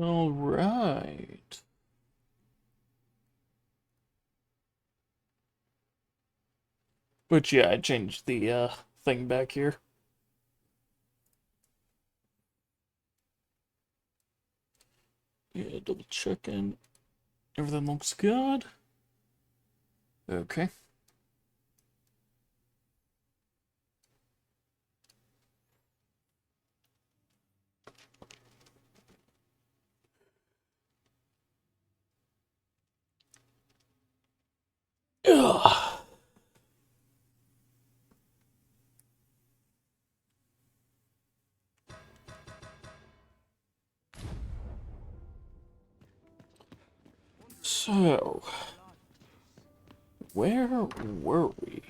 All right. But yeah, I changed the thing back here. Yeah, double checking. Everything looks good. Okay. Ugh. So, where were we?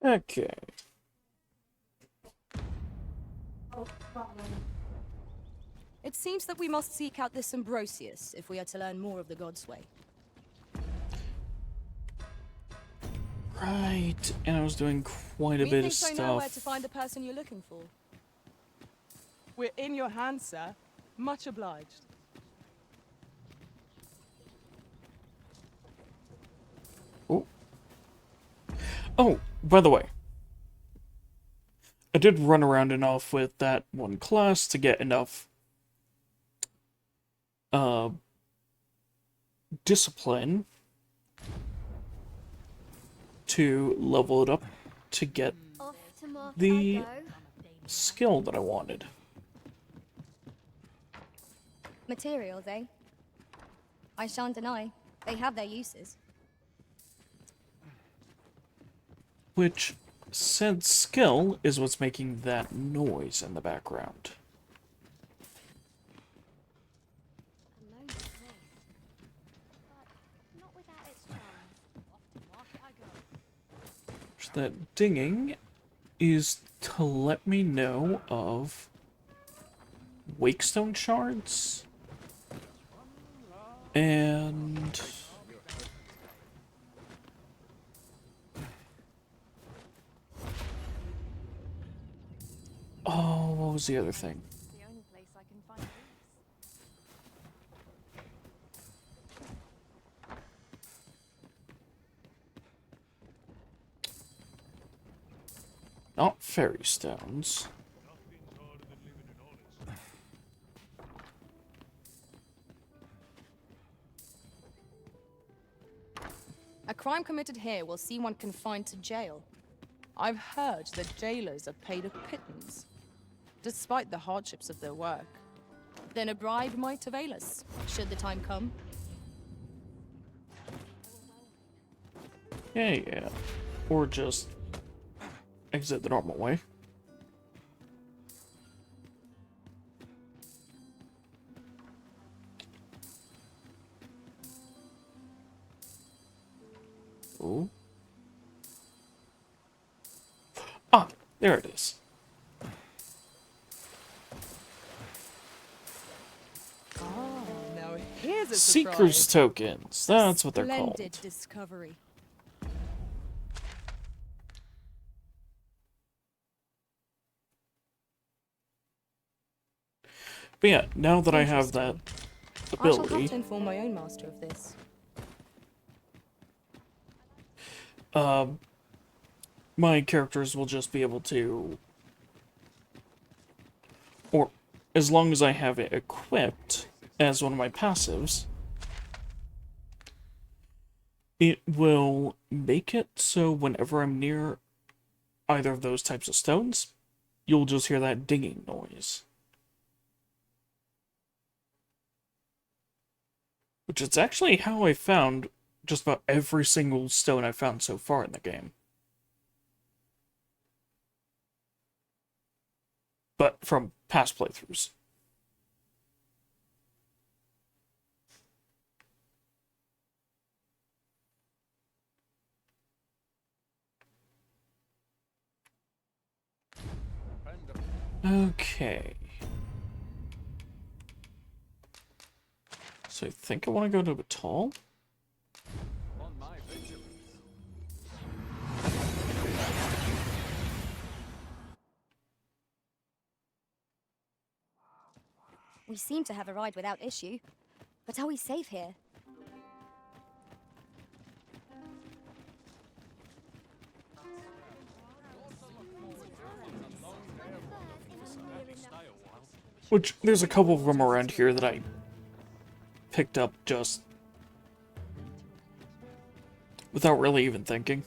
Okay. It seems that we must seek out this Ambrosius if we are to learn more of the God's way. Right, and I was doing quite a bit of Methinks I know where to stuff. find the person you're looking for. We're in your hands, sir. Much obliged. Oh. Oh, by the way, I did run around enough with that one class to get enough uh discipline to level it up to get Off to market I the go. skill that I wanted. Materials, eh? I shan't deny. They have their uses. Which said skill is what's making that noise in the background. A lone place, but not without its charms. Off to market I go. So that dinging is to let me know of wakestone shards and oh, what was the other thing? The only place I can find peace. Not fairy stones. A crime committed here will see one confined to jail. I've heard that jailers are paid a pittance, despite the hardships of their work. Then a bribe might avail us, should the time come. Yeah. Or just exit the normal way. Oh. Ah, there it is. Now here's a Seeker's surprise. tokens. That's what they're called. Splendid discovery. But yeah, now that I have that I shall have ability, to inform my own master of this. my characters will just be able to, or as long as I have it equipped as one of my passives, it will make it so whenever I'm near either of those types of stones, you'll just hear that dinging noise. Which is actually how I found just about every single stone I've found so far in the game. But from past playthroughs. Okay. So I think I want to go to Batal. We seem to have arrived without issue. But are we safe here? Which, there's a couple of them around here that I picked up just without really even thinking.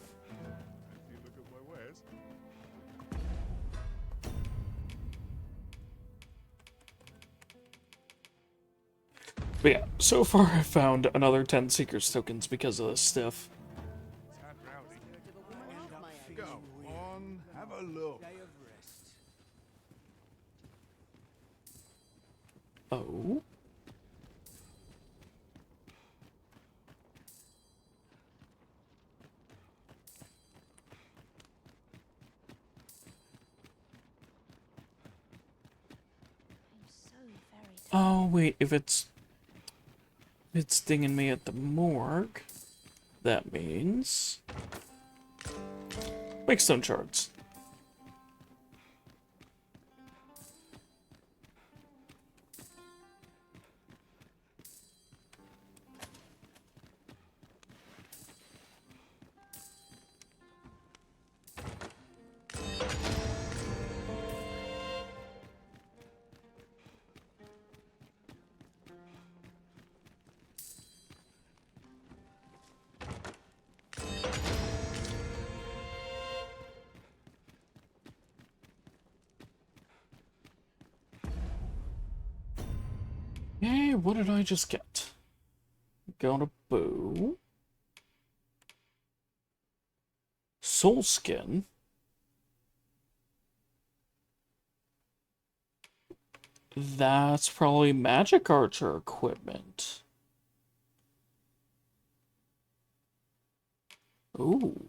But yeah, so far I've found another 10 Seekers tokens because of this stuff. Go on, have a look. Oh? Oh, wait, if it's dinging me at the morgue, that means make stone shards. Hey, what did I just get? Got a bow. Soul skin. That's probably magic archer equipment. Ooh.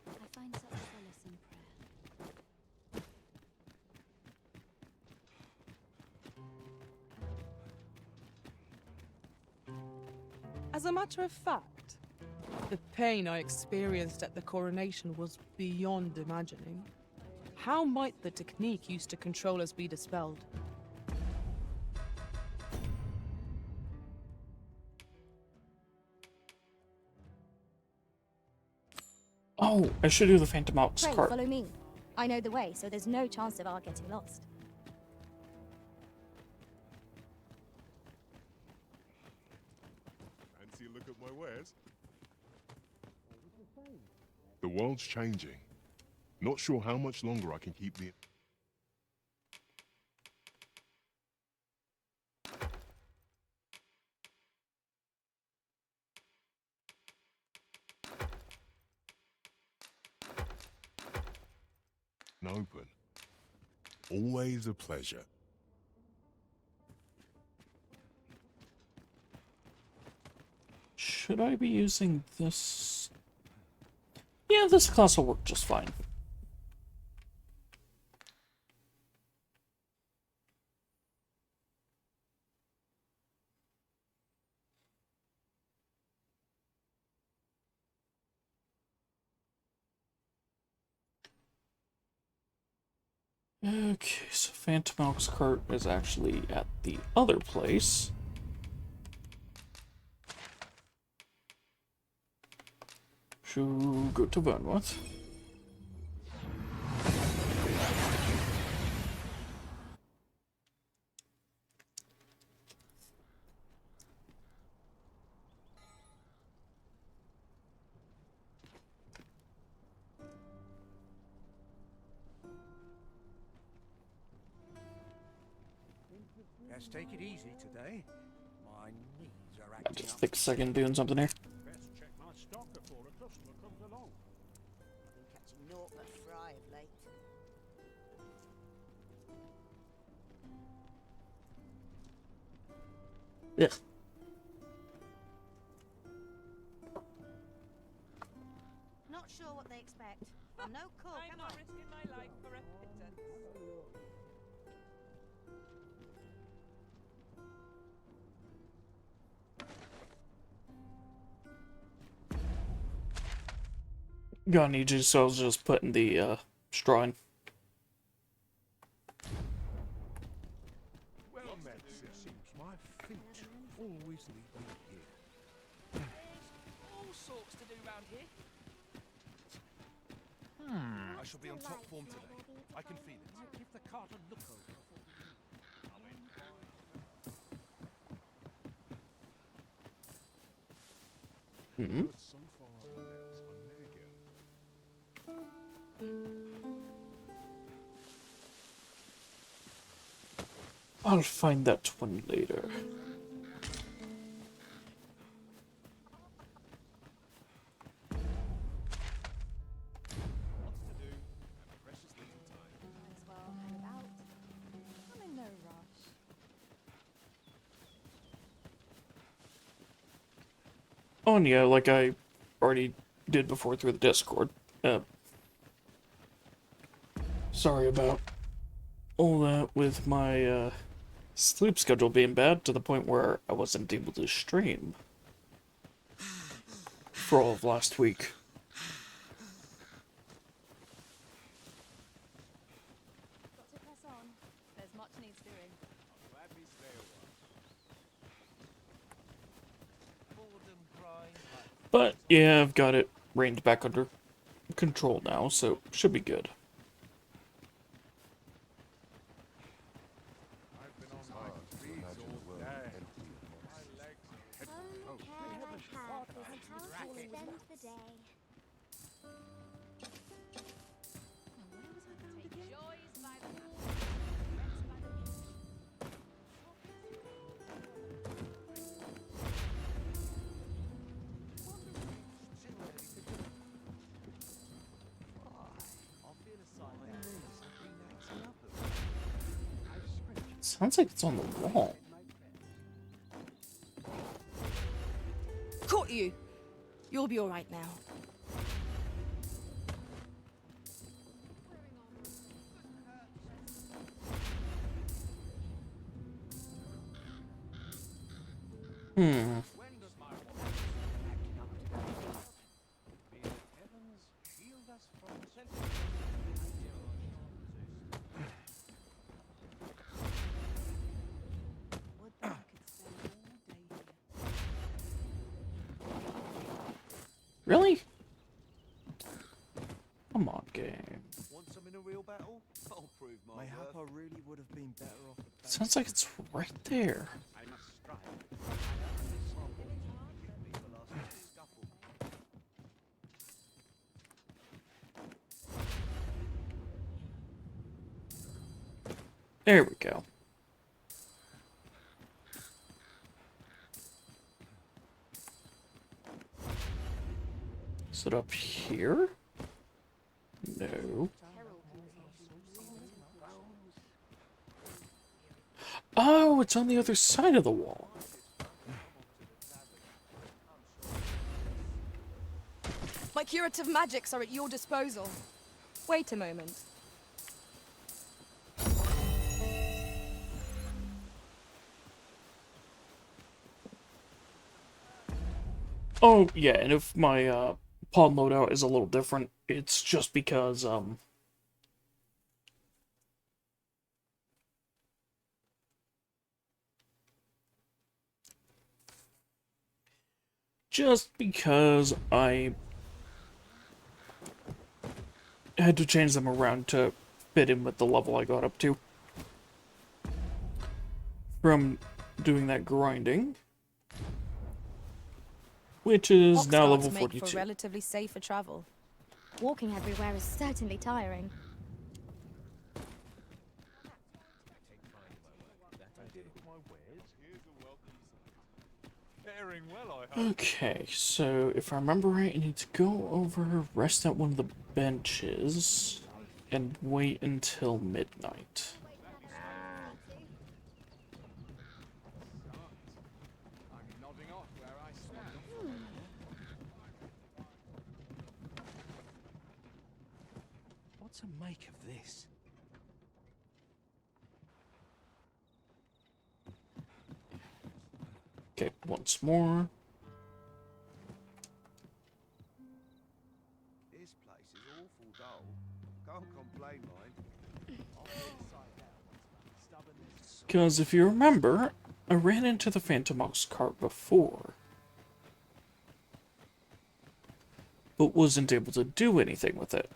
I find such solace in prayer. As a matter of fact, the pain I experienced at the coronation was beyond imagining. How might the technique used to control us be dispelled? Oh, I should do the Phantom Ox Pray, cart. follow me. I know the way, so there's no chance of our getting lost. Fancy a look at my wares? The world's changing. Not sure how much longer I can keep the... open. Always a pleasure. Should I be using this? Yeah, this class will work just fine. Okay, so Phantom Ox cart is actually at the other place. Should go to Burnworth. Let's take it easy today. My knees are acting up. Take a second doing something here. Best check my stock before a customer comes along. I've been catching naught but fry of late. Yeah. Not sure what they expect. I'm no cook, I'm am not I? risking my life for a pittance. Gonna need you, so I was just putting the straw in. Well met, it seems. My feet always lead me here. All sorts to do round here. I shall be on top form today. I can feel it. Might give the cart a look over. Hmm. But so far, let's I'll find that one later. Lots to do, and precious little time. Might as well hang about. I'm in no rush. Oh, and yeah, like I already did before through the Discord. Sorry about all that with my sleep schedule being bad to the point where I wasn't able to stream for all of last week. Got to press on. There's much needs doing. Glad we stay a while. Boredom grind. But yeah, I've got it reined back under control now, so should be good. I've been on my feet all day. My legs are One care I have is how to spend the day. Take joys by the hand, rest by the beach. I'll feel a sign there. Sounds like it's on the wall. Caught you. You'll be all right now. Hmm. When does my wife acting up today? May the heavens shield us from sentiment. Would that I could spend all day here. Really? Come on, game. Want some in a real battle? I'll prove my Mayhap worth. I really would have been better off. Sounds like it's right there. I must strive. I have to sample it. Give me the last scuffle. There we go. Is it up here? No. Oh, it's on the other side of the wall. My curative magics are at your disposal. Wait a moment. Oh, yeah, and if my pawn loadout is a little different, it's just because, I had to change them around to fit in with the level I got up to. From doing that grinding. Which is now level Oxcarts make 42. for relatively safer travel. Walking everywhere is certainly tiring. Take pride in my work. That I do. Faring well, I hope. Okay, so if I remember right, I need to go over, rest at one of the benches, and wait until midnight. I'm nodding off where I stand. What to make of this? Okay, once more. This place is awful dull. Can't complain, mind. Because if you remember, I ran into the Phantom Ox cart before, but wasn't able to do anything with it.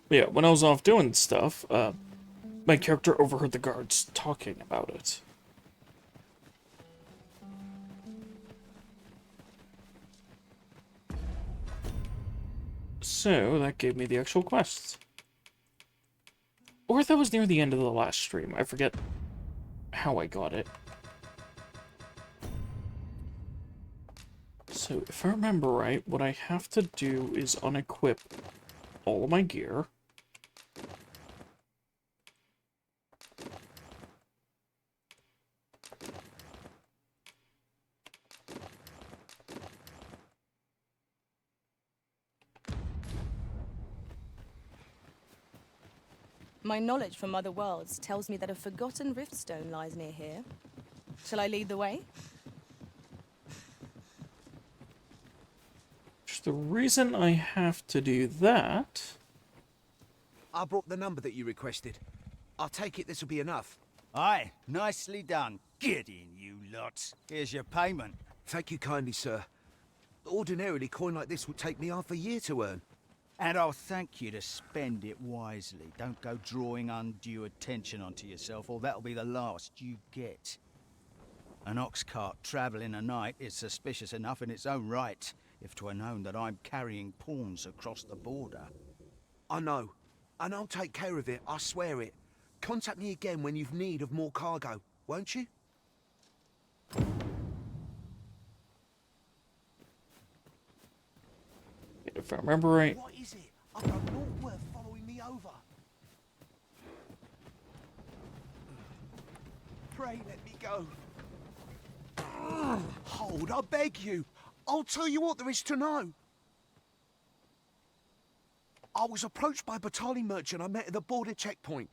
But yeah, when I was off doing stuff, my character overheard the guards talking about it. So, that gave me the actual quest. Or that was near the end of the last stream. I forget how I got it. So, if I remember right, what I have to do is unequip all of my gear. My knowledge from other worlds tells me that a forgotten riftstone lies near here. Shall I lead the way? The reason I have to do that... I brought the number that you requested. I take it this will be enough. Aye, nicely done. Get in, you lot. Here's your payment. Thank you kindly, sir. Ordinarily, coin like this would take me half a year to earn. And I'll thank you to spend it wisely. Don't go drawing undue attention onto yourself, or that'll be the last you get. An ox cart travelling a night is suspicious enough in its own right, if 'twere known that I'm carrying pawns across the border. I know. And I'll take care of it, I swear it. Contact me again when you've need of more cargo, won't you? If I remember right... What is it? I've done naught worth following me over. Pray let me go. Hold, I beg you. I'll tell you what there is to know. I was approached by a battalion merchant I met at the border checkpoint.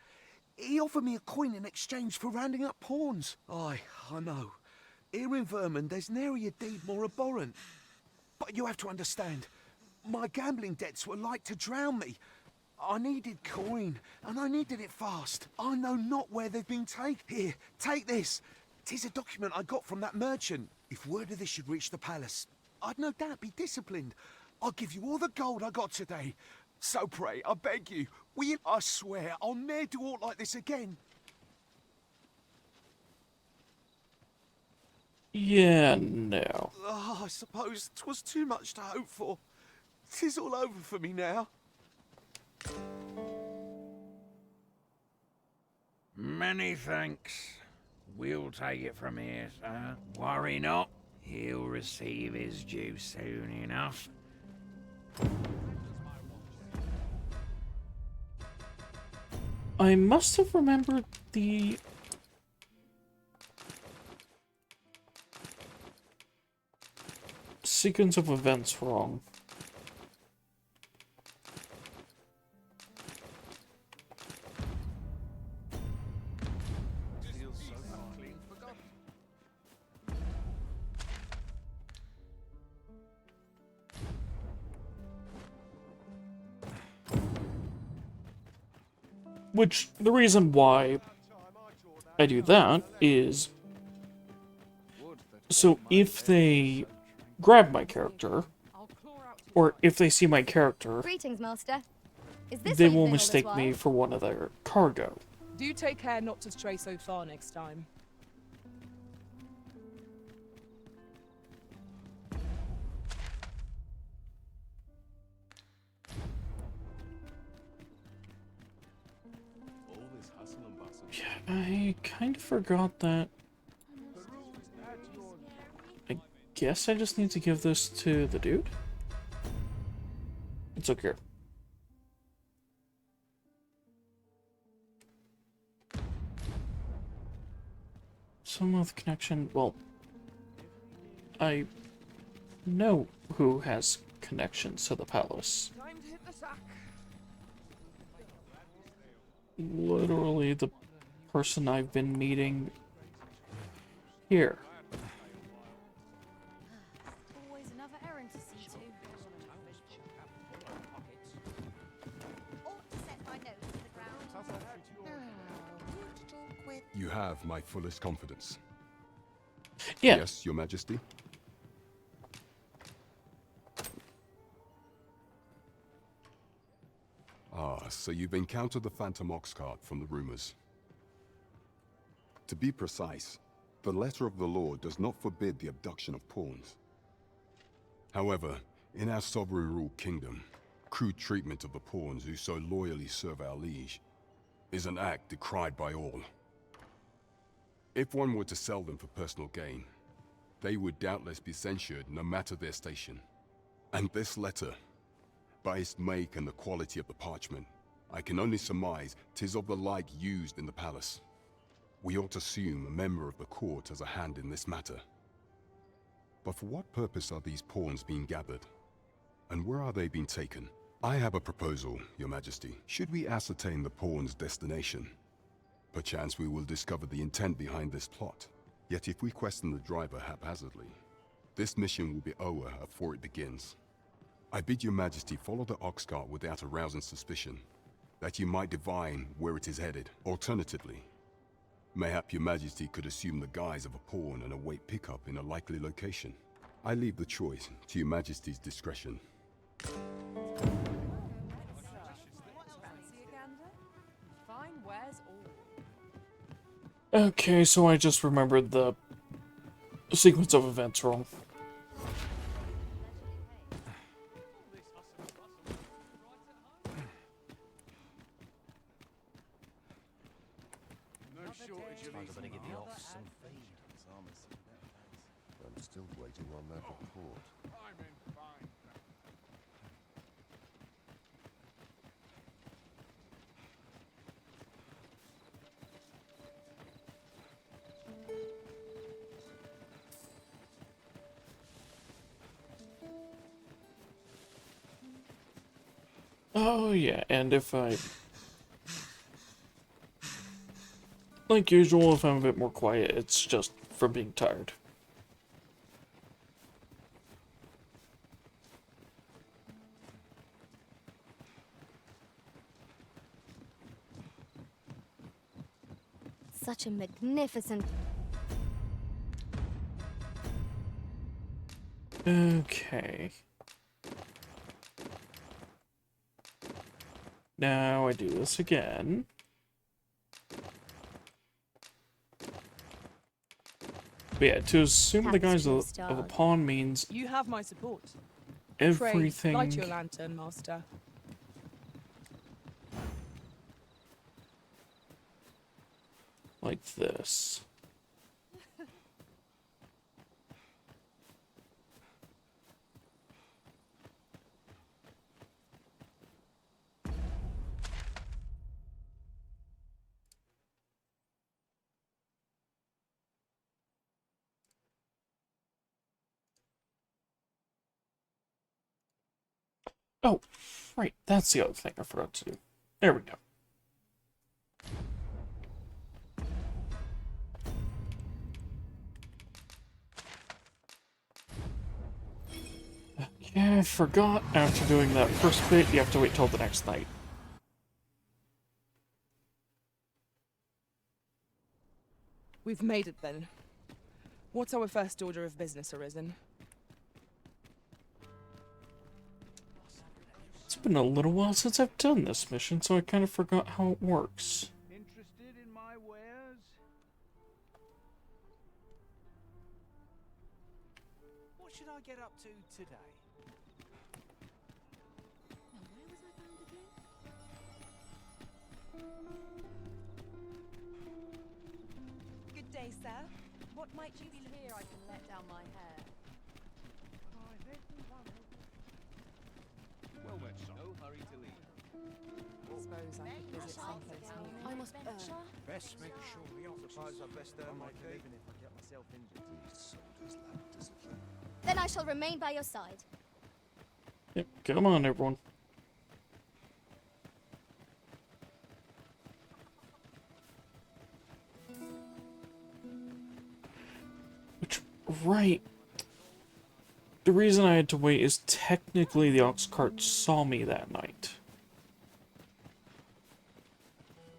He offered me a coin in exchange for rounding up pawns. Aye, I know. Here in Vermund, there's nary a deed more abhorrent. But you have to understand, my gambling debts were like to drown me. I needed coin, and I needed it fast. I know not where they've been taken. Here, take this. 'Tis a document I got from that merchant. If word of this should reach the palace, I'd no doubt be disciplined. I'll give you all the gold I got today. So pray, I beg you, will you? I swear, I'll ne'er do aught like this again. Yeah, no. Oh, I suppose 'twas too much to hope for. 'Tis all over for me now. Many thanks. We'll take it from here, sir. Worry not. He'll receive his due soon enough. I must have remembered the... sequence of events wrong. Which, the reason why I do that is... so if they grab my character, or if they see my character, Greetings, Master. Is this they what you will think all mistake this me while? for one of their cargo. Do take care not to stray so far next time. Yeah, I kind of forgot that. I guess I just need to give this to the dude? It's okay. Someone with connection. Well, I know who has connections to the palace. Literally the person I've been meeting here. Always another errand to see to. Ought to set my nose to the ground. You have my fullest confidence. Yeah. Yes, Your Majesty. Ah, so you've encountered the Phantom Ox cart from the rumors. To be precise, the letter of the law does not forbid the abduction of pawns. However, in our sovereign-ruled kingdom, crude treatment of the pawns who so loyally serve our liege is an act decried by all. If one were to sell them for personal gain, they would doubtless be censured no matter their station. And this letter, by its make and the quality of the parchment, I can only surmise 'tis of the like used in the palace. We ought to assume a member of the court has a hand in this matter. But for what purpose are these pawns being gathered? And where are they being taken? I have a proposal, Your Majesty. Should we ascertain the pawn's destination, perchance we will discover the intent behind this plot. Yet if we question the driver haphazardly, this mission will be over before it begins. I bid Your Majesty follow the ox cart without arousing suspicion, that you might divine where it is headed. Alternatively, mayhap Your Majesty could assume the guise of a pawn and await pickup in a likely location. I leave the choice to Your Majesty's discretion. Fine wares all. Okay, so I just remembered the sequence of events wrong. I'm still waiting on that report. Oh yeah, and if I... like usual, if I'm a bit more quiet, it's just from being tired. Such a magnificent. Okay. Now I do this again. But yeah, to assume the guise of a pawn means You have my support. everything. Pray, light your lantern, master. Like this. Oh, right, that's the other thing I forgot to do. There we go. Okay, I forgot. After doing that first bit, you have to wait till the next night. We've made it then. What's our first order of business, Arisen? It's been a little while since I've done this mission, so I kind of forgot how it works. Interested in my wares? What should I get up to today? day, sir. What might you be Here I can let down my hair. Well met, son. No hurry to leave. Suppose I could visit someplace new. I must Best make sure the officers are best earn my keep. Then I shall remain by your side. Yep, come on, everyone. Which, right. The reason I had to wait is technically the ox cart saw me that night.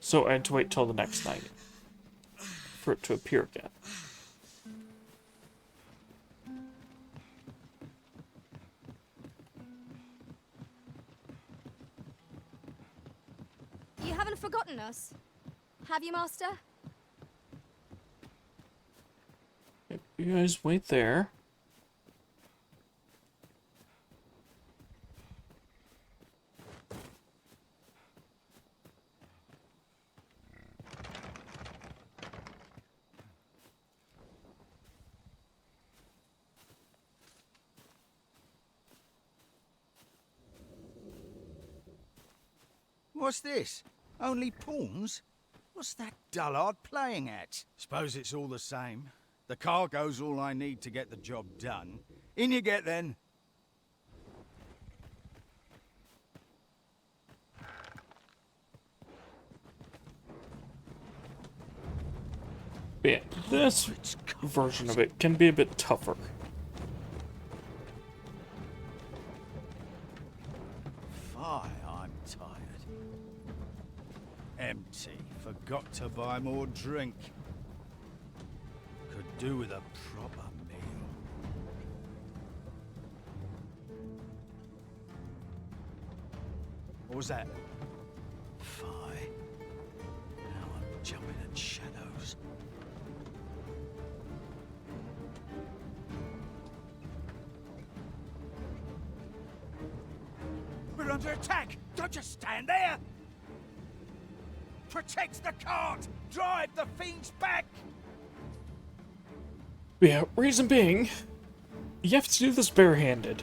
So I had to wait till the next night for it to appear again. You haven't forgotten us, have you, Master? You guys wait there. What's this? Only pawns? What's that dullard playing at? Suppose it's all the same. The cargo's all I need to get the job done. In you get, then. But yeah, this version of it can be a bit tougher. Fie, I'm tired. Empty. Forgot to buy more drink. Could do with a proper meal. What was that? Fie. Now I'm jumping at shadows. We're under attack! Don't just stand there! Protect the cart! Drive the fiends back! Yeah, reason being, you have to do this barehanded.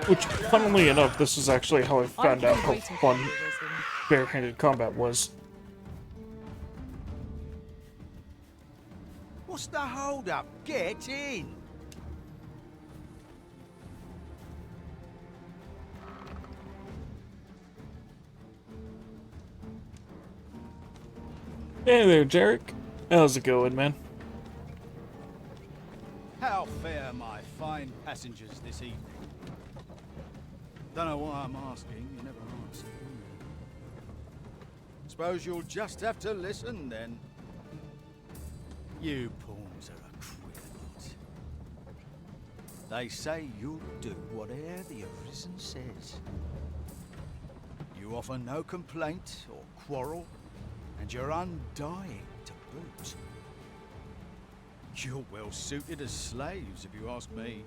Which, funnily enough, this is actually how I found out how fun barehanded combat was. What's the hold up? Get in! Hey there, Jarek. How's it going, man? How fare my fine passengers this evening? Don't know why I'm asking, you never answer. Suppose you'll just have to listen then. You pawns are a queer lot. They say you'll do whatever the Arisen says. You offer no complaint or quarrel, and you're undying to boot. You're well suited as slaves, if you ask me.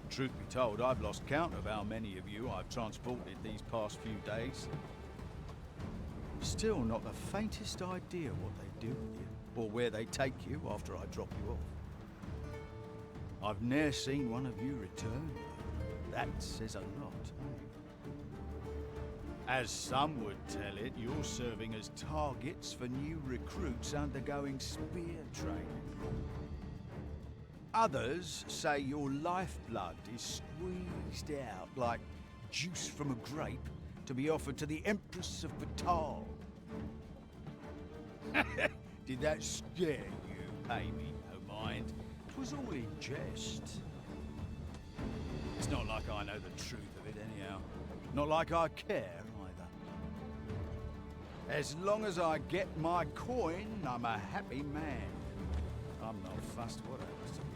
Truth be told, I've lost count of how many of you I've transported these past few days. Still not the faintest idea what they do with you, or where they take you after I drop you off. I've ne'er seen one of you return, though. That says a lot. As some would tell it, you're serving as targets for new recruits undergoing spear training. Others say your lifeblood is squeezed out like juice from a grape to be offered to the Empress of Batal. Did that scare you? Pay me no mind. 'Twas all in jest. It's not like I know the truth of it anyhow. Not like I care either. As long as I get my coin, I'm a happy man. I'm not fussed what happens to me.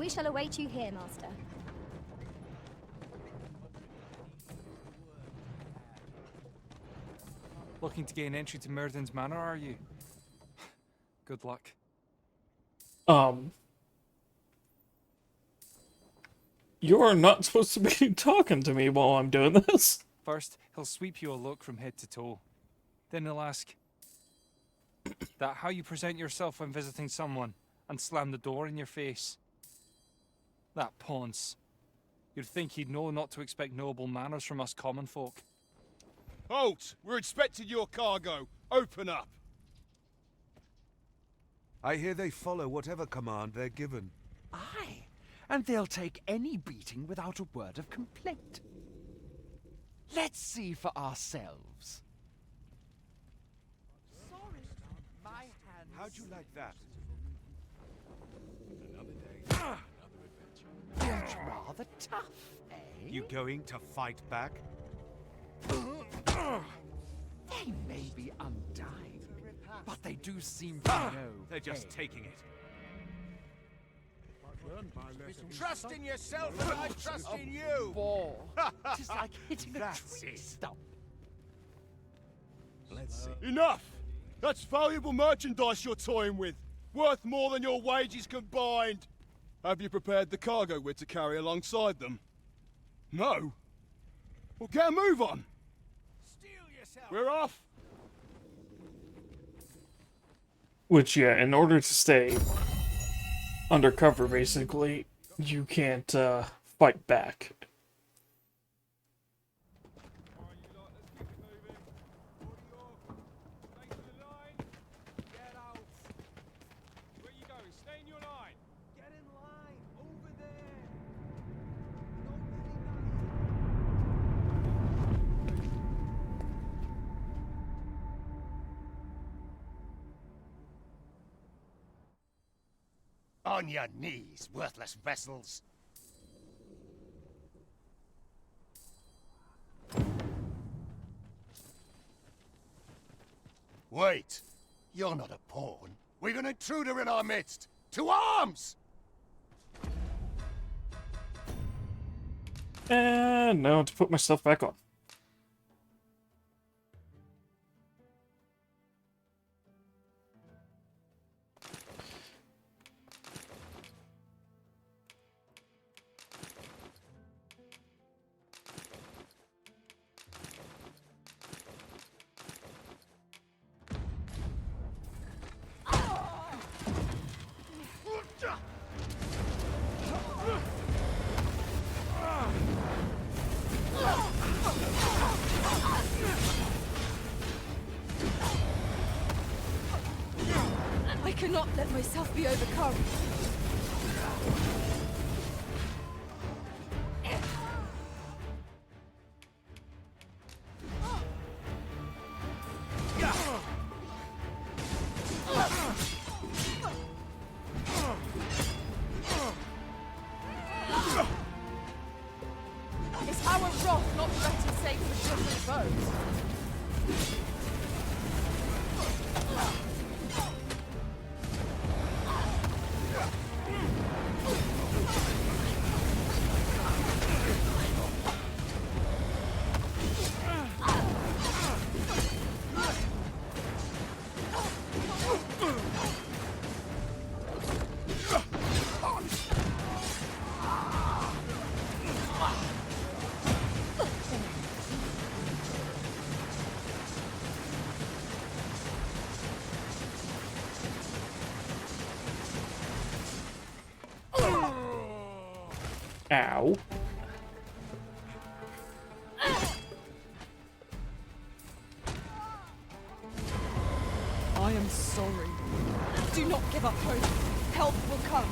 We shall await you here, Master. Looking to gain entry to Myrddin's Manor, are you? Good luck. You're not supposed to be talking to me while I'm doing this. First, he'll sweep you a look from head to toe. Then he'll ask that how you present yourself when visiting someone, and slam the door in your face. That Ponce. You'd think he'd know not to expect noble manners from us common folk. Halt! We're expecting your cargo. Open up. I hear they follow whatever command they're given. Aye, and they'll take any beating without a word of complaint. Let's see for ourselves. Sorry, my hands. How'd you like that? Another day, another adventure. You're rather tough, eh? You going to fight back? They may be undying, but they do seem to know. They're just eh? taking it. Trust in yourself and I trust in you! Ball. It's like hitting a That's tree it. stump. Let's see. Enough! That's valuable merchandise you're toying with. Worth more than your wages combined. Have you prepared the cargo we're to carry alongside them? No? Well, get a move on. Steel yourself! We're off. Which, yeah, in order to stay undercover, basically, you can't fight back. On your knees, worthless vessels. Wait! You're not a pawn. We've an intruder in our midst! To arms! And now to put myself back on. I cannot let myself be overcome. Is our wrath not better saved for different foes? Ow. I am sorry. Do not give up hope. Help will come.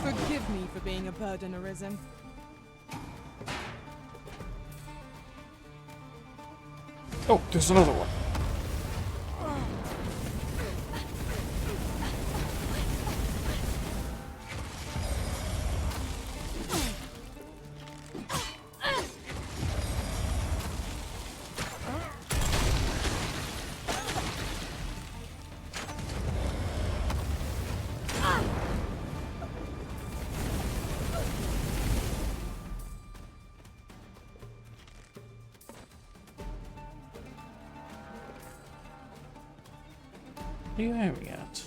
Forgive me for being a burden, Arisen. Oh, there's another one. are you aiming at?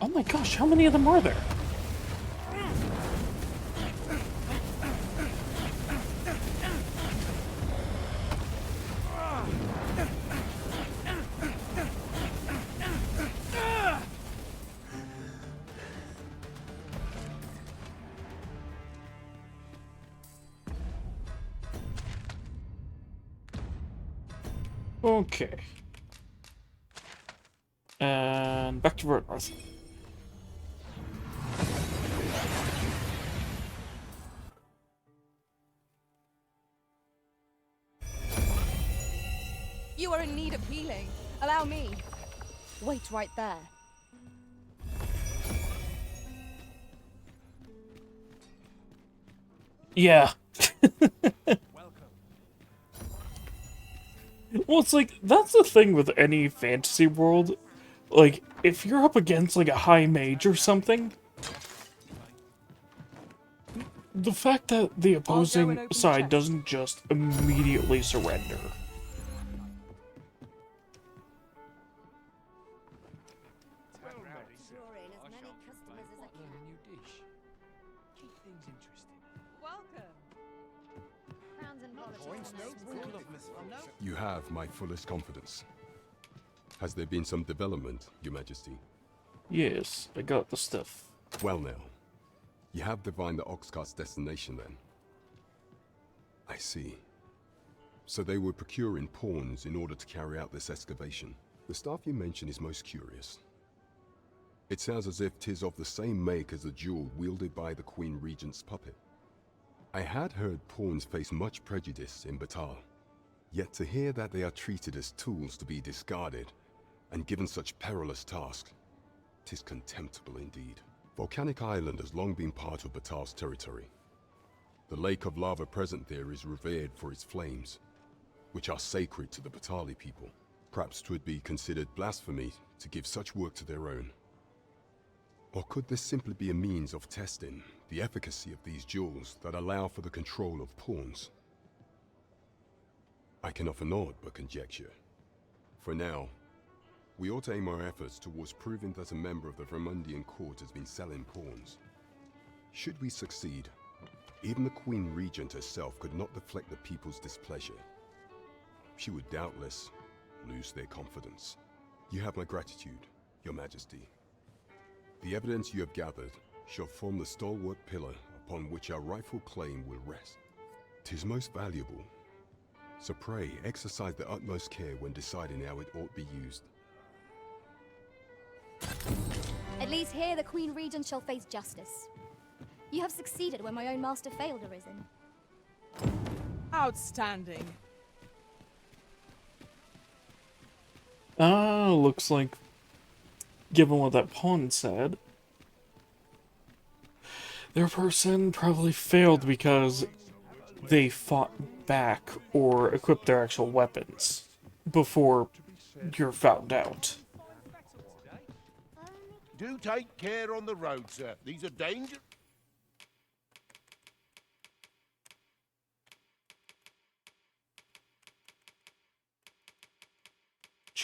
Oh my gosh, how many of them are there? Okay. And back to Road North. You are in need of healing. Allow me. Wait right there. Yeah. Well, it's like, that's the thing with any fantasy world. Like, if you're up against, like, a high mage or something, the fact that the opposing side doesn't just immediately surrender. You have my fullest confidence. Has there been some development, Your Majesty? Yes, I got the stuff. Well now, you have divined the Oxcart's destination then. I see. So they were procuring pawns in order to carry out this excavation. The staff you mention is most curious. It sounds as if 'tis of the same make as the jewel wielded by the Queen Regent's puppet. I had heard pawns face much prejudice in Batal. Yet to hear that they are treated as tools to be discarded and given such perilous tasks, 'tis contemptible indeed. Volcanic Island has long been part of Batal's territory. The lake of lava present there is revered for its flames, which are sacred to the Batali people. Perhaps 'twould be considered blasphemy to give such work to their own. Or could this simply be a means of testing the efficacy of these jewels that allow for the control of pawns? I can offer naught but conjecture. For now, we ought to aim our efforts towards proving that a member of the Vermundian court has been selling pawns. Should we succeed, even the Queen Regent herself could not deflect the people's displeasure. She would doubtless lose their confidence. You have my gratitude, Your Majesty. The evidence you have gathered shall form the stalwart pillar upon which our rightful claim will rest. 'Tis most valuable. So pray, exercise the utmost care when deciding how it ought be used. At least here the Queen Regent shall face justice. You have succeeded where my own master failed, Arisen. Outstanding. Looks like, given what that pawn said, their person probably failed because they fought back or equipped their actual weapons before you're found out. Do take care on the road, sir. These are dangerous.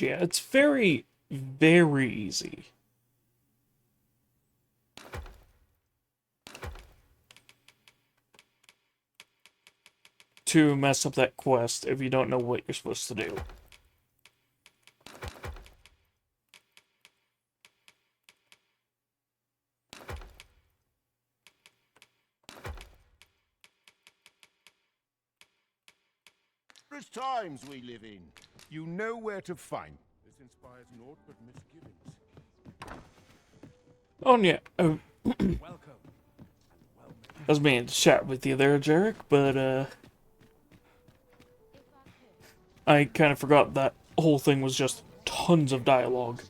Yeah, it's very, very easy to mess up that quest if you don't know what you're supposed to do. Times we live in. You know where to find. This inspires naught but misgivings. Oh yeah, I was meaning to chat with you there, Jarek, but I kind of forgot that whole thing was just tons of dialogue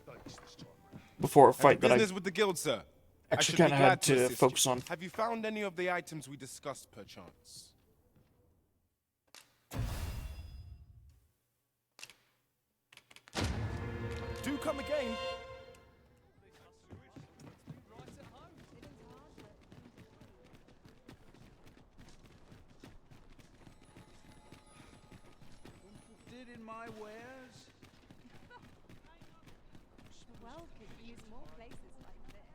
before a fight that I business with the guild, sir. actually kind of had to focus on. Have you found any of the items we discussed, perchance? Do come again. Did in my wares? world could use more places like this.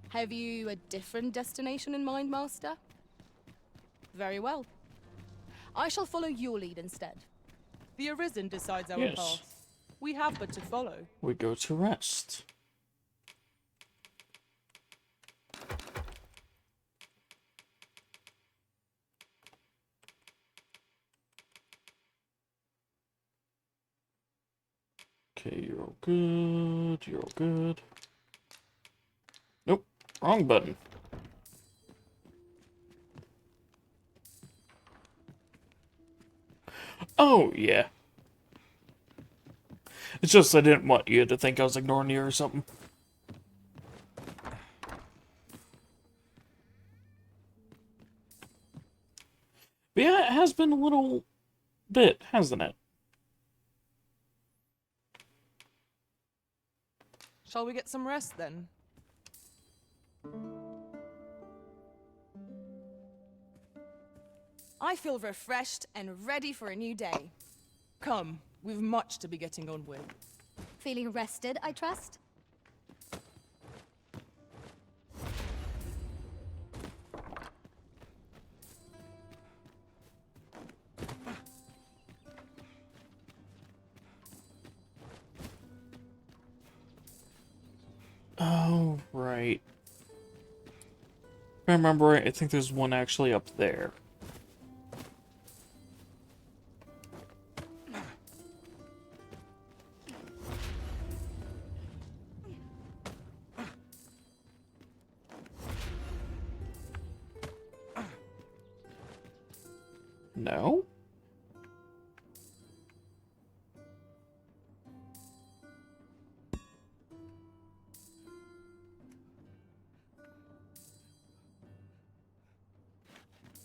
Have you a different destination in mind, Master? Very well. I shall follow your lead instead. The Arisen decides our Yes. path. We have but to follow. We go to rest. Okay, you're all good. You're all good. Nope, wrong button. Oh, yeah. It's just I didn't want you to think I was ignoring you or something. But yeah, it has been a little bit, hasn't it? Shall we get some rest then? I feel refreshed and ready for a new day. Come, we've much to be getting on with. Feeling rested, I trust? Oh, right. If I remember right, I think there's one actually up there. No?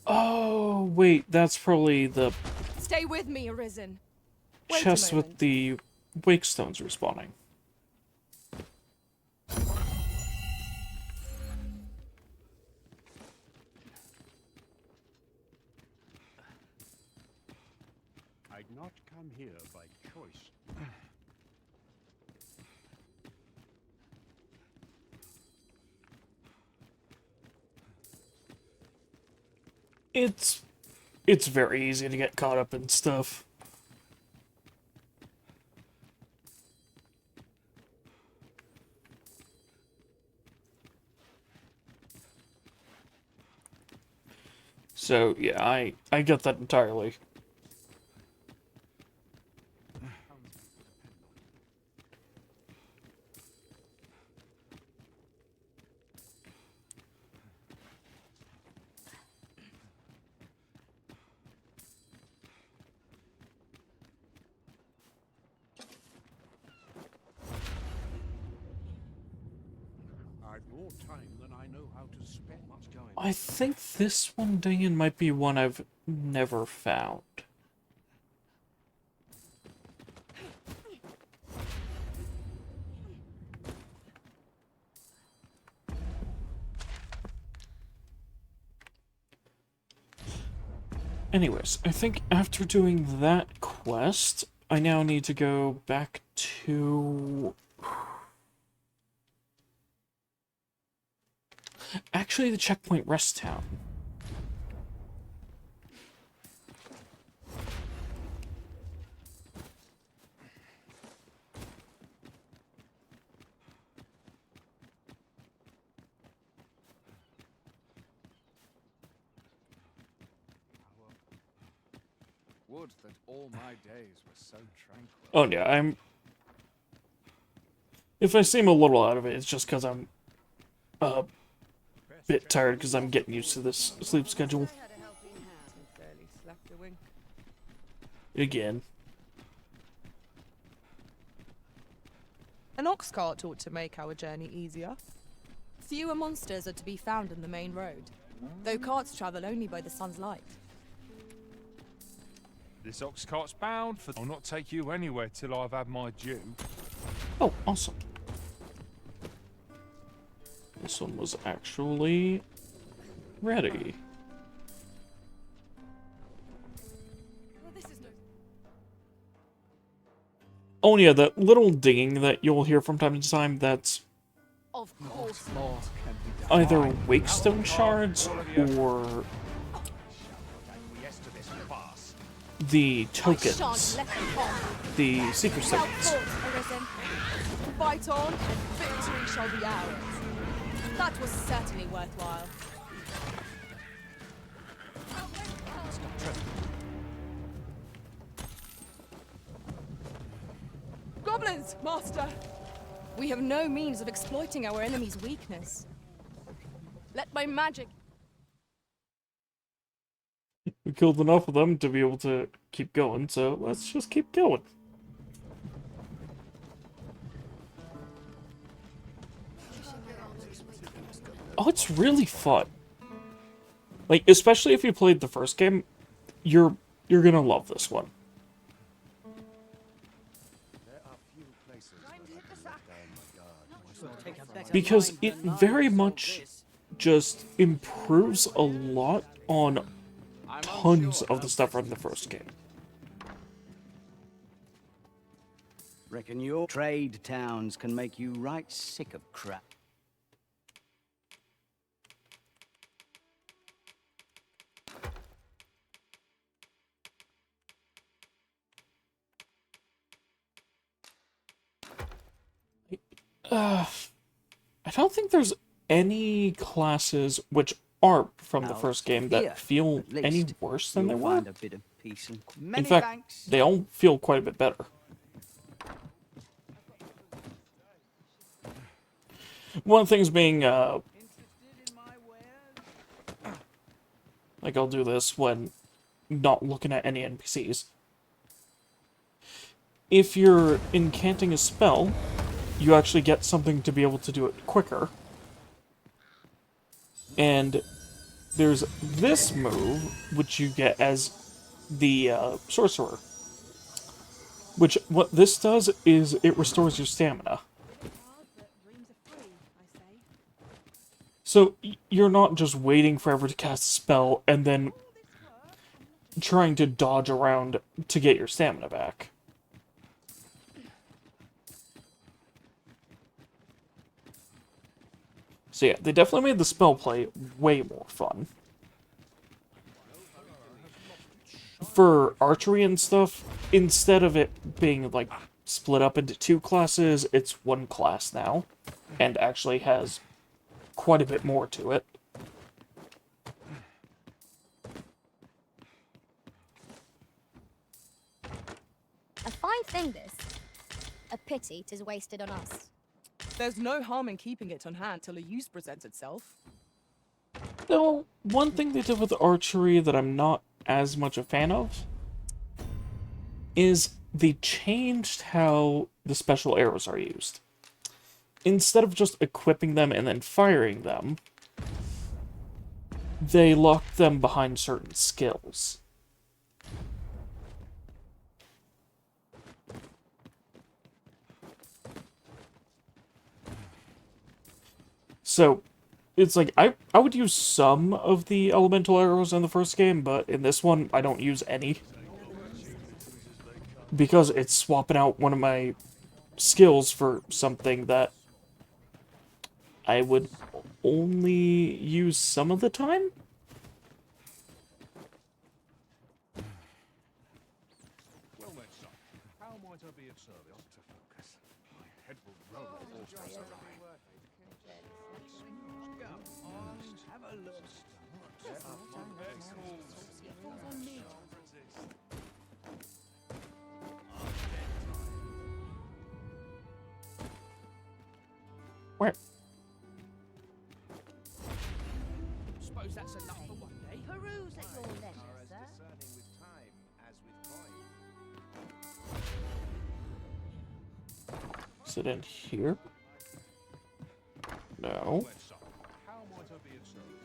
Oh, wait, that's probably the Stay with me, Arisen. Wait a chest with moment. the wake stones respawning. I'd not come here by choice. It's very easy to get caught up in stuff. So, yeah, I get that entirely. I've more time than I know how to spend. What's going on? I think this one, Dingin, might be one I've never found. Anyways, I think after doing that quest, I now need to go back to... Actually, the checkpoint rest town. Would that all my days were so tranquil. Oh yeah, I'm... If I seem a little out of it, it's just because I'm a bit tired because I'm getting used to this sleep schedule. Fairly slapped a wink. Again. An ox cart ought to make our journey easier. Fewer monsters are to be found in the main road, though carts travel only by the sun's light. This ox cart's bound for. I'll not take you anywhere till I've had my due. Oh, awesome. this one was actually ready. Oh yeah, that little dinging that you'll hear from time to time, that's Of course. either wakestone shards or the tokens, the secret Well stones. fought, Arisen. Fight on, and victory shall be ours. That was certainly worthwhile. Goblins, Master! We have no means of exploiting our enemy's weakness. Let my magic... We killed enough of them to be able to keep going, so let's just keep going. Oh, it's really fun. Like, especially if you played the first game, you're gonna love this one. Because it very much just improves a lot on tons of the stuff from the first game. Reckon your trade towns can make you right sick of crap. I don't think there's any classes which aren't from the first game that feel any worse than they were. A bit of peace and In fact, they all feel quite a bit better. One of the things being, like I'll do this when not looking at any NPCs. If you're incanting a spell, you actually get something to be able to do it quicker. And there's this move, which you get as the sorcerer. Which, what this does is it restores your stamina. So, you're not just waiting forever to cast a spell and then trying to dodge around to get your stamina back. So yeah, they definitely made the spell play way more fun. For archery and stuff, instead of it being, like, split up into two classes, it's one class now, and actually has quite a bit more to it. A fine thing, this. A pity 'tis wasted on us. There's no harm in keeping it on hand till a use presents itself. Though, one thing they did with archery that I'm not as much a fan of is they changed how the special arrows are used. Instead of just equipping them and then firing them, they locked them behind certain skills. So, it's like, I would use some of the elemental arrows in the first game, but in this one, I don't use any. Because it's swapping out one of my skills for something that I would only use some of the time. Well met, son. How might I be of service? Not to focus. My head will roll if all goes awry. Have a look. Where? Suppose that's enough for one day. Peruse at your leisure, sir. Discerning with time as with coin. Is it in here? No. How might I be of service?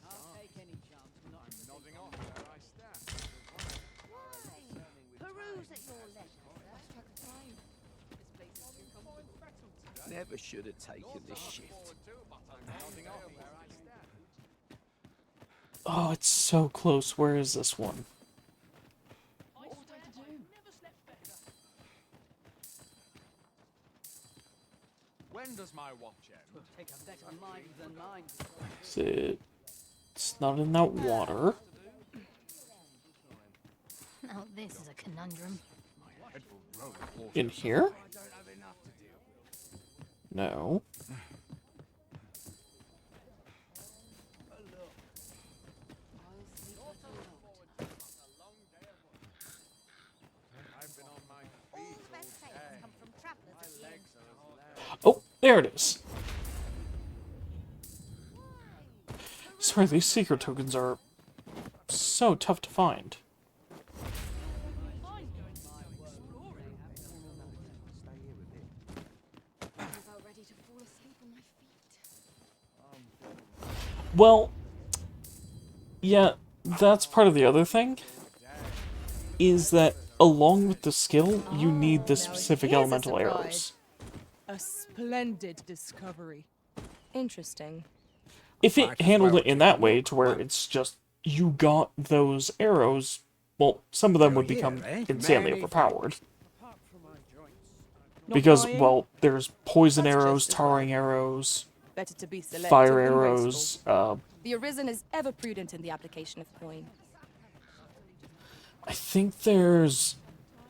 I'll take any chance. Not Nodding off where I stand. peruse Never should have taken this shift. Oh, it's so close. Where is this one? When does my watch end? Take a better mind than mine. Is it... It's not in that water. Now this is a conundrum. In here? No. Oh, there it is. Sorry, these secret tokens are so tough to find. Well, yeah, that's part of the other thing, is that along with the skill, you need the specific here's a elemental surprise. arrows. A splendid discovery. Interesting. If it handled it in that way, to where it's just, you got those arrows, well, some of them would become insanely overpowered. Because, well, there's poison arrows, tarring arrows, Better to be selective fire than arrows, The Arisen is ever prudent in the application of coin. I think there's...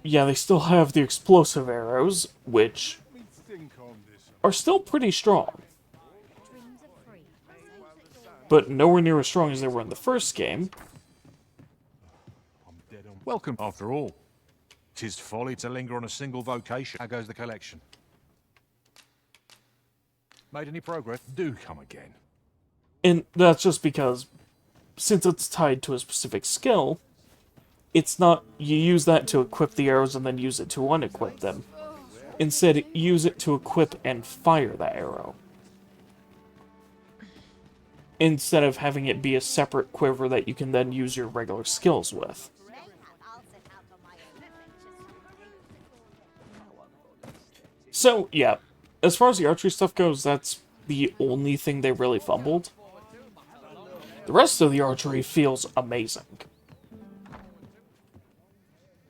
Yeah, they still have the explosive arrows, which are still pretty strong. But nowhere near as strong as they were in the first game. Welcome, after all. 'Tis folly to linger on a single vocation. How goes the collection? Made any progress? Do come again. And that's just because, since it's tied to a specific skill, it's not you use that to equip the arrows and then use it to unequip them. Instead, use it to equip and fire that arrow. Instead of having it be a separate quiver that you can then use your regular skills with. So, yeah, as far as the archery stuff goes, that's the only thing they really fumbled. The rest of the archery feels amazing.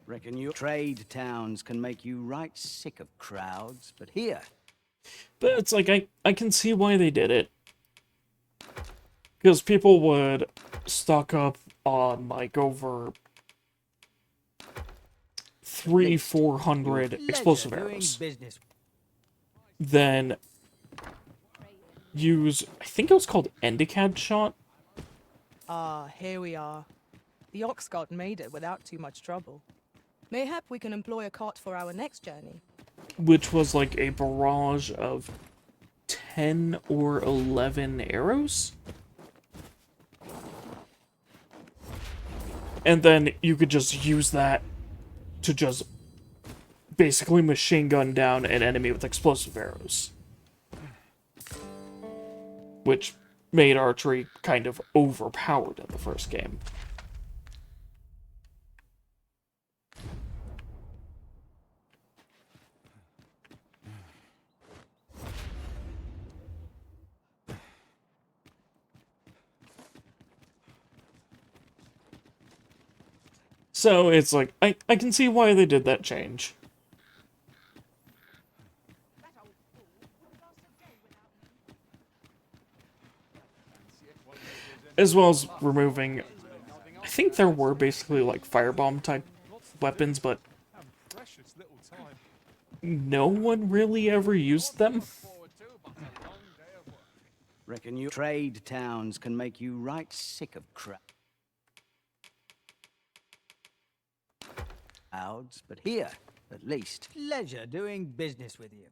Reckon your trade towns can make you right sick of crowds, but here... But it's like, I can see why they did it. Because people would stock up on, like, over 300-400 explosive arrows. Then use, I think it was called Endicad shot. Ah, here we are. The Oxguard made it without too much trouble. Mayhap we can employ a cart for our next journey. Which was like a barrage of 10 or 11 arrows. And then you could just use that to just basically machine gun down an enemy with explosive arrows. Which made archery kind of overpowered in the first game. So it's like, I can see why they did that change. As well as removing, I think there were basically like firebomb type weapons, but no one really ever used them. Reckon your trade towns can make you right sick of crowds, but here, at least, pleasure doing business with you.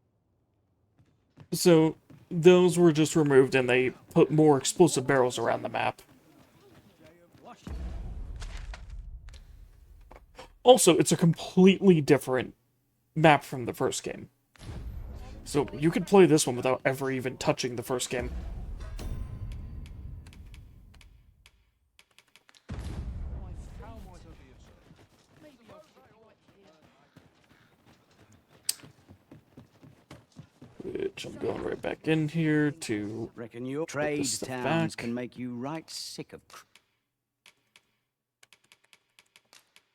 So those were just removed and they put more explosive barrels around the map. Also, it's a completely different map from the first game. So you could play this one without ever even touching the first game. Which which I'm going right back in here to Reckon your put trade this stuff towns back. can make you right sick of.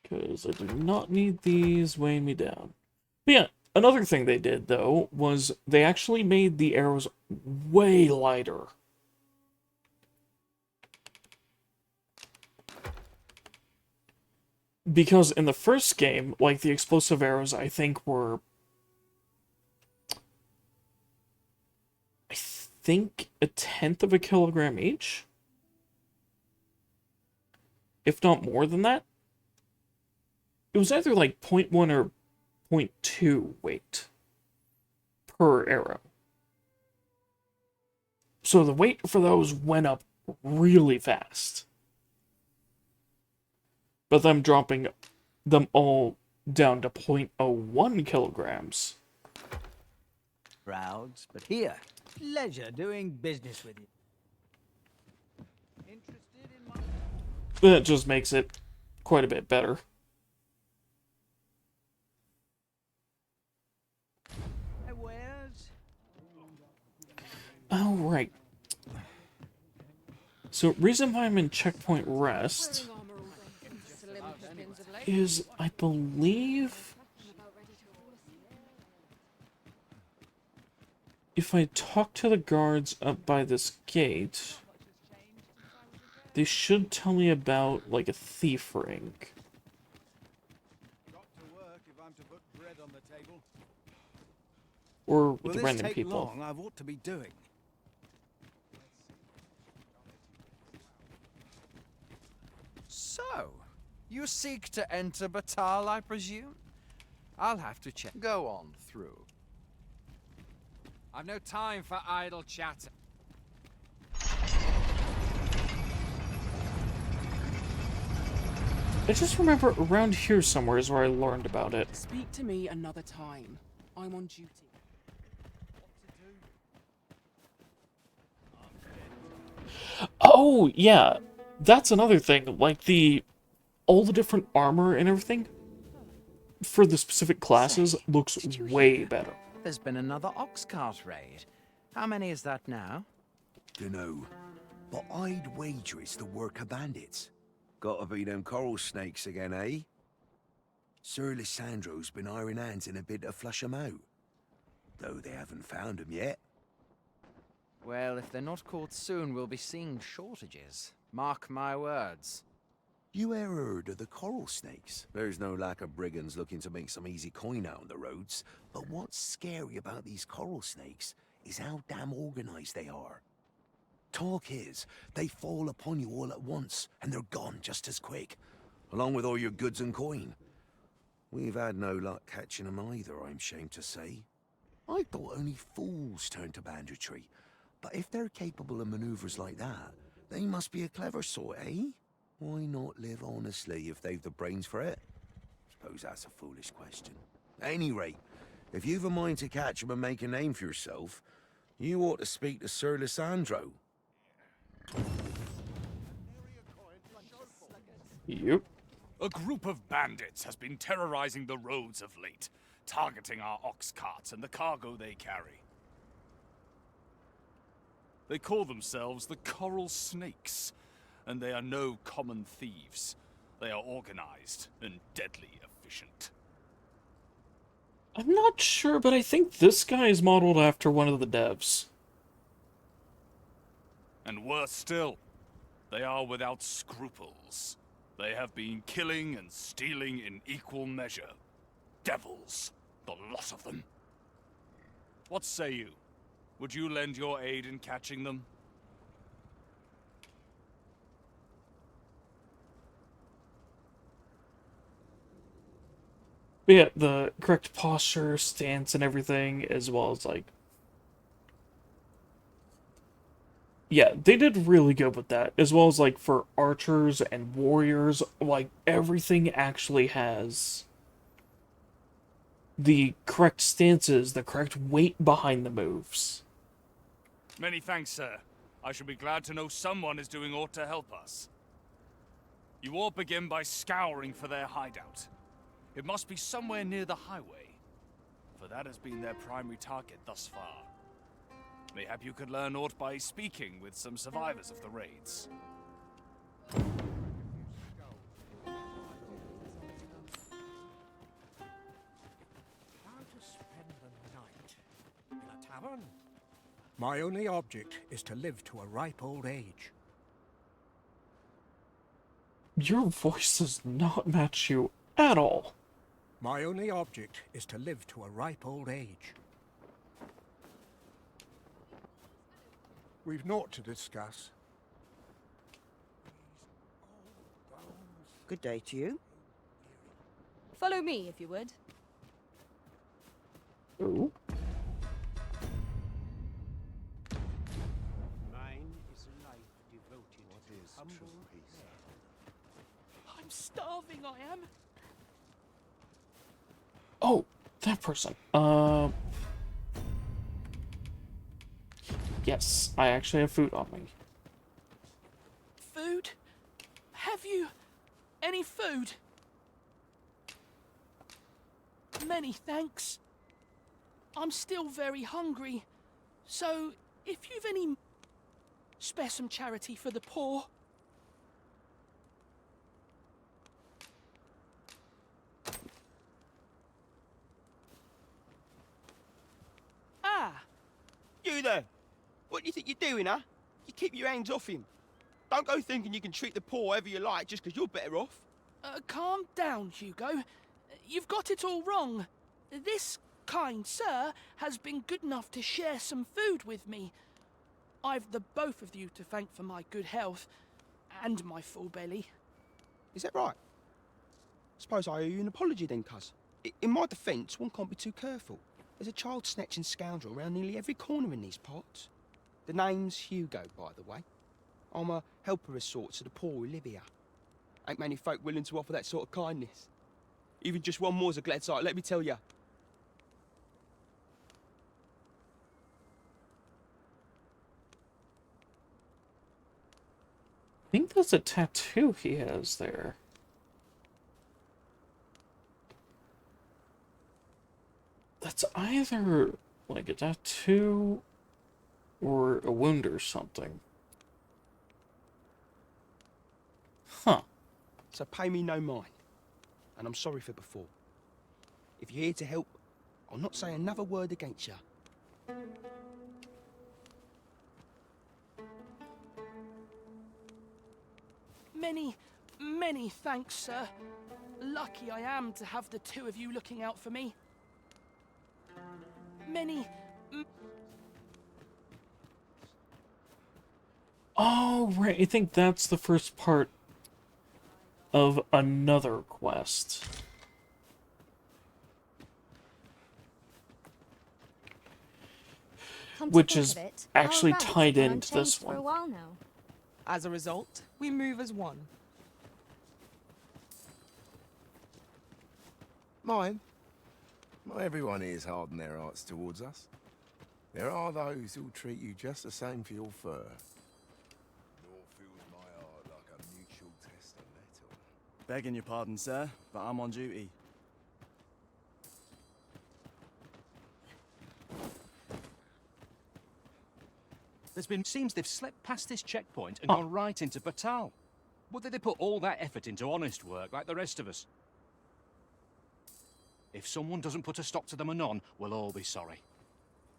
Because I do not need these weighing me down. But yeah, another thing they did, though, was they actually made the arrows way lighter. Because in the first game, like, the explosive arrows, I think, were... I think a 1/10 of a kilogram each? If not more than that? It was either, like, 0.1 or 0.2 weight per arrow. So the weight for those went up really fast. But them dropping them all down to 0.01 kilograms. Crowds, but here, pleasure doing business with you. Interested in my... That just makes it quite a bit better. Wares? Alright. So, reason why I'm in checkpoint rest is, I believe, if I talk to the guards up by this gate, they should tell me about, like, a thief ring. Or with Will this random take people. long? I've ought to be doing. So, you seek to enter Batal, I presume? I'll have to check. Go on through. I've no time for idle chatter. I just remember around here somewhere is where I learned about it. Speak to me another time. I'm on duty. Oh, yeah. That's another thing. Like, all the different armor and everything for the specific classes looks way better. There's been another ox cart raid. How many is that now? Dunno, but I'd wager it's the work of bandits. Gotta be them coral snakes again, eh? Sir Lissandro's been iron hands in a bid to flush 'em out. Though they haven't found 'em yet. Well, if they're not caught soon, we'll be seeing shortages. Mark my words. You ever heard of the coral snakes? There's no lack of brigands looking to make some easy coin out on the roads. But what's scary about these coral snakes is how damn organized they are. Talk is, they fall upon you all at once, and they're gone just as quick, along with all your goods and coin. We've had no luck catching them either, I'm ashamed to say. I thought only fools turned to banditry, but if they're capable of maneuvers like that, they must be a clever sort, eh? Why not live honestly if they've the brains for it? Suppose that's a foolish question. At any rate, if you've a mind to catch 'em and make a name for yourself, you ought to speak to Sir Lissandro. Yep. A group of bandits has been terrorizing the roads of late, targeting our ox carts and the cargo they carry. They call themselves the Coral Snakes, and they are no common thieves. They are organized and deadly efficient. I'm not sure, but I think this guy is modeled after one of the devs. And worse still, they are without scruples. They have been killing and stealing in equal measure. Devils, the lot of them. What say you? Would you lend your aid in catching them? But yeah, the correct posture, stance, and everything, as well as, like... Yeah, they did really good with that, as well as, like, for archers and warriors, like, everything actually has the correct stances, the correct weight behind the moves. Many thanks, sir. I shall be glad to know someone is doing aught to help us. You all begin by scouring for their hideout. It must be somewhere near the highway, for that has been their primary target thus far. Mayhap you could learn aught by speaking with some survivors of the raids. How to spend the night? In a tavern? My only object is to live to a ripe old age. Your voice does not match you at all. My only object is to live to a ripe old age. We've naught to discuss. Good day to you. Follow me, if you would. Ooh. Mine is a life devoted to humble peace. I'm starving, I am. Oh, that person. Yes, I actually have food on me. Food? Have you any food? Many thanks. I'm still very hungry. So, if you've any... spare some charity for the poor. Ah! You there! What do you think you're doing, huh? You keep your hands off him. Don't go thinking you can treat the poor however you like just because you're better off. Calm down, Hugo. You've got it all wrong. This kind sir has been good enough to share some food with me. I've the both of you to thank for my good health and my full belly. Is that right? Suppose I owe you an apology then, cuz. In my defence, one can't be too careful. There's a child-snatching scoundrel around nearly every corner in these parts. The name's Hugo, by the way. I'm a helper of sorts to the poor who live here. Ain't many folk willing to offer that sort of kindness. Even just one more's a glad sight, let me tell ya. I think that's a tattoo he has there. That's either like a tattoo or a wound or something. Huh. So pay me no mind. And I'm sorry for before. If you're here to help, I'll not say another word against you. Many thanks, sir. Lucky I am to have the two of you looking out for me. Oh, right. I think that's the first part of another quest. Which is actually tied into this one. For a while now. As a result, we move as one. Mine? Not everyone here's hardened their hearts towards us. There are those who'll treat you just the same for your fur. Nor fills my heart like a mutual test of metal. Begging your pardon, sir, but I'm on duty. Seems they've slipped past this checkpoint and gone right into Batal. Would they put all that effort into honest work like the rest of us? If someone doesn't put a stop to them anon, we'll all be sorry.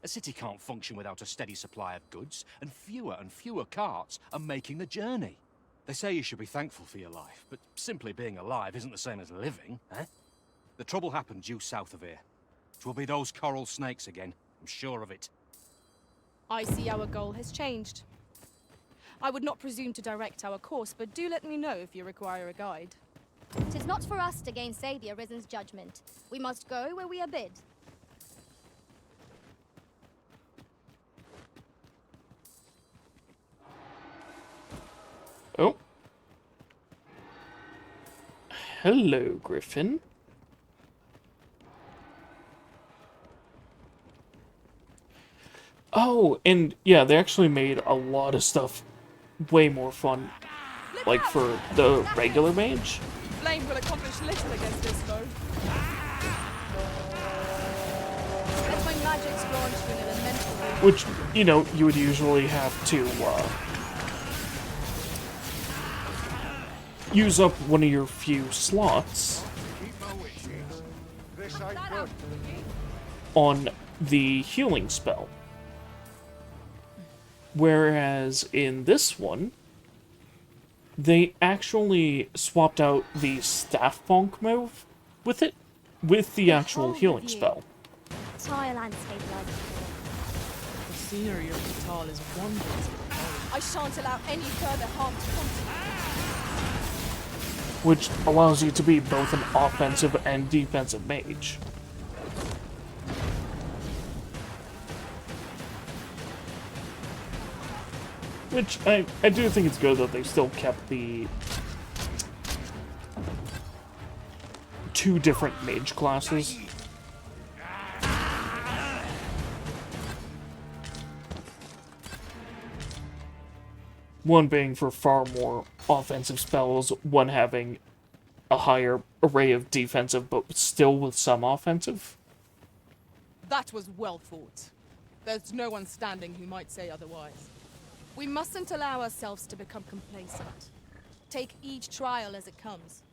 A city can't function without a steady supply of goods, and fewer carts are making the journey. They say you should be thankful for your life, but simply being alive isn't the same as living, eh? The trouble happened due south of here. 'Twill be those coral snakes again, I'm sure of it. I see our goal has changed. I would not presume to direct our course, but do let me know if you require a guide. 'Tis not for us to gainsay the Arisen's judgment. We must go where we are bid. Oh. Hello, Griffin. Oh, and yeah, they actually made a lot of stuff way more fun. Like for the regular mage. Flame will accomplish little against this foe. Let my when magic's gone to an elemental level. Which, you know, you would usually have to use up one of your few slots on the healing spell. Whereas in this one, they actually swapped out the staff bonk move with it, with the actual healing spell. Entire landscape lies before. The scenery of Batal is wondrous. I shan't allow any further harm to come to you. Which allows you to be both an offensive and defensive mage. Which, I do think it's good that they still kept the two different mage classes. One being for far more offensive spells, one having a higher array of defensive, but still with some offensive. That was well fought. There's no one standing who might say otherwise. We mustn't allow ourselves to become complacent. Take each trial as it comes.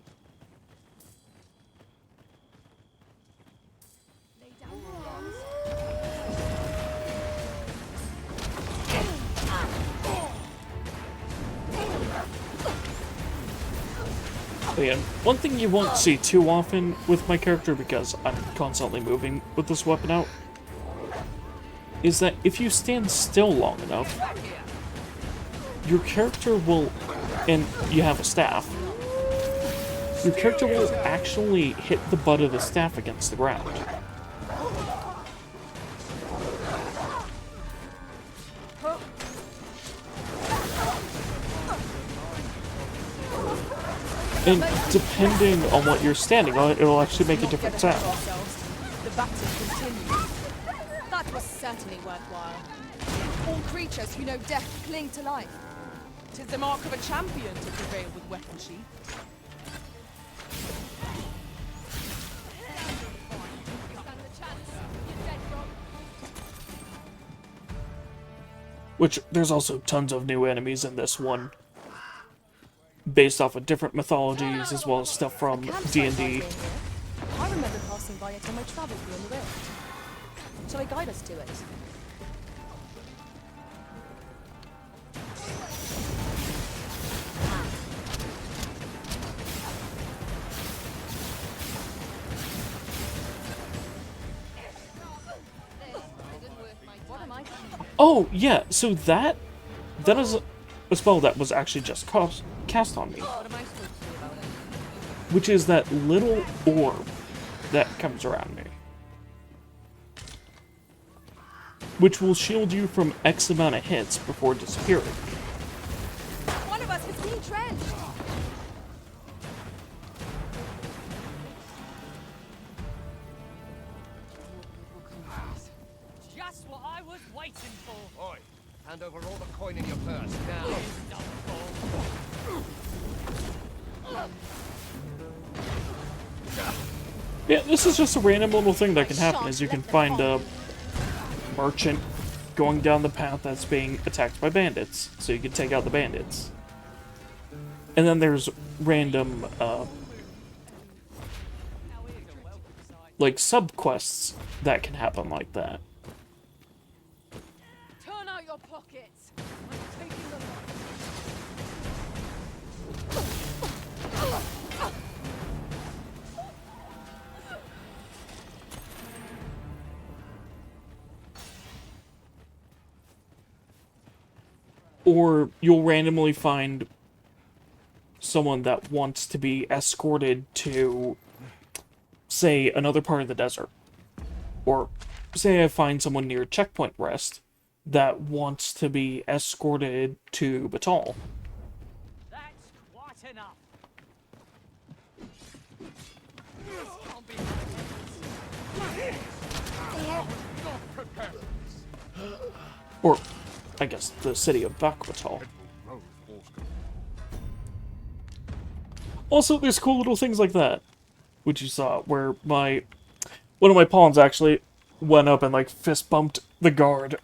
Lay down your arms. But yeah, one thing you won't see too often with my character, because I'm constantly moving with this weapon out, is that if you stand still long enough, your character will, and you have a staff, your character will actually hit the butt of the staff against the ground. And depending on what you're standing on, it'll actually make a different sound. The battle continues. That was certainly worthwhile. All creatures who know death cling to life. 'Tis the mark of a champion to prevail with weapon sheath. Which, there's also tons of new enemies in this one, based off of different mythologies, as well as stuff from D&D. I remember passing by it on my travels beyond the rift. Shall I guide us to it? Oh, yeah, so that is a spell that was actually just cast on me. Which is that little orb that comes around me. Which will shield you from X amount of hits before disappearing. One of us has been drenched! Just what I was waiting for. Oi, hand over all the coin in your purse now. Yeah, this is just a random little thing that can happen, is you can find a merchant going down the path that's being attacked by bandits, so you can take out the bandits. And then there's random, like, sub-quests that can happen like that. Turn out your pockets! I'm taking them. Or you'll randomly find someone that wants to be escorted to, say, another part of the desert. Or say I find someone near checkpoint rest that wants to be escorted to Batal. That's quite enough. Or, I guess, the city of Batal. Also, there's cool little things like that, which you saw, where one of my pawns actually went up and, like, fist bumped the guard.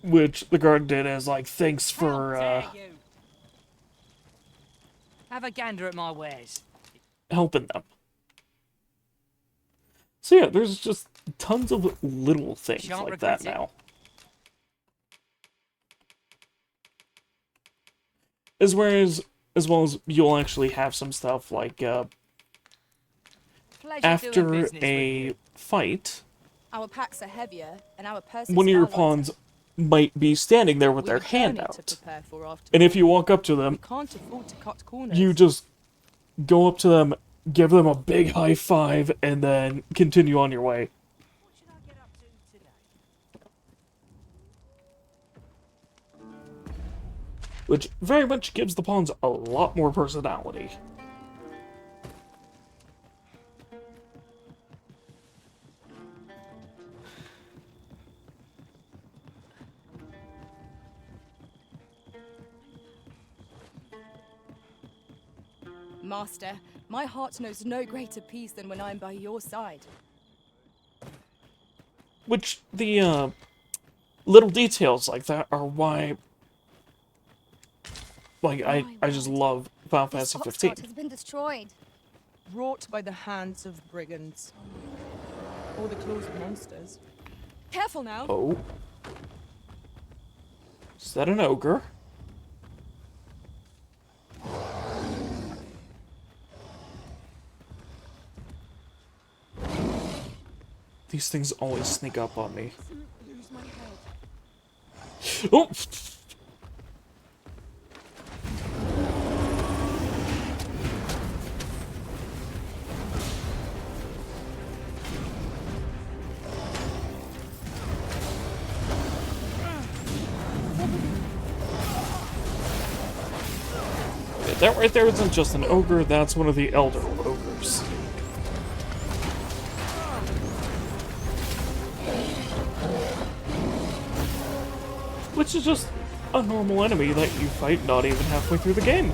Which the guard did as, like, thanks for, Have a gander at my wares. helping them. So yeah, there's just tons of little things Shan't like regret that it. now. As well as you'll actually have some stuff like, Pleasure doing after business with a you. fight, Our packs are heavier, and our purses one of your far lighter. pawns might be standing there with We've their a hand journey out. to prepare for after And if all. you walk up to them, We can't afford to cut corners. you just go up to them, give them a big high five, and then continue on your way. Which very much gives the pawns a lot more personality. Master, my heart knows no greater peace than when I am by your side. Which, the, little details like that are why, like, I just love Final Fantasy 15. has been destroyed. Wrought by the hands of brigands. Or the claws of monsters. Careful now. Oh. Is that an ogre? These things always sneak up on me. Lose my head. Oh! Yeah, that right there isn't just an ogre, that's one of the elder ogres. Which is just a normal enemy that you fight not even halfway through the game.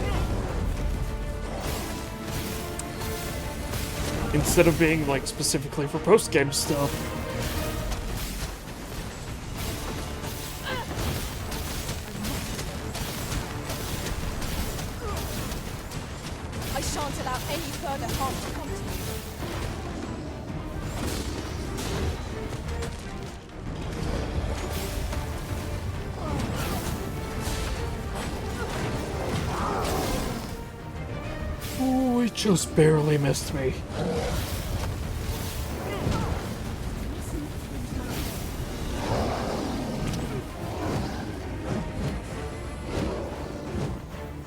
Instead of being, like, specifically for post-game stuff. I shan't allow any further harm to come to you. Oh, it just barely missed me.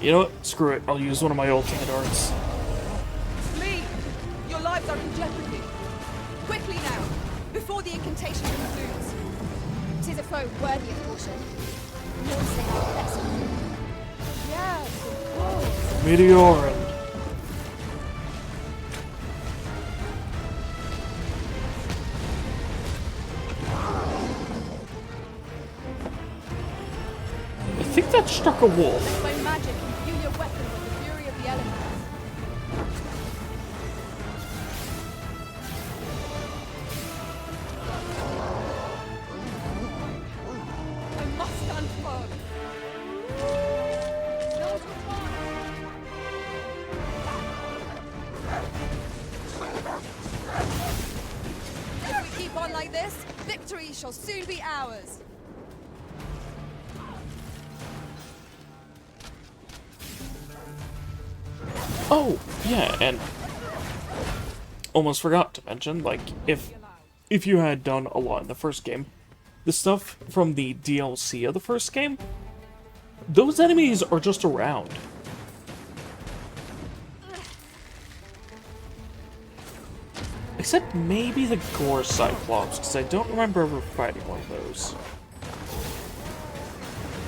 You know what? Screw it. I'll use one of my ultimate arts. Flee! Your lives are in jeopardy. Quickly now, before the incantation concludes. 'Tis a foe worthy of caution. No say our best. Yes, of course. Meteorin. I think that struck a wolf. Let my magic imbue your weapon with the fury of the elements. I must stand firm. If we keep on like this, victory shall soon be ours. Oh, yeah, and almost forgot to mention, like, if you had done a lot in the first game, the stuff from the DLC of the first game, those enemies are just around. Except maybe the Gore Cyclops, because I don't remember ever fighting one of those.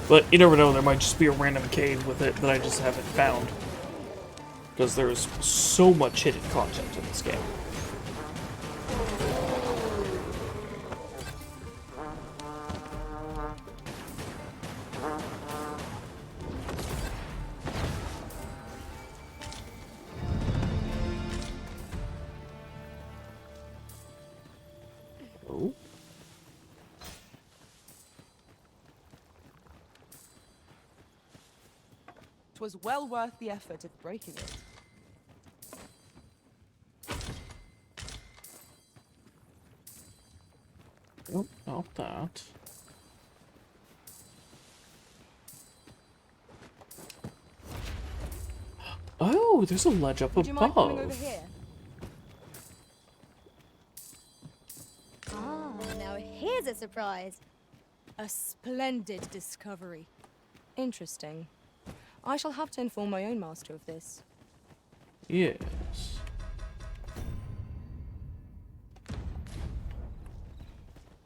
But you never know, there might just be a random cave with it that I just haven't found. Because there's so much hidden content in this game. 'Twas well worth the effort of breaking it. Oh, not that. Oh, there's a ledge up Would you mind coming over above. here? Ah, now here's a surprise. A splendid discovery. Interesting. I shall have to inform my own master of this. Yes.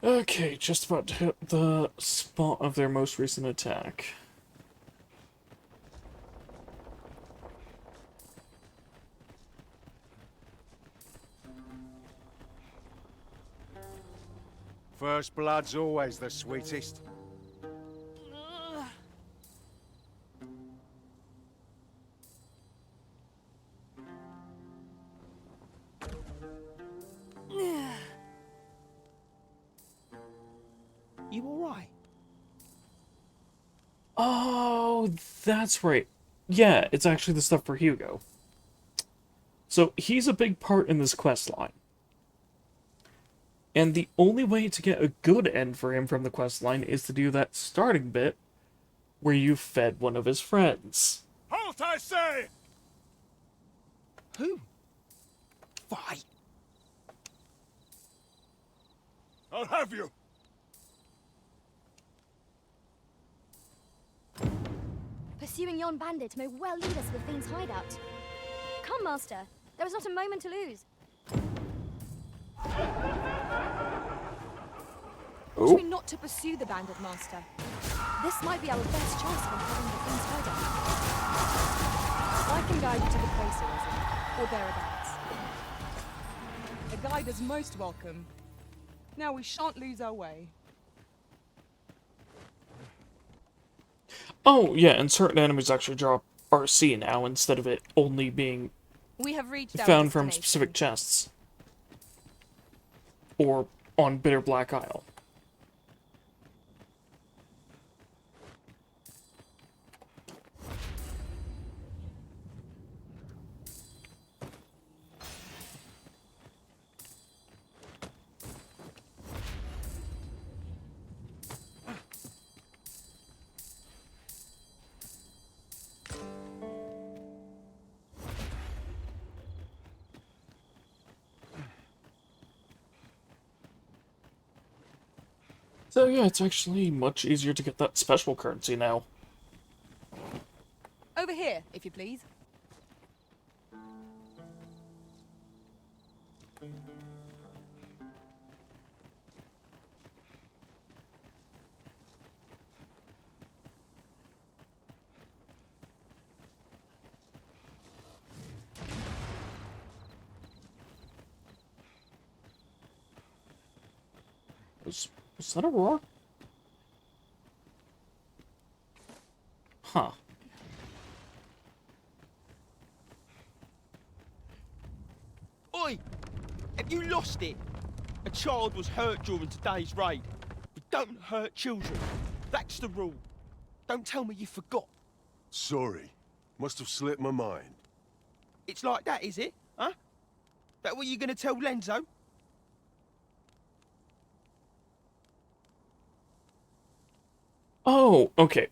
Okay, just about to hit the spot of their most recent attack. First blood's always the sweetest. You alright? Oh, that's right. Yeah, it's actually the stuff for Hugo. So he's a big part in this quest line. And the only way to get a good end for him from the quest line is to do that starting bit where you fed one of his friends. Halt, I say! Who? Fight! I'll have you! Pursuing yon bandit may well lead us to the Fiend's hideout. Come, Master. There is not a moment to lose. Ought we not to pursue the bandit, Master? This might be our best chance of uncovering the Fiend's hideout. I can guide you to the place, or thereabouts. A guide is most welcome. Now we shan't lose our way. Oh, yeah, and certain enemies actually drop RC now instead of it only being We have reached our found from destination. specific chests. Or on Bitter Black Isle. So yeah, it's actually much easier to get that special currency now. Over here, if you please. Was that a roar? Huh. Oi! Have you lost it? A child was hurt during today's raid. We don't hurt children. That's the rule. Don't tell me you forgot. Sorry. Must have slipped my mind. It's like that, is it? Huh? That what you gonna tell Lenzo? Oh, okay.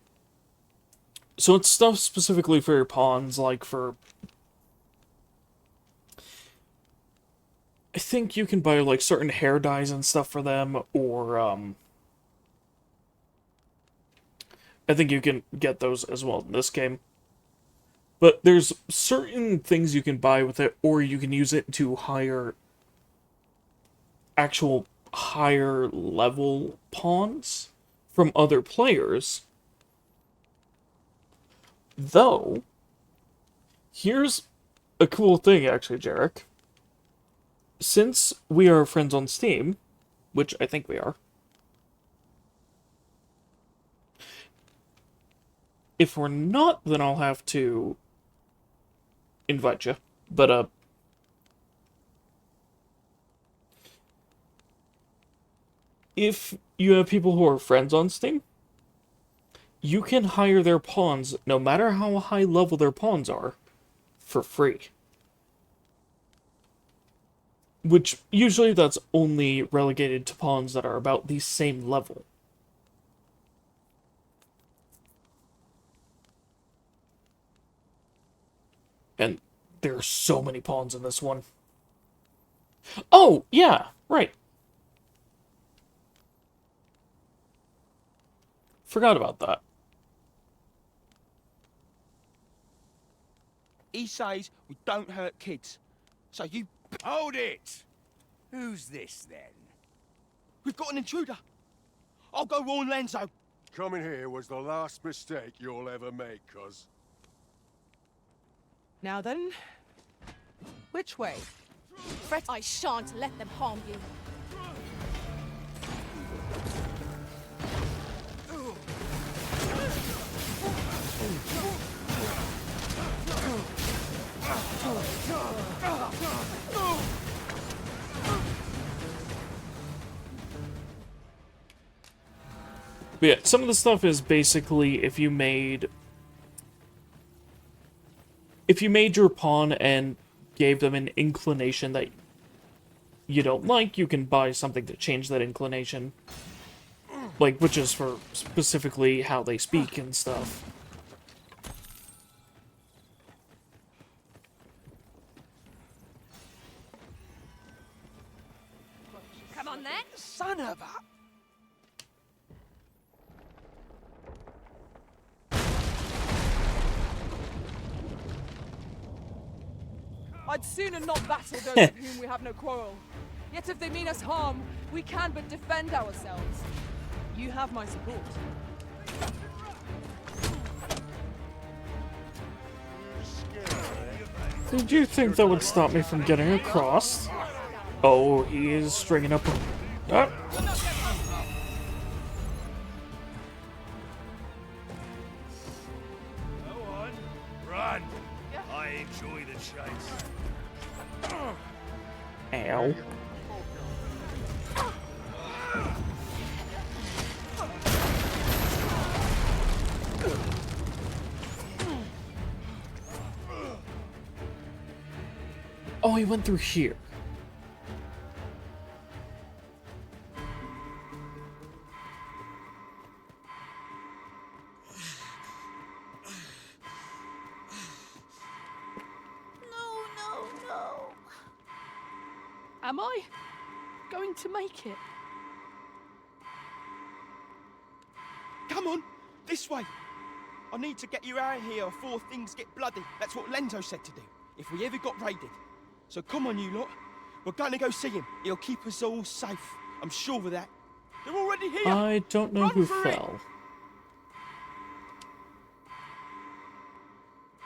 So it's stuff specifically for your pawns, like for... I think you can buy, like, certain hair dyes and stuff for them, or, I think you can get those as well in this game. But there's certain things you can buy with it, or you can use it to hire actual higher level pawns from other players. Though, here's a cool thing actually, Jarek. Since we are friends on Steam, which I think we are, if we're not, then I'll have to invite you. But, if you have people who are friends on Steam, you can hire their pawns, no matter how high level their pawns are, for free. Which, usually that's only relegated to pawns that are about the same level. And there are so many pawns in this one. Oh, yeah, right. Forgot about that. He says we don't hurt kids. So you... Hold it! Who's this, then? We've got an intruder. I'll go warn Lenzo. Coming here was the last mistake you'll ever make, cuz. Now then, which way? Fret, I shan't let them harm you. But yeah, some of the stuff is basically if you made your pawn and gave them an inclination that you don't like, you can buy something to change that inclination. Like, which is for specifically how they speak and stuff. Come on then. Son of a... I'd sooner not battle those with whom we have no quarrel. Yet if they mean us harm, we can but defend ourselves. You have my support. Did you think that would stop me from getting across? Oh, he is stringing up a... Ah. Go on, run! I enjoy the chase. Ow. Oh, he went through here. Am I going to make it? Come on, this way. I need to get you out of here before things get bloody. That's what Lenzo said to do, if we ever got raided. So come on, you lot. We're going to go see him. He'll keep us all safe. I'm sure of that. They're already here. I don't know Run who for it. fell.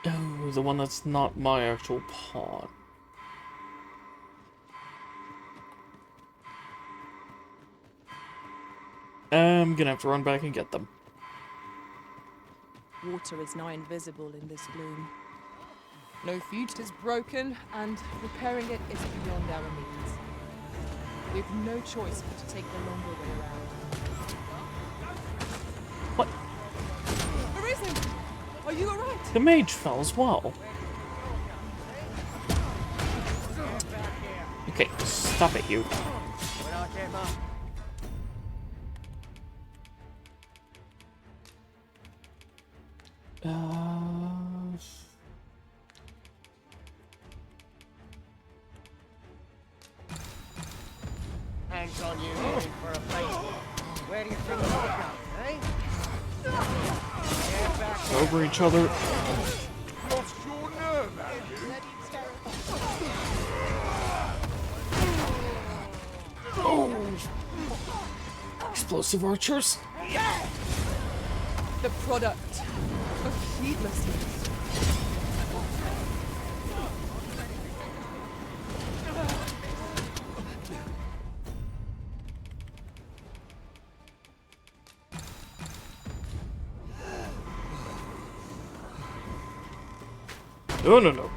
Oh, the one that's not my actual pawn. I'm gonna have to run back and get them. Water is nigh invisible in this gloom. No fuse is broken, and repairing it is beyond our means. We've no choice but to take the longer way around. What? Arisen! Are you alright? The mage fell as well. Okay, stop it, you. Hands on you, looking for a place. Where do you think you'll go, eh? Get back Over each other. Lost your nerve, have you? Oh! Explosive archers? The product of heedlessness. No, no, no.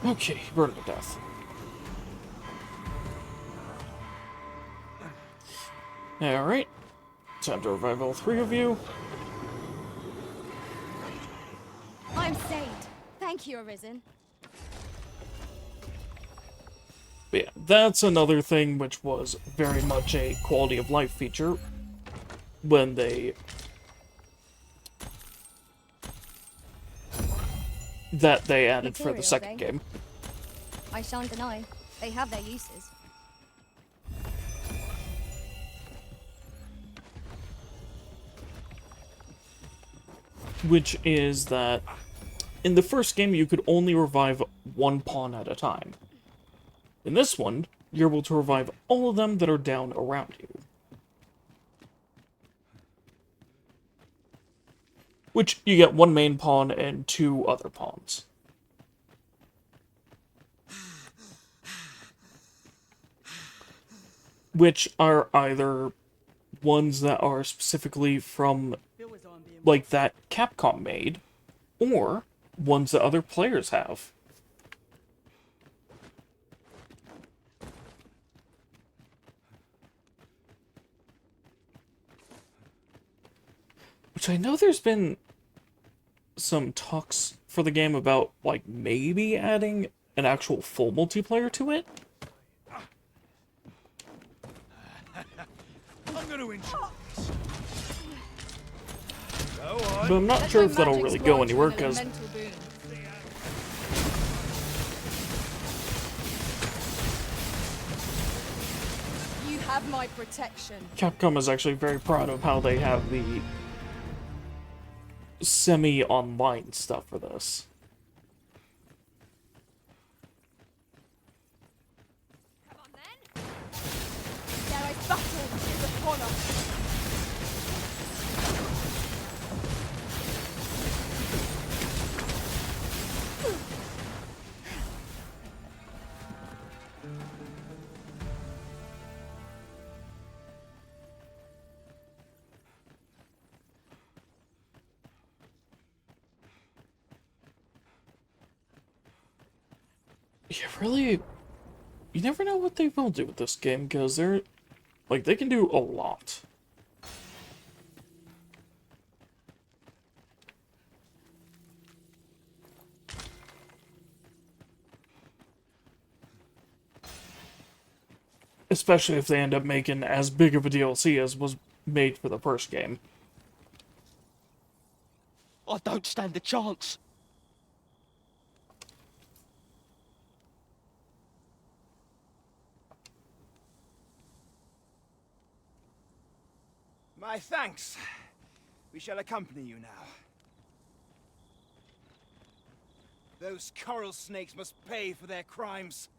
Okay, burn to death. Alright. Time to revive all three of you. I'm saved. Thank you, Arisen. But yeah, that's another thing which was very much a quality of life feature when they... that they added for the Materials, second eh? game. I shan't deny. They have their uses. Which is that in the first game you could only revive one pawn at a time. In this one, you're able to revive all of them that are down around you. Which you get one main pawn and two other pawns. Which are either ones that are specifically from, like, that Capcom made, or ones that other players have. Which I know there's been some talks for the game about, like, maybe adding an actual full multiplayer to it. I'm gonna enjoy this. But I'm not sure if that'll really go anywhere, because You have my protection. Capcom is actually very proud of how they have the semi-online stuff for this. Dare I battle is upon us. Yeah, really, you never know what they will do with this game, because they're, like, they can do a lot. Especially if they end up making as big of a DLC as was made for the first game. I don't stand a chance. My thanks. We shall accompany you now. Those coral snakes must pay for their crimes.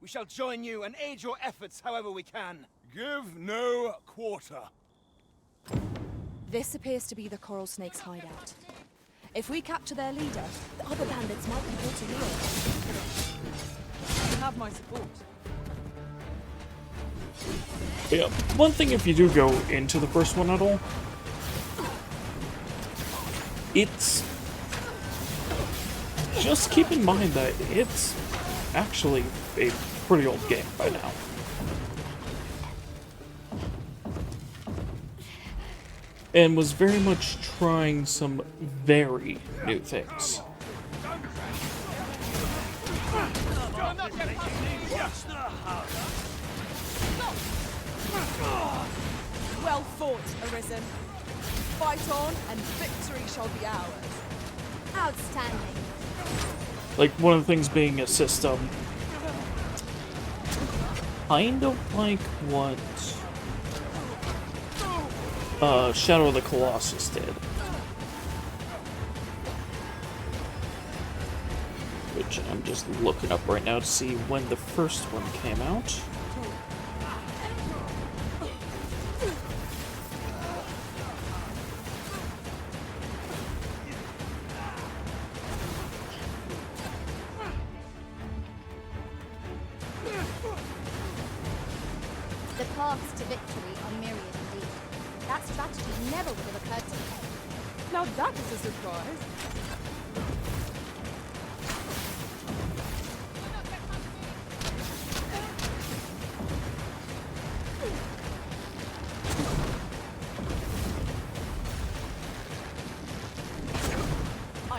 We shall join you and aid your efforts however we can. Give no quarter. This appears to be the Coral Snake's hideout. If we capture their leader, the other bandits might be brought to heel. You have my support. Yeah, one thing if you do go into the first one at all, it's... just keep in mind that it's actually a pretty old game by now. And was very much trying some very new things. Well fought, Arisen. Fight on, and victory shall be ours. Outstanding. Like, one of the things being a system, kind of like what Shadow of the Colossus did. Which I'm just looking up right now to see when the first one came out. The paths to victory are myriad indeed. That strategy never would have occurred to me. Now that is a surprise.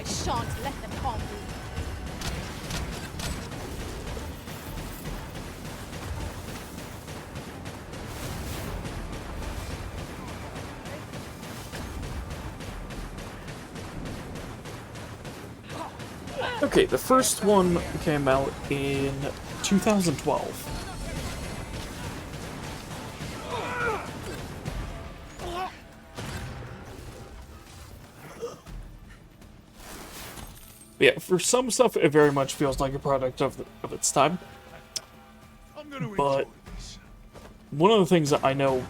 shan't let them harm you. Okay, the first one came out in 2012. Yeah, for some stuff, it very much feels like a product of its time. But one of the things that I know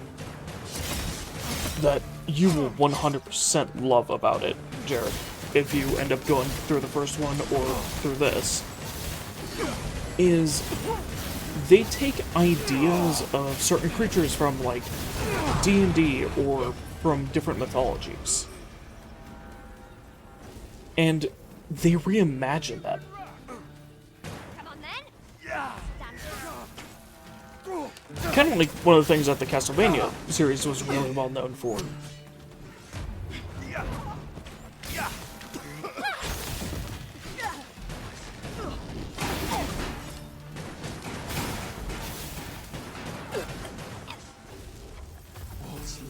that you will 100% love about it, Jared, if you end up going through the first one or through this, is they take ideas of certain creatures from, like, D&D or from different mythologies, and they reimagine them. Come on then. Kind of like one of the things that the Castlevania series was really well known for.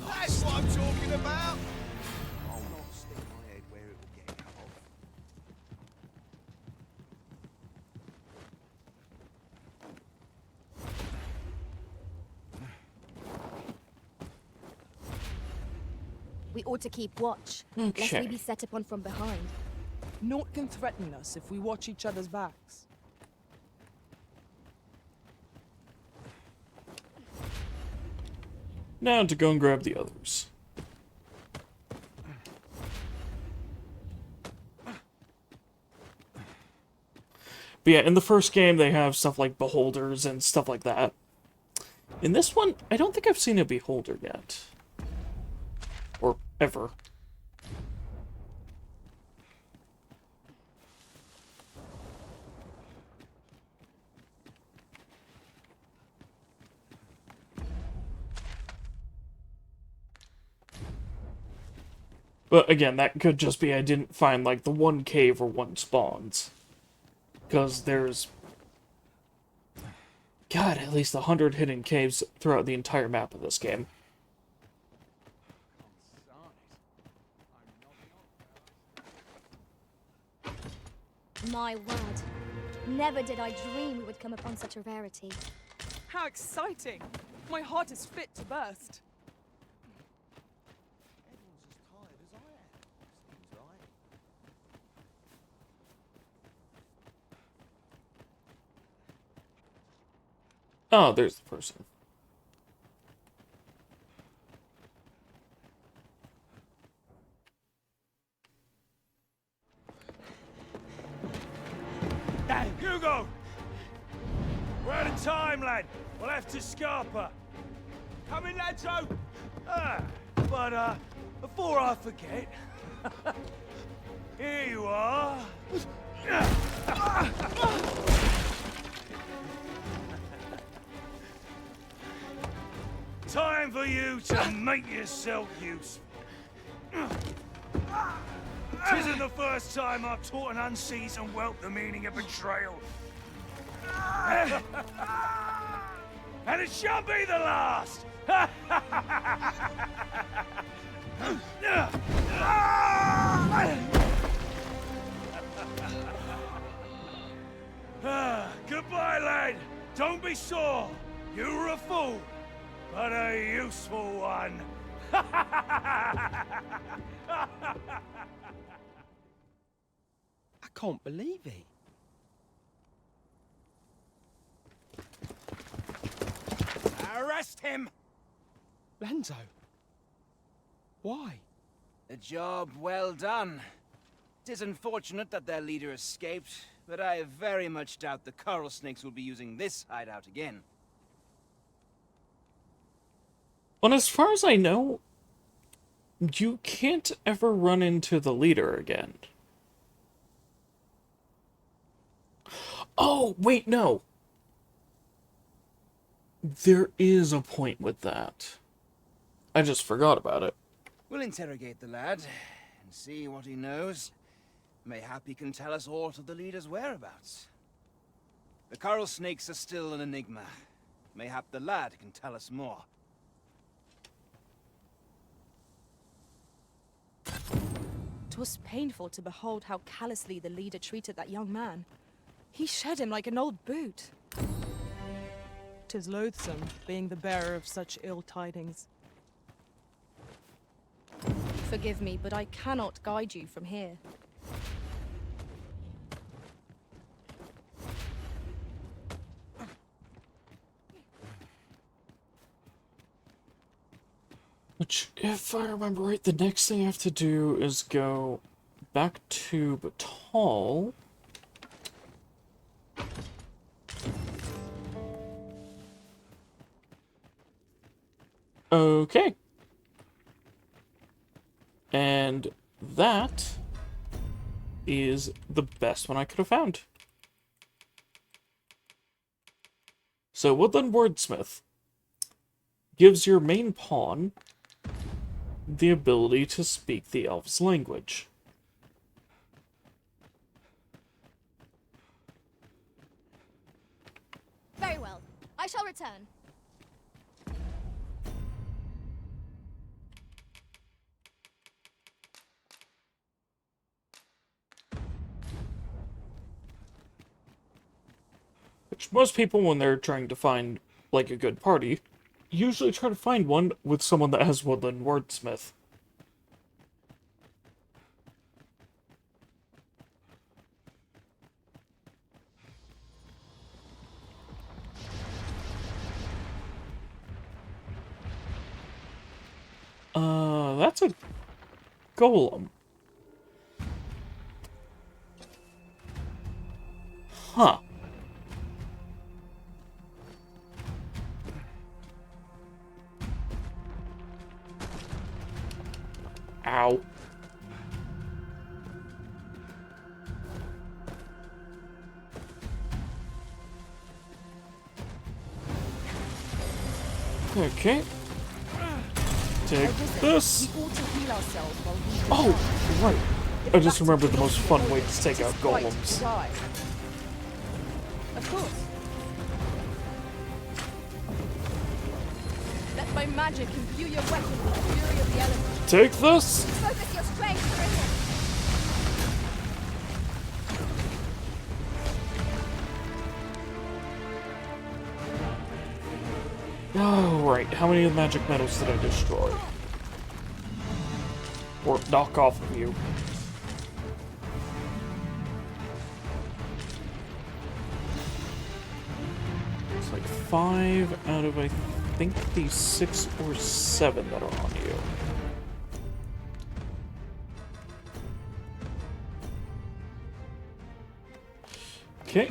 That's what I'm talking about! I'll not stick my head where it will get cut off. We ought to keep watch, lest Okay. we be set upon from behind. Naught can threaten us if we watch each other's backs. Now to go and grab the others. But yeah, in the first game they have stuff like beholders and stuff like that. In this one, I don't think I've seen a beholder yet. Or ever. But again, that could just be I didn't find, like, the one cave or one spawns. Because there's... God, at least 100 hidden caves throughout the entire map of this game. My word. Never did I dream we would come upon such a rarity. How exciting! My heart is fit to burst. Oh, there's the person. Hugo! We're out of time, lad. We'll have to scarper. Come in, lads, but, before I forget... here you are. Time for you to make yourself useful. Tisn't the first time I've taught an unseasoned whelp the meaning of betrayal. And it shall be the last! Goodbye, lad. Don't be sore. You were a fool, but a useful one. I can't believe it. Arrest him! Lanzo. Why? A job well done. 'Tis unfortunate that their leader escaped, but I very much doubt the coral snakes will be using this hideout again. Well, as far as I know, you can't ever run into the leader again. Oh, wait, no. There is a point with that. I just forgot about it. We'll interrogate the lad and see what he knows. Mayhap he can tell us aught of the leader's whereabouts. The coral snakes are still an enigma. Mayhap the lad can tell us more. 'Twas painful to behold how callously the leader treated that young man. He shed him like an old boot. 'Tis loathsome, being the bearer of such ill tidings. Forgive me, but I cannot guide you from here. Which, if I remember right, the next thing I have to do is go back to Batal. Okay. And that is the best one I could have found. So, Woodland Wordsmith gives your main pawn the ability to speak the elf's language. Very well. I shall return. Which most people, when they're trying to find, like, a good party, usually try to find one with someone that has Woodland Wordsmith. That's a golem. Huh. Ow. Okay. Take this. Oh, right. I just remembered the most fun way to take out golems. Of course. Let my magic imbue your weapon with the fury of the elements. Take this. Focus your strength, Griffin. Oh, right. How many of the magic metals did I destroy? Or knock off of you? It's like 5 out of, I think, the 6 or 7 that are on you. Okay.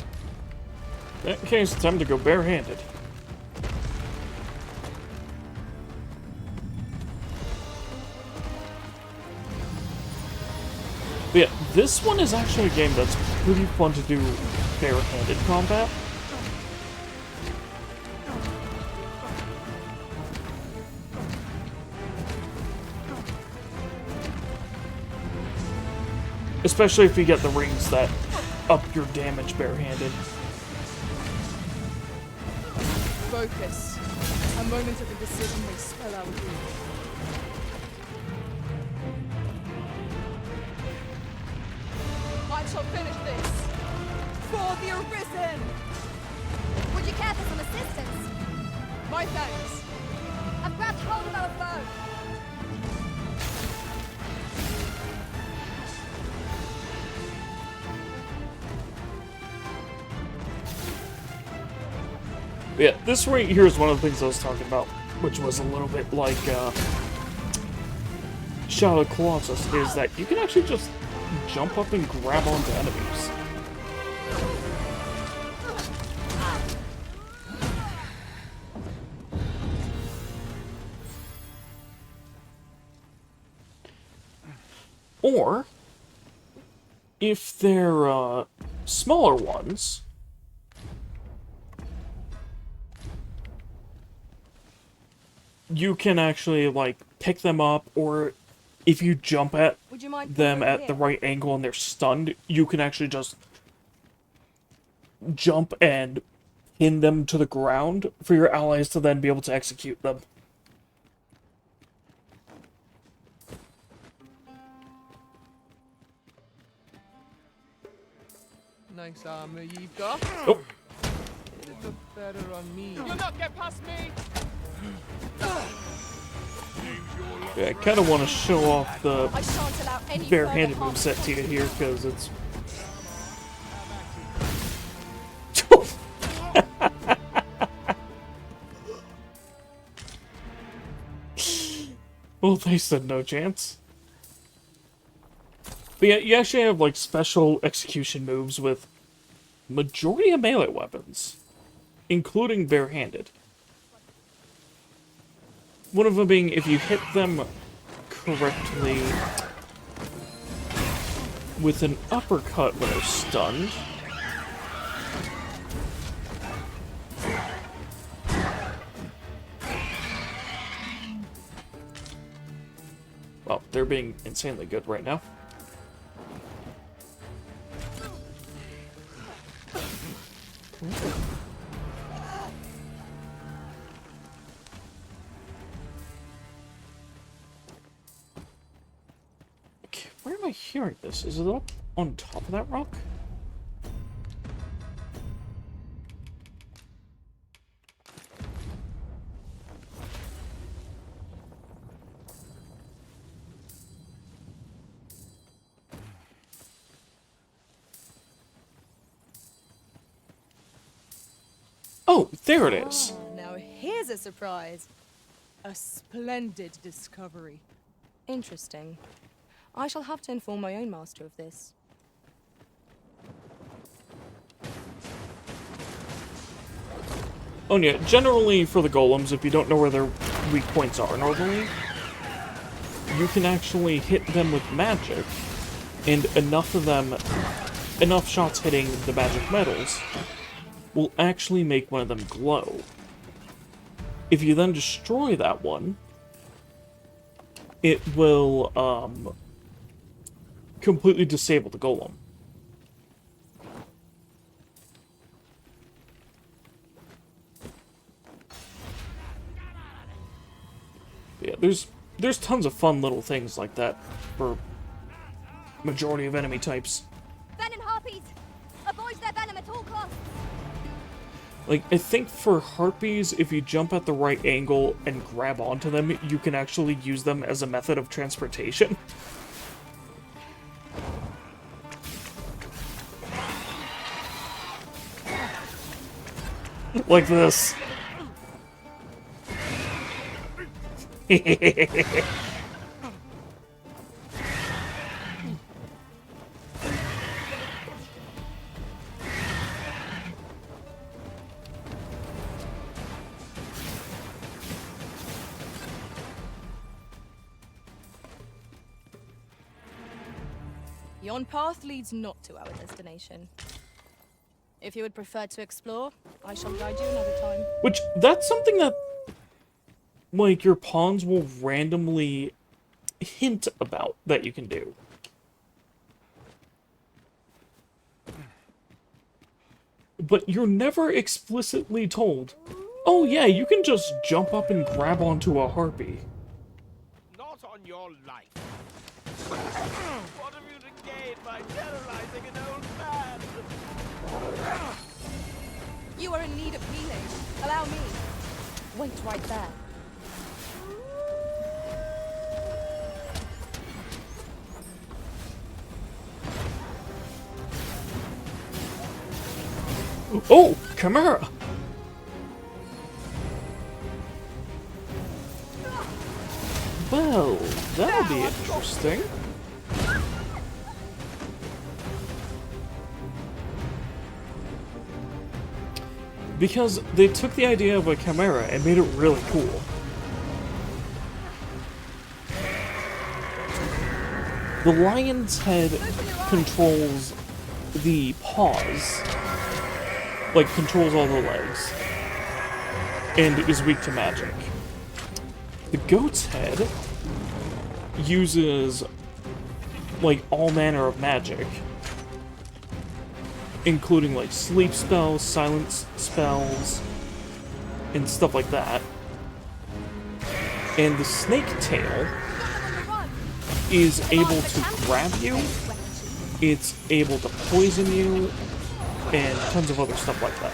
In that case, it's time to go barehanded. But yeah, this one is actually a game that's pretty fun to do barehanded combat. Especially if you get the rings that up your damage barehanded. Focus. A moment of indecision may spell our doom. I shall finish this. For the Arisen! Would you care for some assistance? My thanks. I've grabbed hold of our foe. Yeah, this right here is one of the things I was talking about, which was a little bit like Shadow of the Colossus, is that you can actually just jump up and grab onto enemies. Or, if they're smaller ones, you can actually, like, pick them up, or if you jump at Would you mind them putting over at the here? right angle and they're stunned, you can actually just jump and pin them to the ground for your allies to then be able to execute them. Nice armor you've got. Oh. It'd look better on me. You'll not get past me! Yeah, I kind of want to show off the I shan't allow any barehanded further moveset to you here, because it's... Well, they said no chance. But yeah, you actually have, like, special execution moves with majority of melee weapons, including barehanded. One of them being, if you hit them correctly with an uppercut when they're stunned, well, they're being insanely good right now. Okay, where am I hearing this? Is it up on top of that rock? Oh, there it is. Now here's a surprise. A splendid discovery. Interesting. I shall have to inform my own master of this. Oh yeah, generally for the golems, if you don't know where their weak points are normally, you can actually hit them with magic, and enough shots hitting the magic metals will actually make one of them glow. If you then destroy that one, it will completely disable the golem. Yeah, there's tons of fun little things like that for majority of enemy types. Venom harpies! Avoid their venom at all costs! Like, I think for harpies, if you jump at the right angle and grab onto them, you can actually use them as a method of transportation. Like this. Yon path leads not to our destination. If you would prefer to explore, I shall guide you another time. Which, that's something that, like, your pawns will randomly hint about that you can do. But you're never explicitly told, oh yeah, you can just jump up and grab onto a harpy. Not on your life. What have you to gain by terrorizing an old man? You are in need of healing. Allow me. Wait right there. Oh, Chimera! Well, that'll be interesting. Because they took the idea of a chimera and made it really cool. The lion's head controls the paws, like controls all the legs, and is weak to magic. The goat's head uses like, all manner of magic. Including, like, sleep spells, silence spells, and stuff like that. And the snake tail is able to grab you, it's able to poison you, and tons of other stuff like that.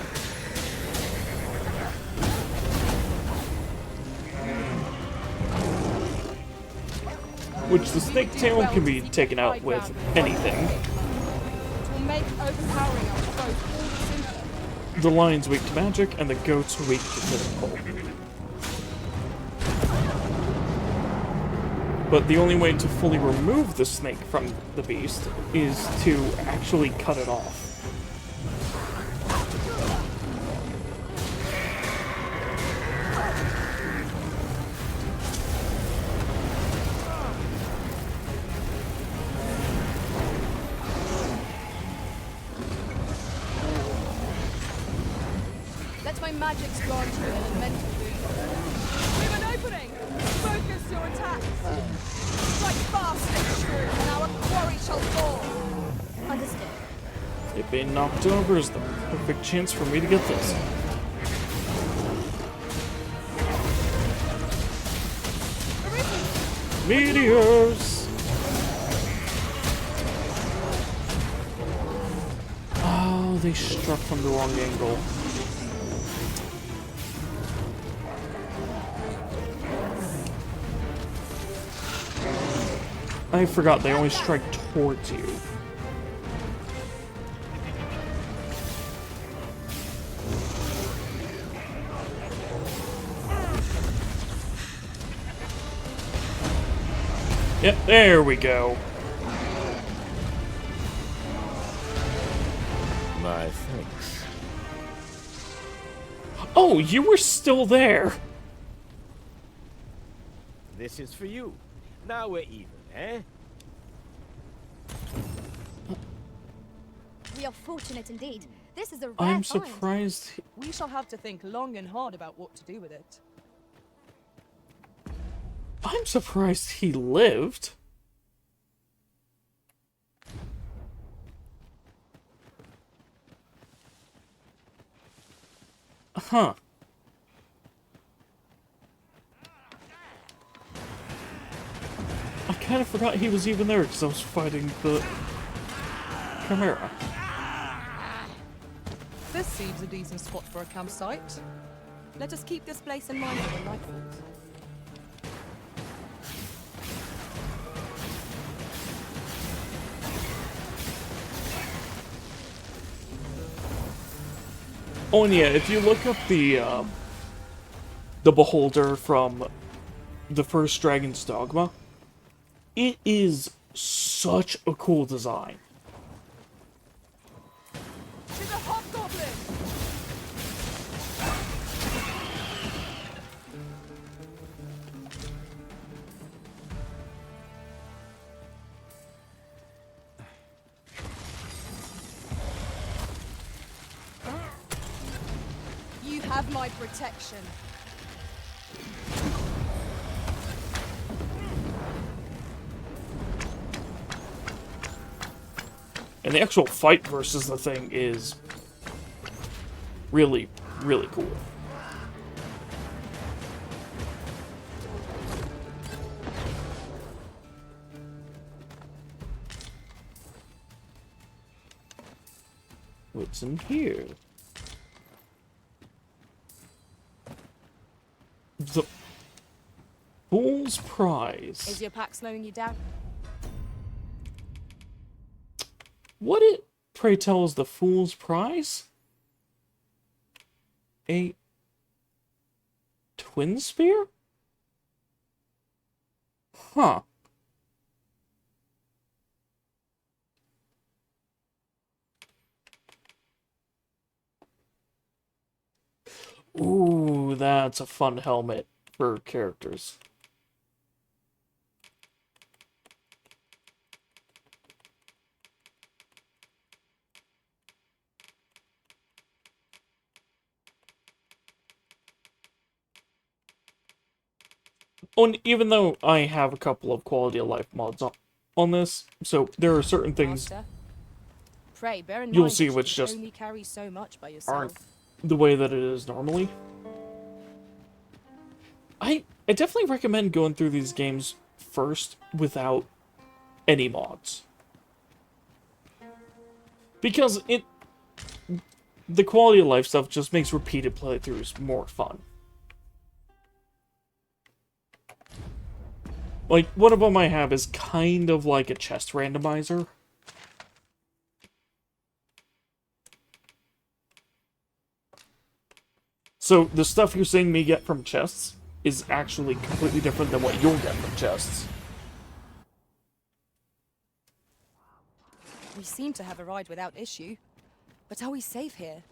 Which the snake tail can be taken out with anything. It will make overpowering our foes all the simpler. The lion's weak to magic, and the goat's weak to physical. But the only way to fully remove the snake from the beast is to actually cut it off. Let my magics grant you an elemental boon. We have an opening! Focus your attacks! Strike fast and true, and our quarry shall fall! Understood. It being knocked over is the perfect chance for me to get this. Meteors! Oh, they struck from the wrong angle. I forgot they always strike towards you. Yep, there we go. My thanks. Oh, you were still there. This is for you. Now we're even, eh? We are fortunate indeed. This is a rare I'm find. surprised. We shall have to think long and hard about what to do with it. I'm surprised he lived. Huh. I kind of forgot he was even there because I was fighting the Chimera. This seems a decent spot for a campsite. Let us keep this place in mind for the night falls. Oh, and yeah, if you look up the Beholder from the first Dragon's Dogma, it is such a cool design. She's a hobgoblin! You have my protection. And the actual fight versus the thing is really, really cool. What's in here? The Fool's Prize. Is your pack slowing you down? What it, pray tell, is the Fool's Prize? A twin spear? Huh. Ooh, that's a fun helmet for characters. Oh, and even though I have a couple of quality of life mods on this. So there are certain things Master. Pray, bear in you'll mind see that you which can just only carry so much by yourself. aren't the way that it is normally. I definitely recommend going through these games first without any mods. Because the quality of life stuff just makes repeated playthroughs more fun. Like, one of them I have is kind of like a chest randomizer. So, the stuff you're seeing me get from chests is actually completely different than what you'll get from chests. We seem to have arrived without issue. But are we safe here?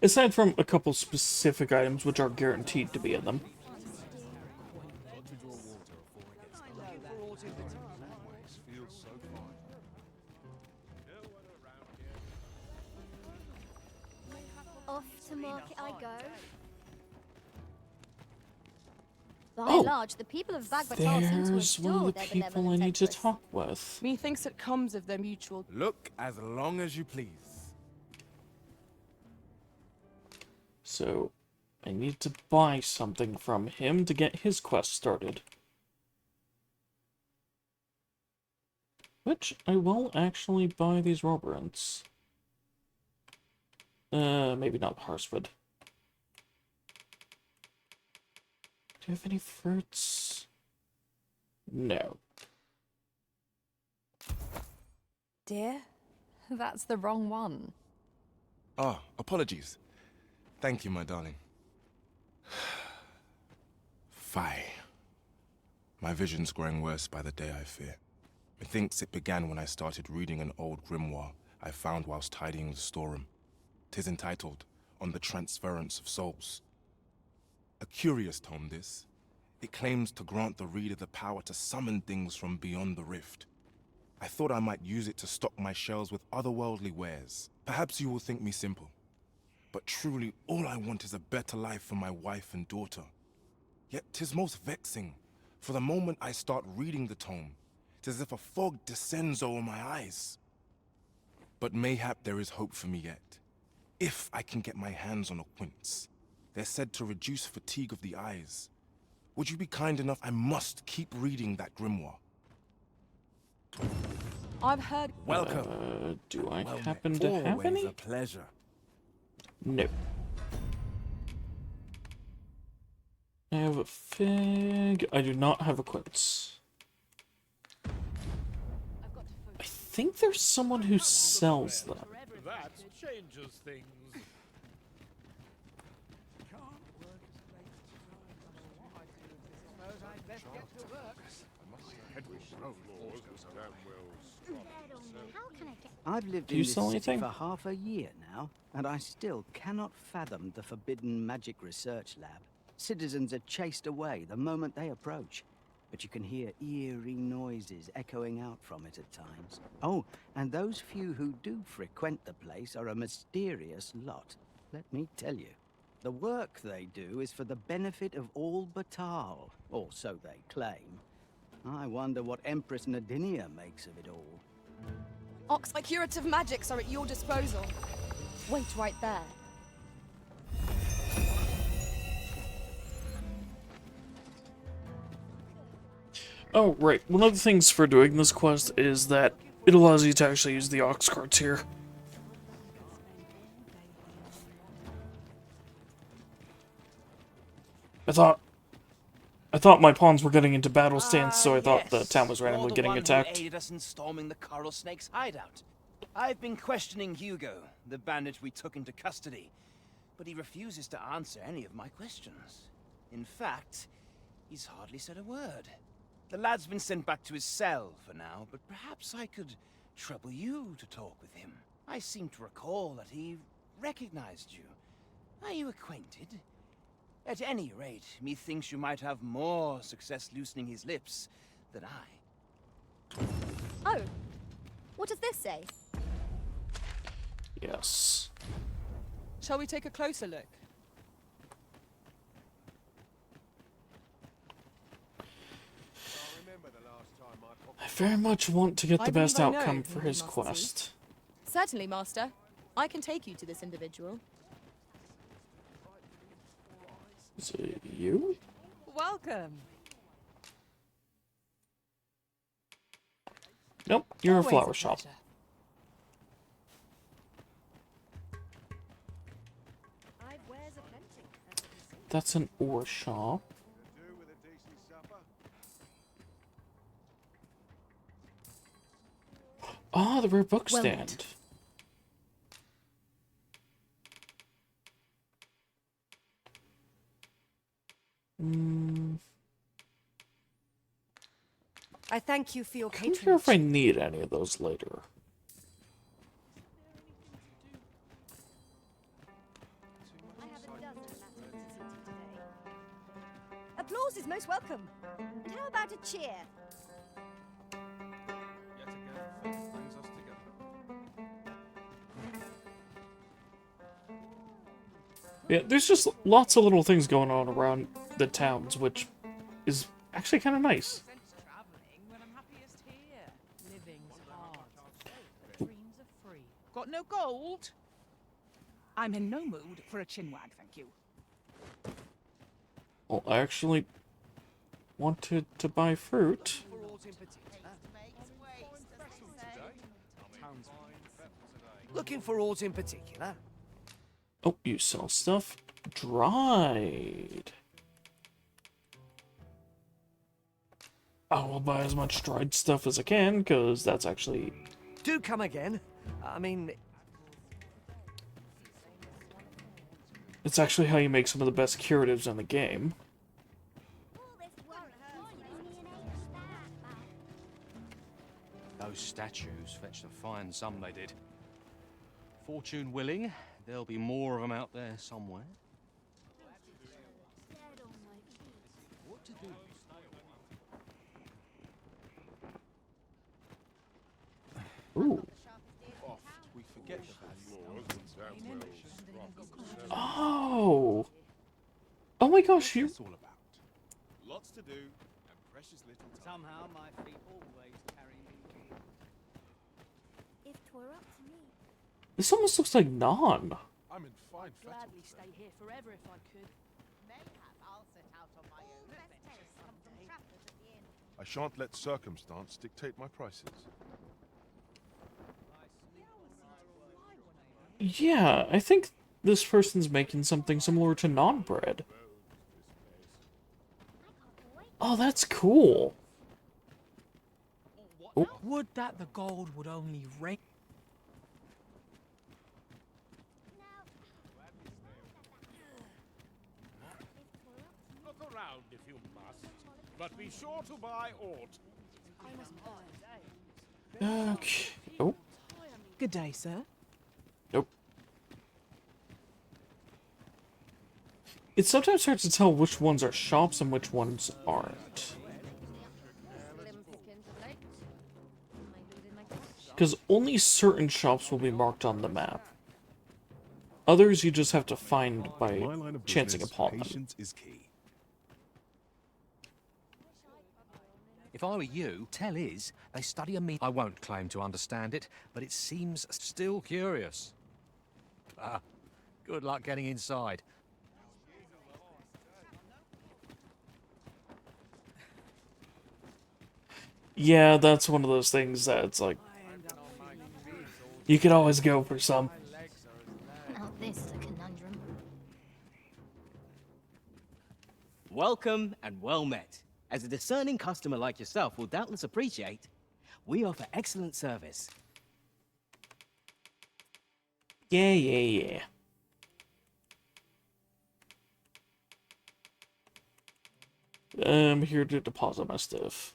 Aside from a couple specific items which are guaranteed to be in them. Off to market I go. By Oh, and large, the people of Bagbatal seem to there's one of adore the their people I benevolent need to empress. talk with. Methinks it comes of their mutual... Look as long as you please. So, I need to buy something from him to get his quest started. Which, I will actually buy these Roborants. Maybe not Harswood. Do you have any fruits? No. Dear, that's the wrong one. Oh, apologies. Thank you, my darling. Fie. My vision's growing worse by the day, I fear. Methinks it began when I started reading an old grimoire I found whilst tidying the storeroom. 'Tis entitled, On the Transference of Souls. A curious tome, this. It claims to grant the reader the power to summon things from beyond the rift. I thought I might use it to stock my shelves with otherworldly wares. Perhaps you will think me simple. But truly, all I want is a better life for my wife and daughter. Yet 'tis most vexing. For the moment I start reading the tome, 'tis as if a fog descends over my eyes. But mayhap there is hope for me yet. If I can get my hands on a quince. They're said to reduce fatigue of the eyes. Would you be kind enough? I must keep reading that grimoire. I've heard... Welcome. Do I happen to have any? Always a pleasure. No. I have a fig. I do not have a quince. I think there's someone who sells them. That changes things. I've lived Do in you this sell city anything? for half a year now, and I still cannot fathom the forbidden magic research lab. Citizens are chased away the moment they approach, but you can hear eerie noises echoing out from it at times. Oh, and those few who do frequent the place are a mysterious lot, let me tell you. The work they do is for the benefit of all Batal, or so they claim. I wonder what Empress Nadinia makes of it all. Ox, my curative magics are at your disposal. Wait right there. Oh, right. One of the things for doing this quest is that it allows you to actually use the ox carts here. I thought my pawns were getting into battle stance, so I thought the town was randomly getting attacked. Who aided us in storming the Coral Snake's hideout. I've been questioning Hugo, the bandit we took into custody, but he refuses to answer any of my questions. In fact, he's hardly said a word. The lad's been sent back to his cell for now, but perhaps I could trouble you to talk with him. I seem to recall that he recognized you. Are you acquainted? At any rate, methinks you might have more success loosening his lips than I. Oh, what does this say? Yes. Shall we take a closer look? very much want to get I the best believe I know outcome who for we his must quest. see. Certainly, Master. I can take you to this individual. Is it you? Welcome. Nope, you're Always a flower a shop. pleasure. I've wares aplenty, as you can see. That's an ore shop. Ah, the rare book Well stand. I thank you for your I wonder if patronage. I need any of those later. I have a dozen matters to see to today. Applause is most welcome. And how about a cheer? Yet again, fate brings us together. Yeah, there's just lots of little things going on around the towns, which is actually kind of nice. Got no gold? I'm in no mood for a chinwag, thank you. Well, I actually wanted to buy fruit. Looking for aught in particular? Oh, you sell stuff dried. I will buy as much dried stuff as I can, because that's actually... Do come again. I mean, It's actually how you make some of the best curatives in the game. Those statues fetched a fine sum, they did. Fortune willing, there'll be more of them out there somewhere. What to do? Ooh. We forget Oh! Oh my gosh, you... all about? Lots to do and precious little time. Somehow my feet always carry me. If 'twere up to me. This almost looks like Non. I'm in fine fettle. Gladly stay here forever if I could. mayhap I'll set out on my own adventure someday. I shan't let circumstance dictate my prices. Yeah, I think this person's making something similar to Non bread. Oh, that's cool. Oh. Would that the gold would only rain. Look around if you must, but be sure to buy aught. I must buy. Okay. Oh, Good day, sir. nope. It's sometimes hard to tell which ones are shops and which ones aren't. Because only certain shops will be marked on the map. Others you just have to find by chancing upon them. Patience is key. If I were you, tell Iz they study a meat. I won't claim to understand it, but it seems still curious. Ah, good luck getting inside. Yeah, that's one of those things that it's like... You could always go for some. Now this is a conundrum. Welcome and well met. As a discerning customer like yourself will doubtless appreciate, we offer excellent service. Yeah, yeah, yeah. I'm here to deposit my stuff.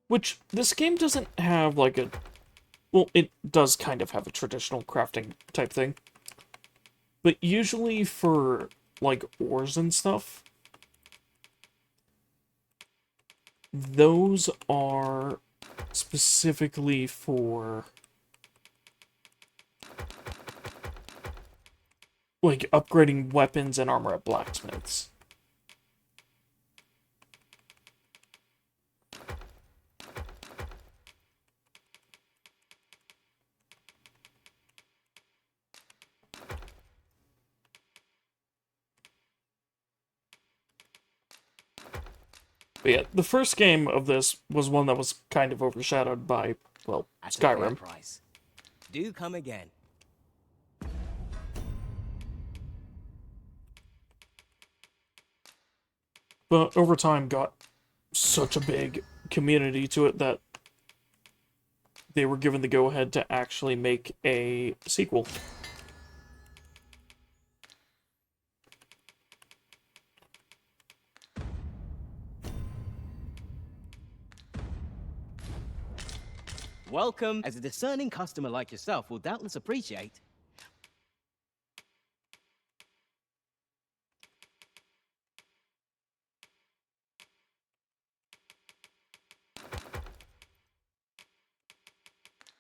Which, this game doesn't have, like, a... Well, it does kind of have a traditional crafting type thing. But usually for, like, ores and stuff, those are specifically for like upgrading weapons and armor at blacksmiths. But yeah, the first game of this was one that was kind of overshadowed by, well, At a fair Skyrim. price. Do come again. But over time got such a big community to it that they were given the go-ahead to actually make a sequel. Welcome, as a discerning customer like yourself will doubtless appreciate.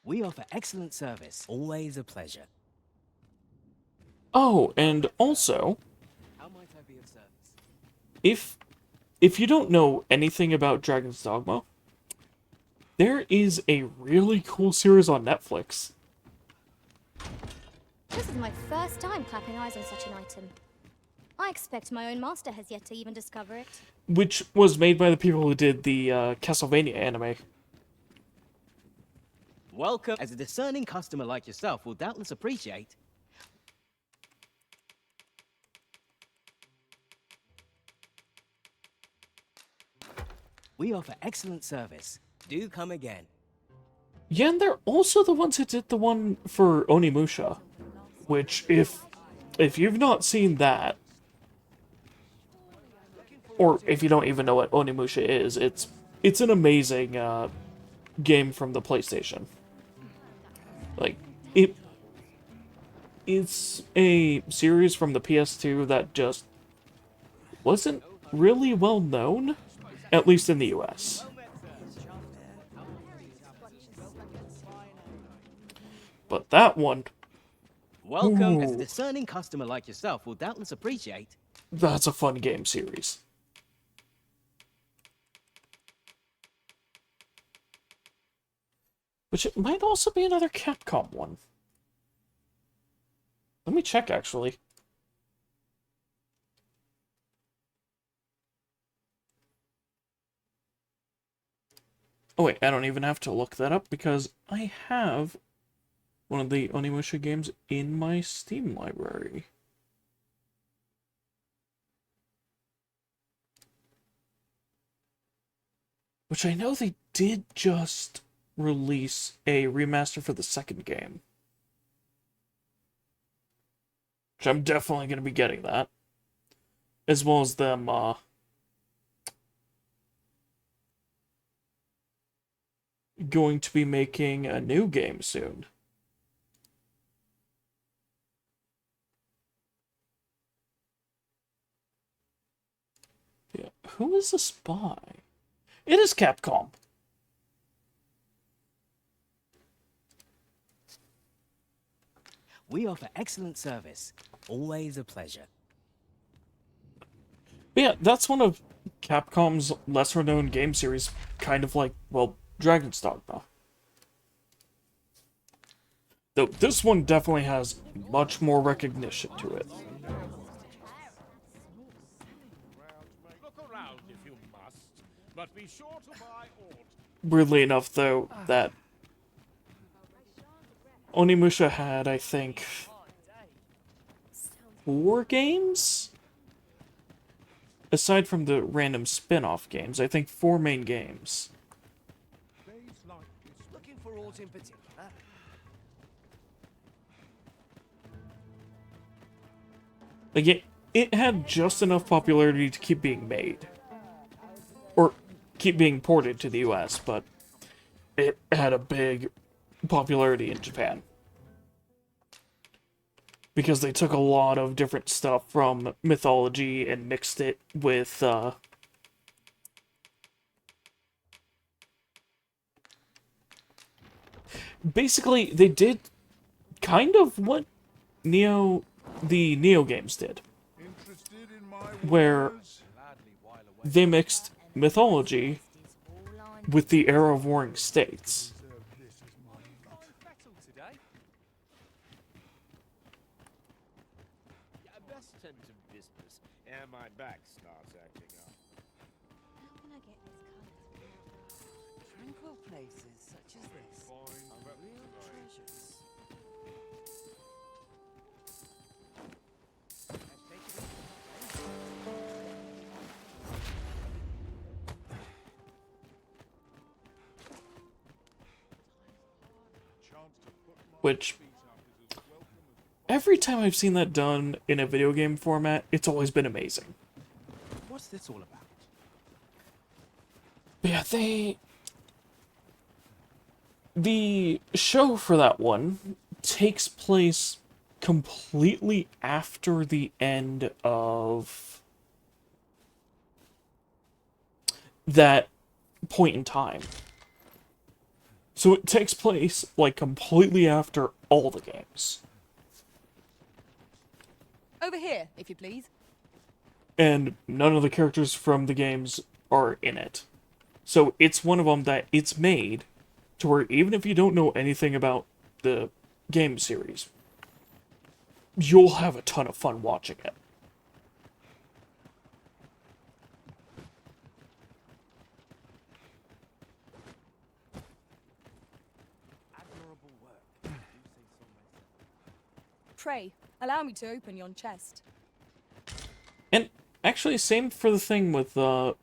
We offer excellent service. Always a pleasure. Oh, and also, How might I be of service? if you don't know anything about Dragon's Dogma, there is a really cool series on Netflix. This is my first time clapping eyes on such an item. I expect my own master has yet to even discover it. Which was made by the people who did the Castlevania anime. Welcome, as a discerning customer like yourself will doubtless appreciate. We offer excellent service. Do come again. Yeah, and they're also the ones who did the one for Onimusha. Which, if you've not seen that, or if you don't even know what Onimusha is, it's an amazing game from the PlayStation. Like, it's a series from the PS2 that just wasn't really well known, at least in the US. But that one... Welcome, as a ooh, discerning customer like yourself will doubtless appreciate. that's a fun game series. Which it might also be another Capcom one. Let me check, actually. Oh wait, I don't even have to look that up because I have one of the Onimusha games in my Steam library. Which I know they did just release a remaster for the second game. Which I'm definitely going to be getting that. As well as them, going to be making a new game soon. Yeah, who is the spy? It is Capcom. We offer excellent service. Always a pleasure. But yeah, that's one of Capcom's lesser-known game series, kind of like, well, Dragon's Dogma. Though this one definitely has much more recognition to it. Look around if you must, but be sure to buy all. Weirdly enough, though, that Onimusha had, I think, 4 games? Aside from the random spin-off games, I think 4 main games. Looking for aught in particular? Like, it had just enough popularity to keep being made. Or keep being ported to the US, but it had a big popularity in Japan. Because they took a lot of different stuff from mythology and mixed it with, basically, they did kind of what the Neo games did, where they mixed mythology with the era of warring states. Best tend to business, ere my back starts acting up. How can I get this colour? Tranquil places such as this are real treasures. Which, every time I've seen that done in a video game format, it's always been amazing. What's this all about? But yeah, the show for that one takes place completely after the end of that point in time. So it takes place, like, completely after all the games. Over here, if you please. And none of the characters from the games are in it. So it's one of them that it's made to where even if you don't know anything about the game series, you'll have a ton of fun watching it. Pray, allow me to open yon chest. And actually, same for the thing with the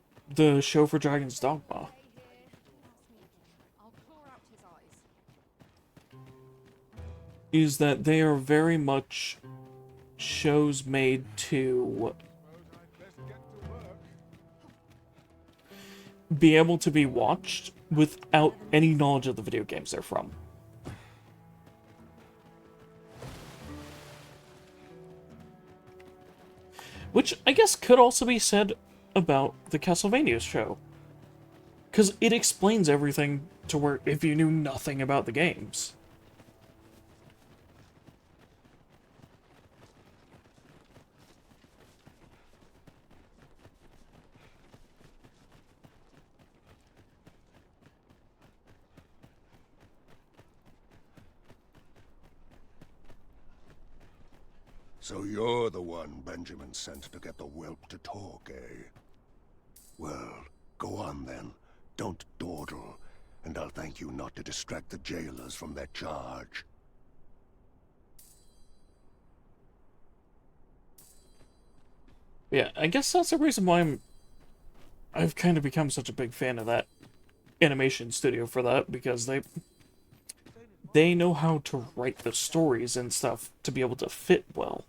show for Dragon's Dogma. Is that they are very much shows made to be able to be watched without any knowledge of the video games they're from. Which I guess could also be said about the Castlevania show. Because it explains everything to where if you knew nothing about the games. So you're the one Benjamin sent to get the whelp to talk, eh? Well, go on then. Don't dawdle, and I'll thank you not to distract the jailers from their charge. Yeah, I guess that's the reason why I've kind of become such a big fan of that animation studio for that, because they know how to write the stories and stuff to be able to fit well.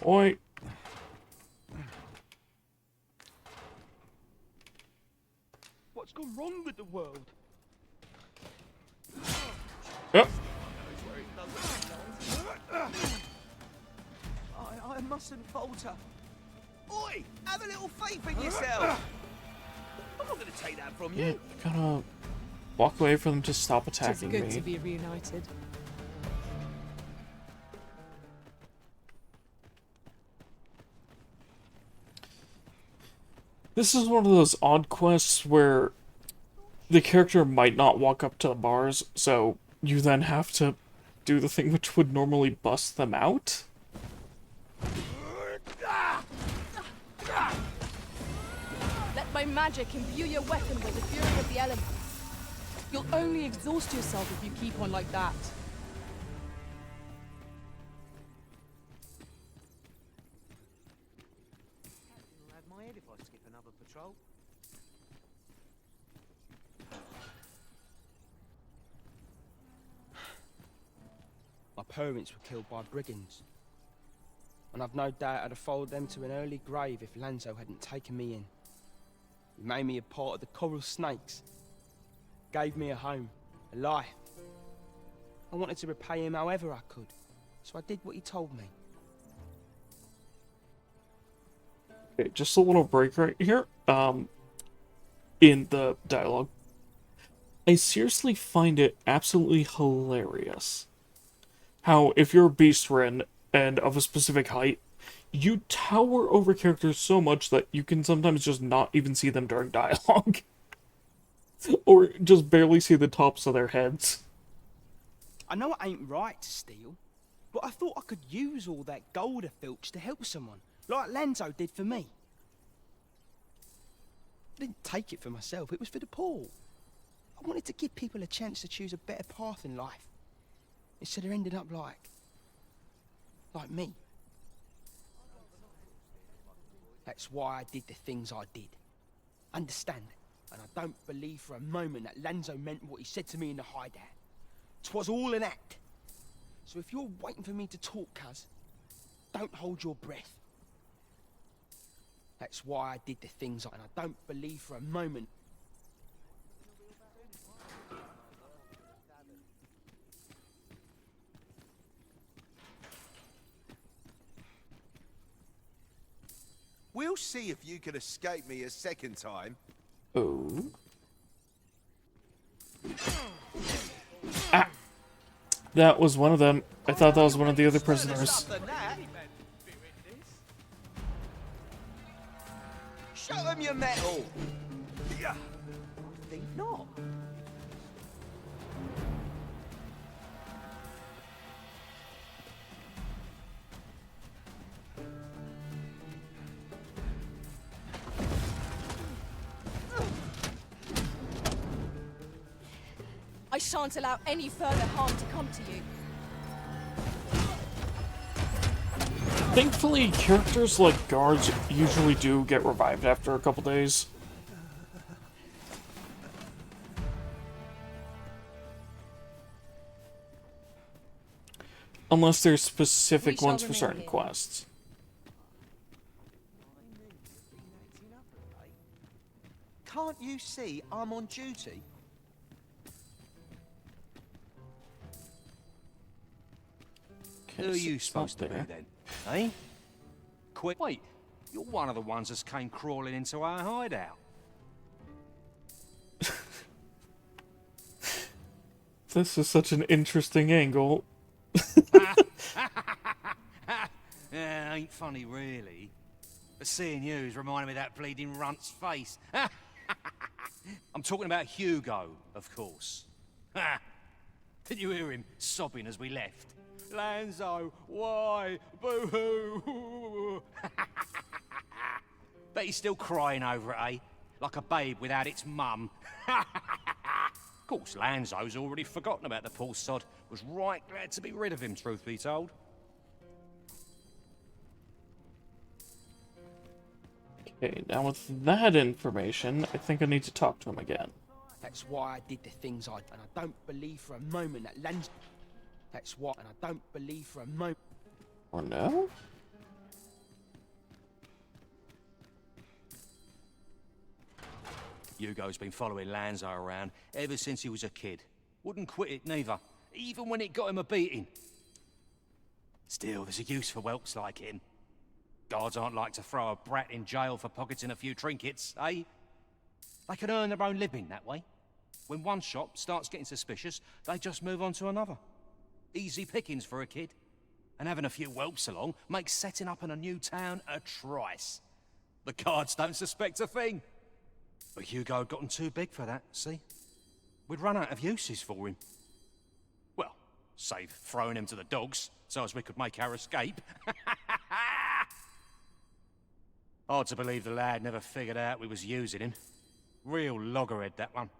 Oi. What's gone wrong with the world? Yep. I mustn't falter. Oi! Have a little faith in yourself! I'm not gonna take that from Yeah, you. gotta walk away from them to stop It's attacking good me. to be reunited. This is one of those odd quests where the character might not walk up to the bars, so you then have to do the thing which would normally bust them out. Let my magic imbue your weapon with the fury of the elements. You'll only exhaust yourself if you keep on like that. It'll have my head if I skip another patrol. My parents were killed by brigands. And I've no doubt I'd have followed them to an early grave if Lanzo hadn't taken me in. He made me a part of the coral snakes. Gave me a home, a life. I wanted to repay him however I could. so I did what he told me. Okay, just a little break right here. In the dialogue. I seriously find it absolutely hilarious how if you're a beast Ren and of a specific height, you tower over characters so much that you can sometimes just not even see them during dialogue. Or just barely see the tops of their heads. I know it ain't right to steal, but I thought I could use all that gold I filched to help someone, like Lanzo did for me. I didn't take it for myself, it was for the poor. I wanted to give people a chance to choose a better path in life, instead of ending up like me. That's why I did the things I did. Understand? And I don't believe for a moment that Lanzo meant what he said to me in the hideout. 'Twas all an act. So if you're waiting for me to talk, cuz, don't hold your breath. That's why I did the things and I don't believe for a moment. We'll see if you can escape me a second time. Oh. Ah! That was one of them. I thought that was one of the other prisoners. Show them your metal! Yeah. I think not. I shan't allow any further harm to come to you. Thankfully, characters like guards usually do get revived after a couple days. Unless there's specific ones for certain quests. Can't you see I'm on duty? Who are you supposed to be then? Eh? Quick. Wait, you're one of the ones that came crawling into our hideout. This is such an interesting angle. Ain't funny, really. But seeing you's reminding me of that bleeding runt's face. I'm talking about Hugo, of course. Did you hear him sobbing as we left? Lanzo, why? Boo-hoo! Bet he's still crying over it, eh? Like a babe without its mum. Of course, Lanzo's already forgotten about the poor sod. Was right glad to be rid of him, truth be told. Okay, now with that information, I think I need to talk to him again. That's why I did the things I... And I don't believe for a moment that Lanzo... That's what, and I don't believe for a moment. Or no? Hugo's been following Lanzo around ever since he was a kid. Wouldn't quit it neither, even when it got him a beating. Still, there's a use for whelps like him. Guards aren't like to throw a brat in jail for pocketing a few trinkets, eh? They can earn their own living that way. When one shop starts getting suspicious, they just move on to another. Easy pickings for a kid. And having a few whelps along makes setting up in a new town a trice. The guards don't suspect a thing. But Hugo had gotten too big for that, see? We'd run out of uses for him. Well, save throwing him to the dogs, so as we could make our escape. Hard to believe the lad never figured out we was using him. Real loggerhead, that one.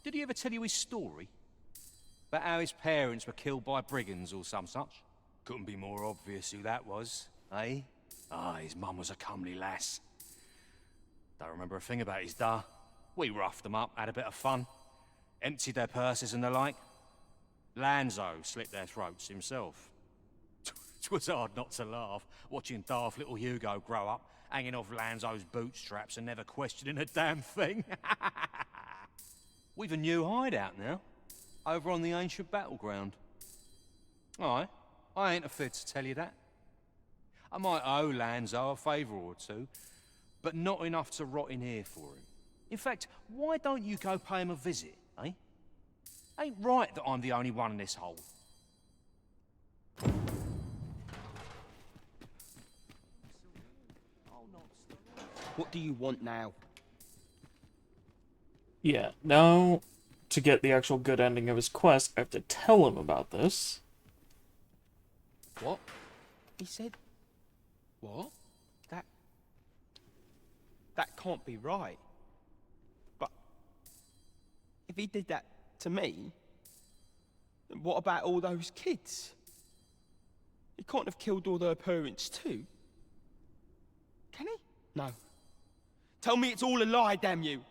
Did he ever tell you his story? About how his parents were killed by brigands or some such? Couldn't be more obvious who that was, eh? Ah, his mum was a comely lass. Don't remember a thing about his da. We roughed them up, had a bit of fun. Emptied their purses and the like. Lanzo slit their throats himself. It was hard not to laugh, watching daft little Hugo grow up, hanging off Lanzo's bootstraps and never questioning a damn thing. We've a new hideout now, over on the ancient battleground. Aye, I ain't afraid to tell you that. I might owe Lanzo a favour or two, but not enough to rot in here for him. In fact, why don't you go pay him a visit, eh? Ain't right that I'm the only one in this hole. What do you want now? Yeah, now, to get the actual good ending of his quest, I have to tell him about this. What? He said... What? That can't be right. But... if he did that to me... then what about all those kids? He can't have killed all their parents too. Can he? No. Tell me it's all a lie, damn you!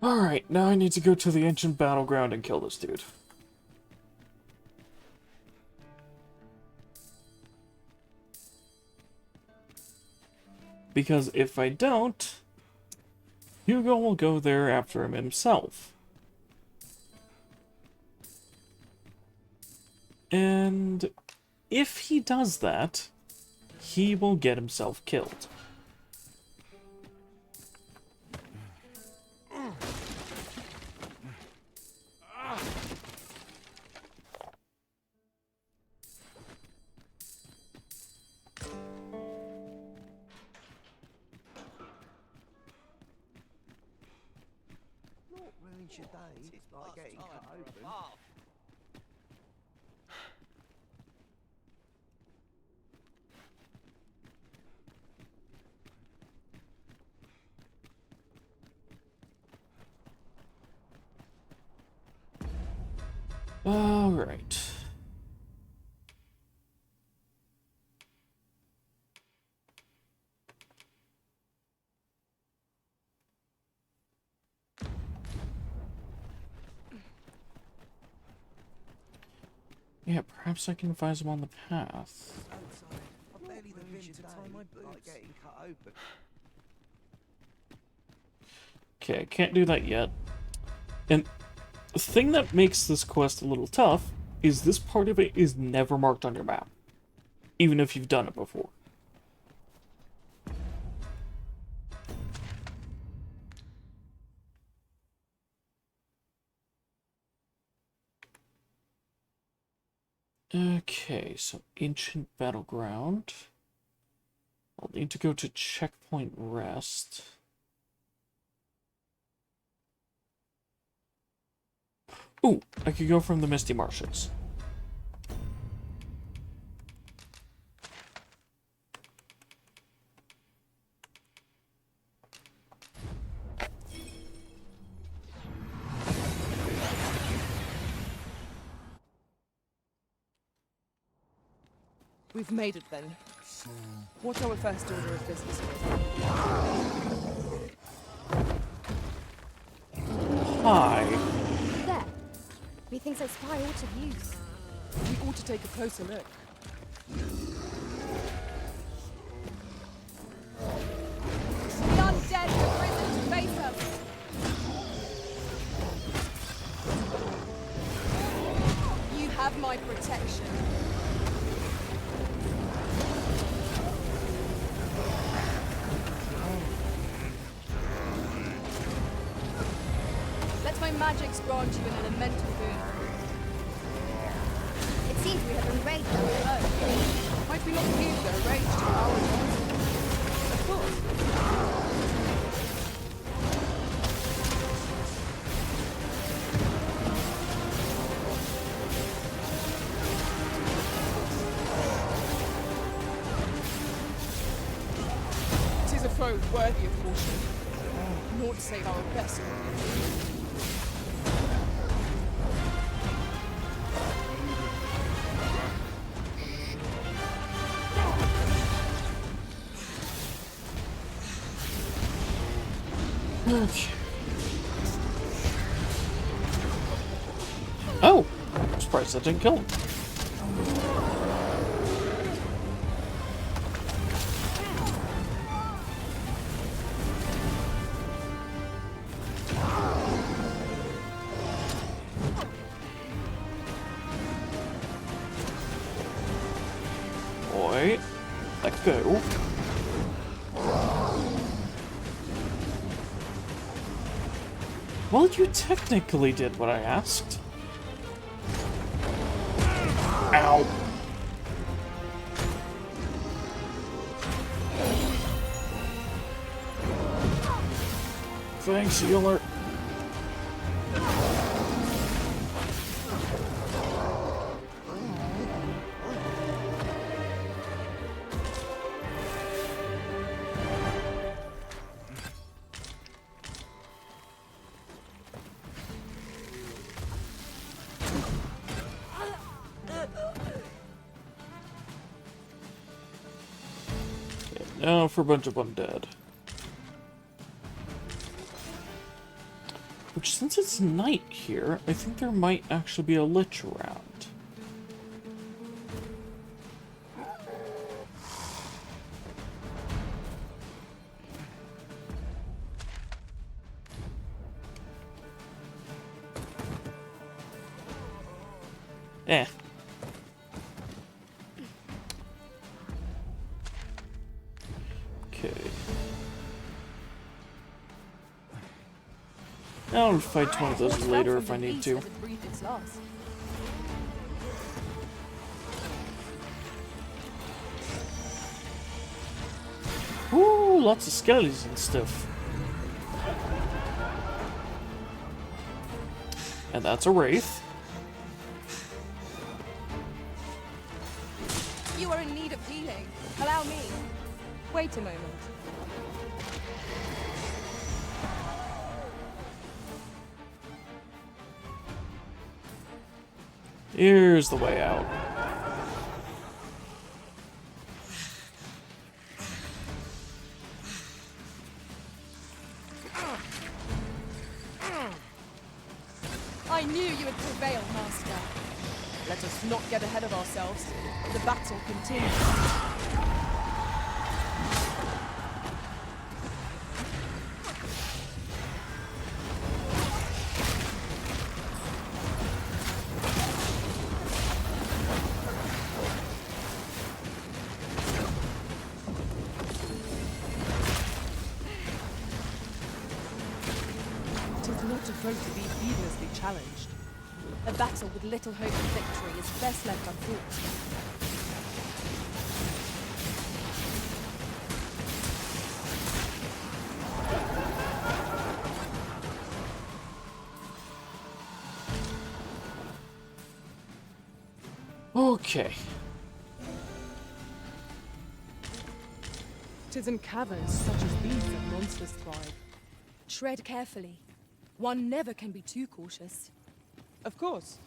Alright, now I need to go to the ancient battleground and kill this dude. Because if I don't, Hugo will go there after him himself. And if he does that, he will get himself killed. What ruins your day? It's like getting cut open. All right. Yeah, perhaps I can advise him on the path. I barely the wind to tie my boots. Like getting cut open. Okay, I can't do that yet. And the thing that makes this quest a little tough is this part of it is never marked on your map, even if you've done it before. Okay, so ancient battleground. I'll need to go to checkpoint rest. Ooh, I could go from the Misty Marshes. We've made it then. What's our first order of business? Hi. There. Methinks I spy aught of use. We ought to take a closer look. The undead have risen to face us. You have my protection. Let my magics grant you an elemental boon. It seems we have been raided down below. Might we not use their rage to our advantage? Of course. Tis a foe worthy of caution. Naught save our best. Okay. Oh! I'm surprised that didn't kill him. go. Well, you technically did what I asked. Ow. Thanks, healer. Now for a bunch of undead. Which, since it's night here, I think there might actually be a lich around. Eh. Okay. I'll fight one of those later if I need to. Ooh, lots of skellies and stuff. And that's a wraith. You are in need of healing. Allow me. Wait a moment. Here's the way out. I knew you would prevail, Master. Let us not get ahead of ourselves. The battle continues. Afraid to be heedlessly challenged. A battle with little hope of victory is best left unfought. Okay. 'Tis in caverns such as these that monsters thrive. Tread carefully. One never can be too cautious. Of course.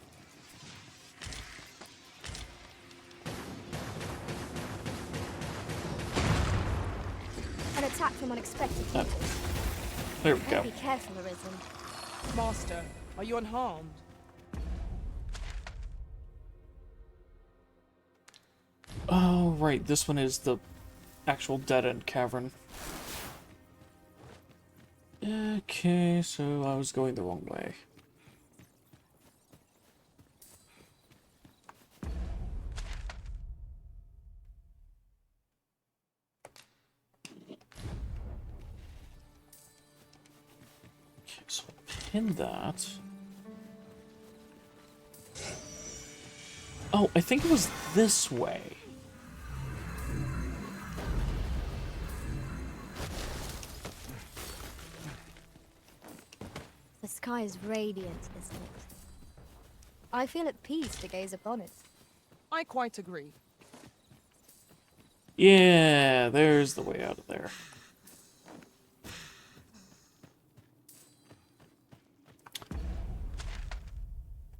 An attack from unexpected people. There we go. Be careful, Arisen. Master, are you unharmed? Oh, right. This one is the actual dead-end cavern. Okay, so I was going the wrong way. Okay, so pin that. Oh, I think it was this way. The sky is radiant, isn't it? I feel at peace to gaze upon it. I quite agree. Yeah, there's the way out of there.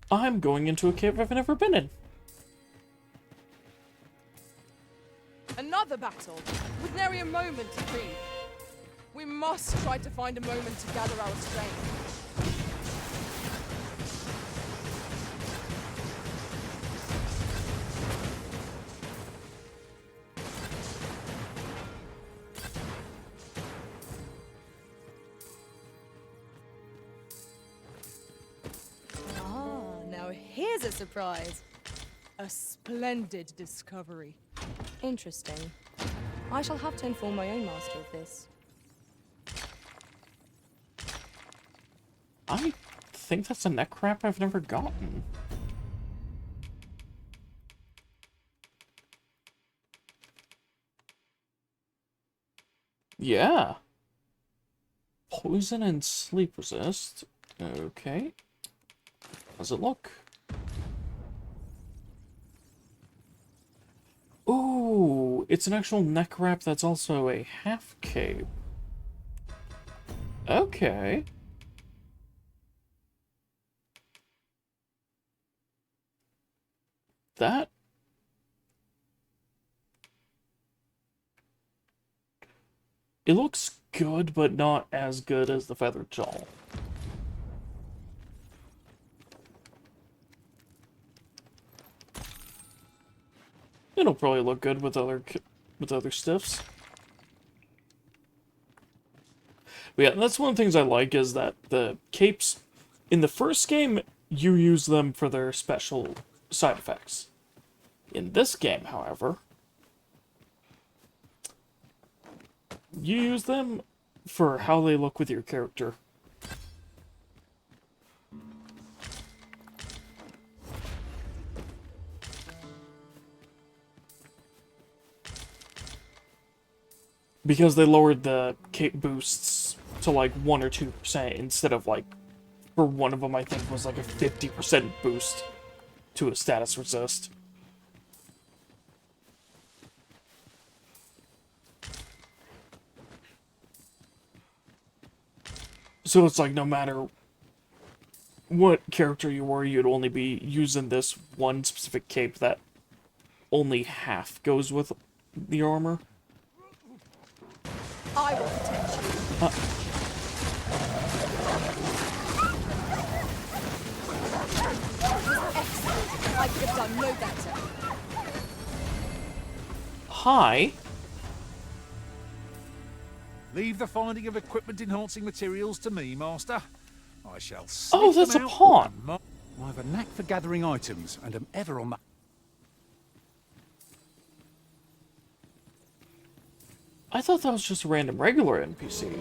I'm going into a cave I've never been in. Another battle, with nary a moment to breathe. We must try to find a moment to gather our strength. Now here's a surprise. A splendid discovery. Interesting. I shall have to inform my own master of this. I think that's a neck wrap I've never gotten. Yeah. Poison and sleep resist. Okay. How's it look? Ooh, it's an actual neck wrap that's also a half cape. Okay. That... It looks good, but not as good as the feathered shawl. It'll probably look good with other stiffs. But yeah, that's one of the things I like is that the capes in the first game you use them for their special side effects. In this game, however, you use them for how they look with your character. Because they lowered the cape boosts to like 1 or 2% instead of like, for one of them I think was like a 50% boost to a status resist. So it's like no matter what character you were, you'd only be using this one specific cape that only half goes with the armor. I will protect you. Excellent. I could have done no better. Hi. Leave the finding of equipment-enhancing materials to me, Master. I shall Oh, sniff that's them a out pawn. and I have a knack for gathering items, and am ever on the... I thought that was just a random regular NPC.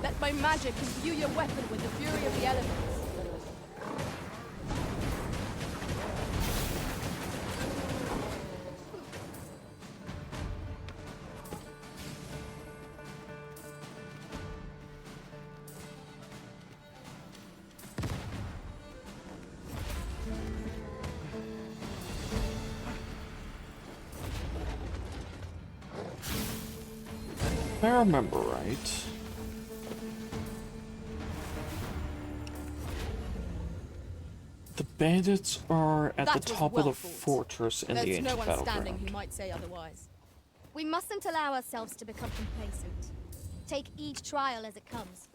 Let my magic imbue your weapon with the fury of the elements. If I remember right. The bandits are at the top of the fortress in the There's ancient no one standing battleground. who might say otherwise. We mustn't allow ourselves to become complacent. Take each trial as it comes.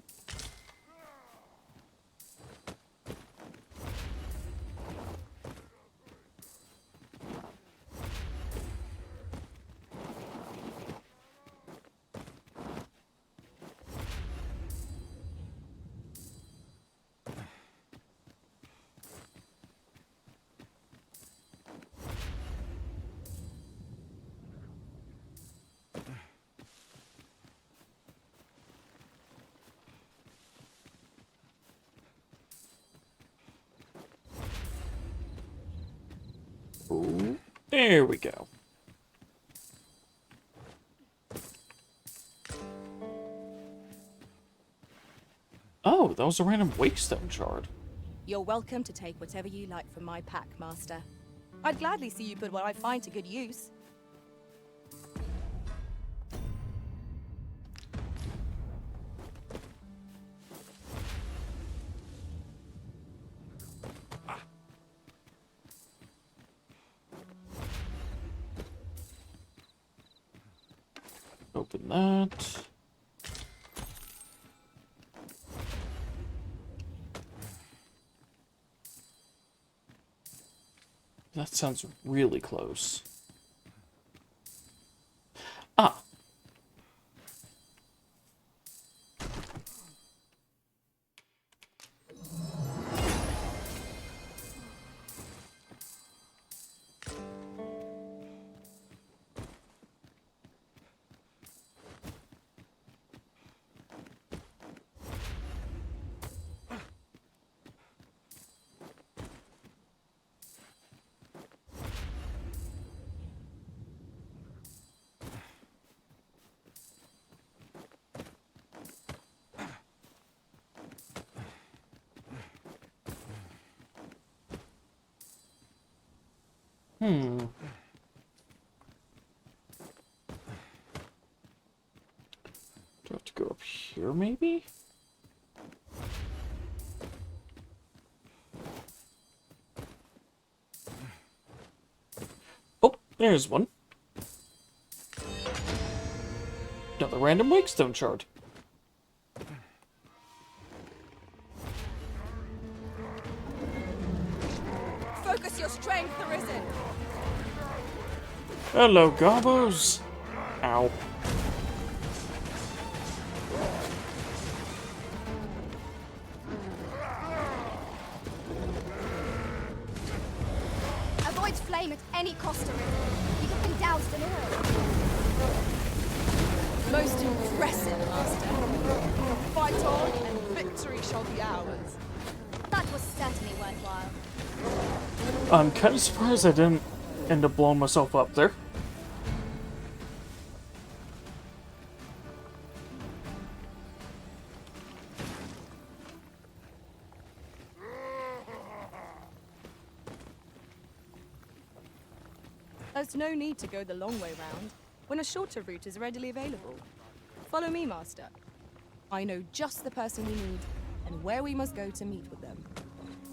Ooh, there we go. Oh, that was a random wakestone shard. You're welcome to take whatever you like from my pack, Master. I'd gladly see you put what I find to good use. Open that. that sounds really close. Ah. Do I have to go up here, maybe? Oh, there's one. Another random wakestone shard. Focus your strength, Arisen. Hello, Gobos. Ow. Avoid flame at any cost, Arisen. You have been doused in oil. Most impressive, Master. Fight on, and victory shall be ours. That was certainly worthwhile. I'm kind of surprised I didn't end up blowing myself up there. There's no need to go the long way round when a shorter route is readily available. Follow me, Master. I know just the person we need and where we must go to meet with them.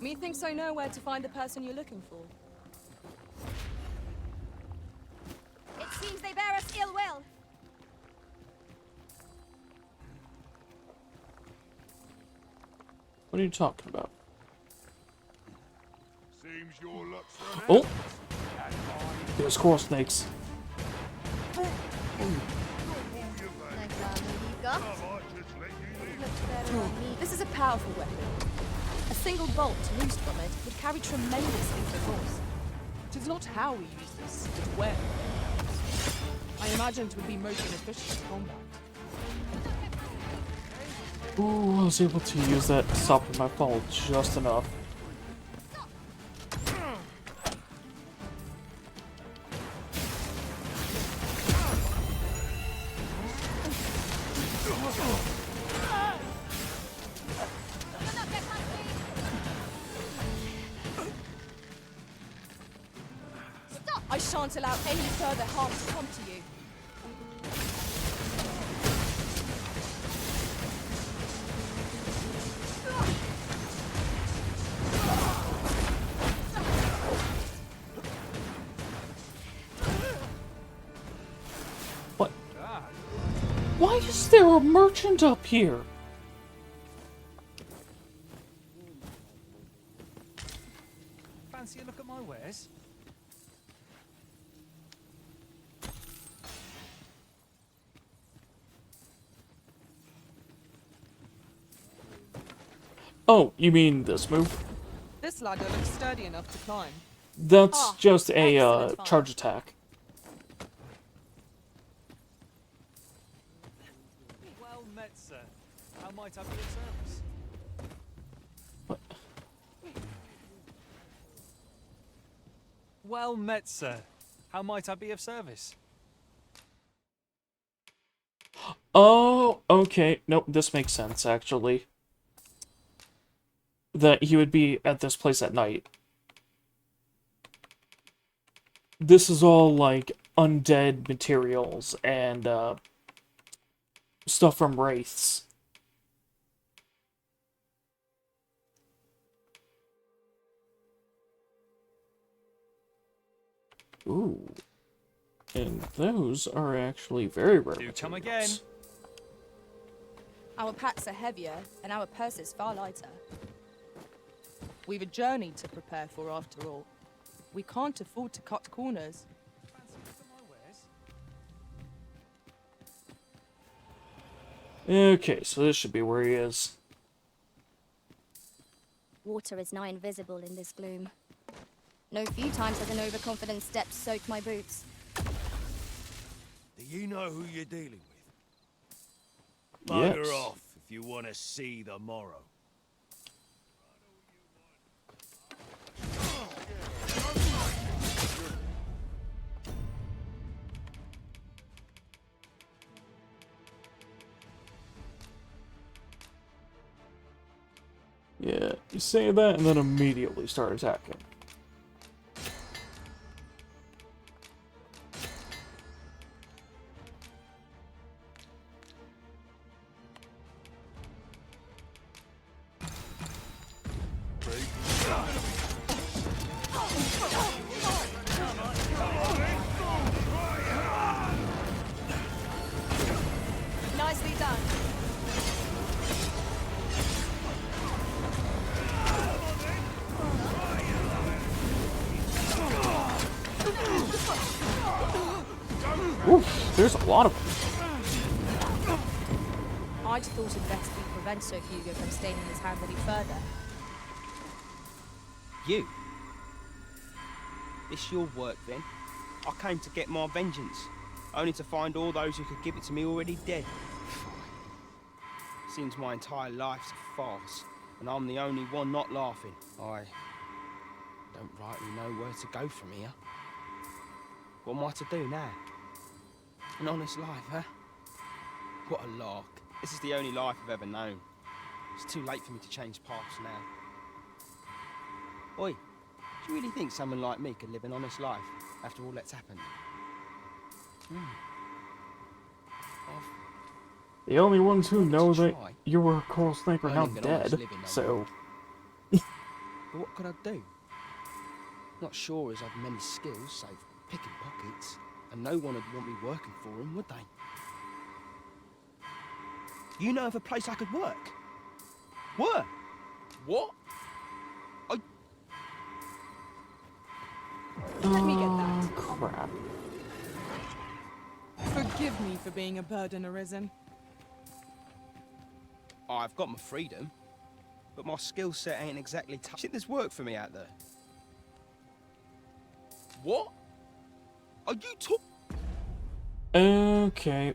Methinks I know where to find the person you're looking for. It seems they bear us ill will. What are you talking about? Seems your luck's run Oh! out. There's squirrel snakes. This is a powerful weapon. A single bolt loosed from it would carry tremendous lethal force. It is not how we use this, but where. I imagine it would be most inefficient in combat. Ooh, I was able to use that to stop my fall just enough. I shan't allow any further harm to come to you. What? Why is there a merchant up here? Fancy a look at my wares? Oh, you mean this move? This ladder looks sturdy enough to climb. That's just a charge attack. Well met, sir. How might I be of service? What? Well met, sir. How might I be of service? Oh, okay. Nope, this makes sense, actually. That he would be at this place at night. This is all, like, undead materials and, stuff from wraiths. Ooh. And those are actually very rare Do come materials. again. Our packs are heavier and our purses far lighter. We've a journey to prepare for after all. We can't afford to cut corners. Okay, so this should be where he is. Water is nigh invisible in this gloom. No few times has an overconfident step soaked my boots. Do you know who you're dealing with? Yes. Bugger off if you want to see the morrow. Yeah, you say that and then immediately start attacking. Nicely done. Oof, there's a lot of them. I'd thought it best we prevent Sir Hugo from staining his hand any further. You? This your work, then? I came to get my vengeance, only to find all those who could give it to me already dead. Seems my entire life's a farce, and I'm the only one not laughing. I don't rightly know where to go from here. What am I to do now? An honest life, huh? What a lark. This is the only life I've ever known. It's too late for me to change paths now. Oi, do you really think someone like me could live an honest life after all that's happened? The only ones who know that try. you were a coral snake are now Only been honest dead, living, no so... But what could I do? Not sure as I've many skills, save picking pockets, and no one would want me working for him, would they? You know of a place I could work? Work? What? Let me get that. Crap. Forgive me for being a burden arisen. I've got my freedom, but my skill set ain't exactly think there's work for me out there. What? Are you Okay.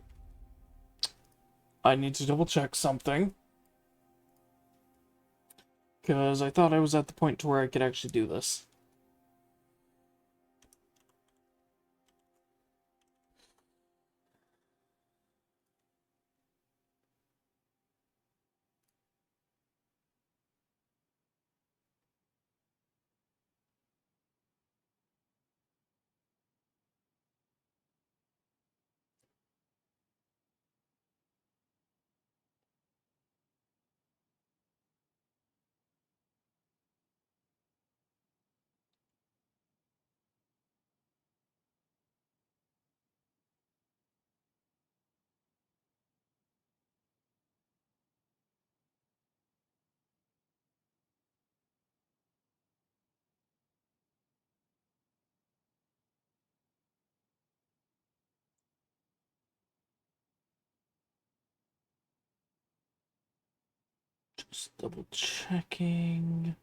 I need to double check something. Because I thought I was at the point to where I could actually do this. Just double checking.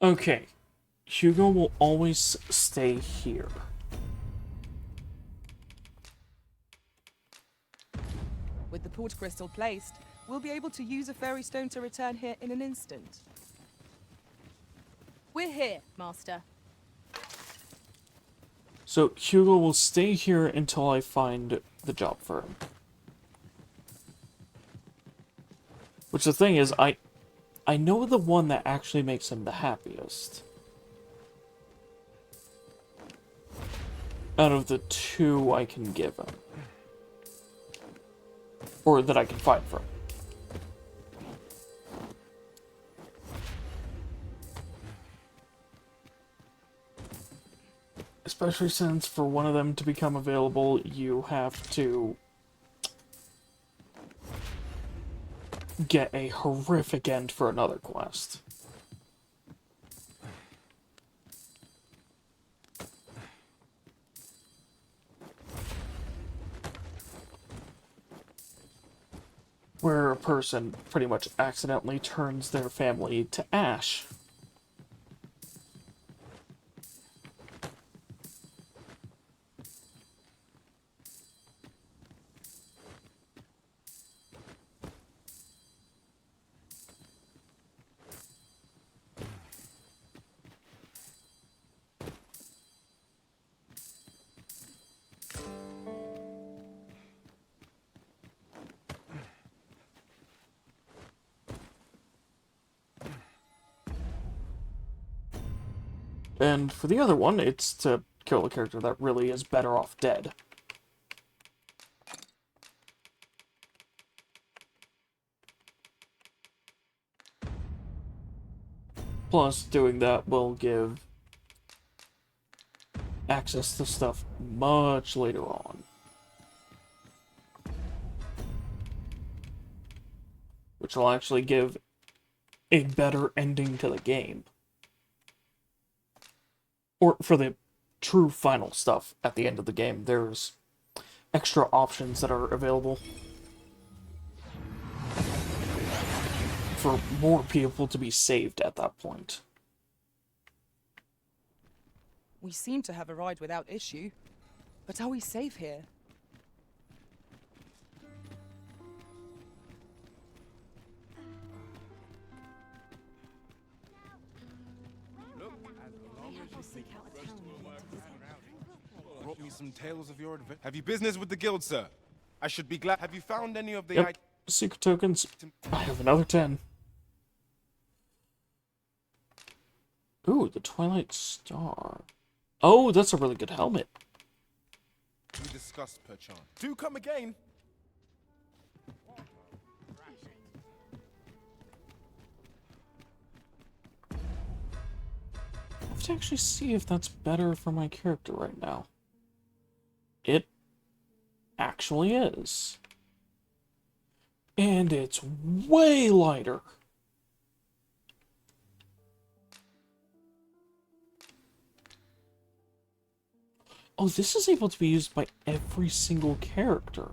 Okay. Hugo will always stay here. With the port crystal placed, we'll be able to use a fairy stone to return here in an instant. We're here, Master. So Hugo will stay here until I find the job for him. Which the thing is, I know the one that actually makes him the happiest. Out of the two I can give him. Or that I can find for him. Especially since for one of them to become available, you have to get a horrific end for another quest. Where a person pretty much accidentally turns their family to ash. And for the other one, it's to kill a character that really is better off dead. Plus, doing that will give access to stuff much later on. Which will actually give a better ending to the game. Or for the true final stuff at the end of the game, there's extra options that are available for more people to be saved at that point. We seem to have arrived without issue. But are we safe here? Brought me some tales of your adventure. Have you business with the guild, sir? I should be glad. Have you found any of the Yep. Secret tokens. I have another 10. Ooh, the Twilight Star. Oh, that's a really good helmet. we discussed, perchance? Do come again. I have to actually see if that's better for my character right now. It actually is. And it's way lighter. Oh, this is able to be used by every single character.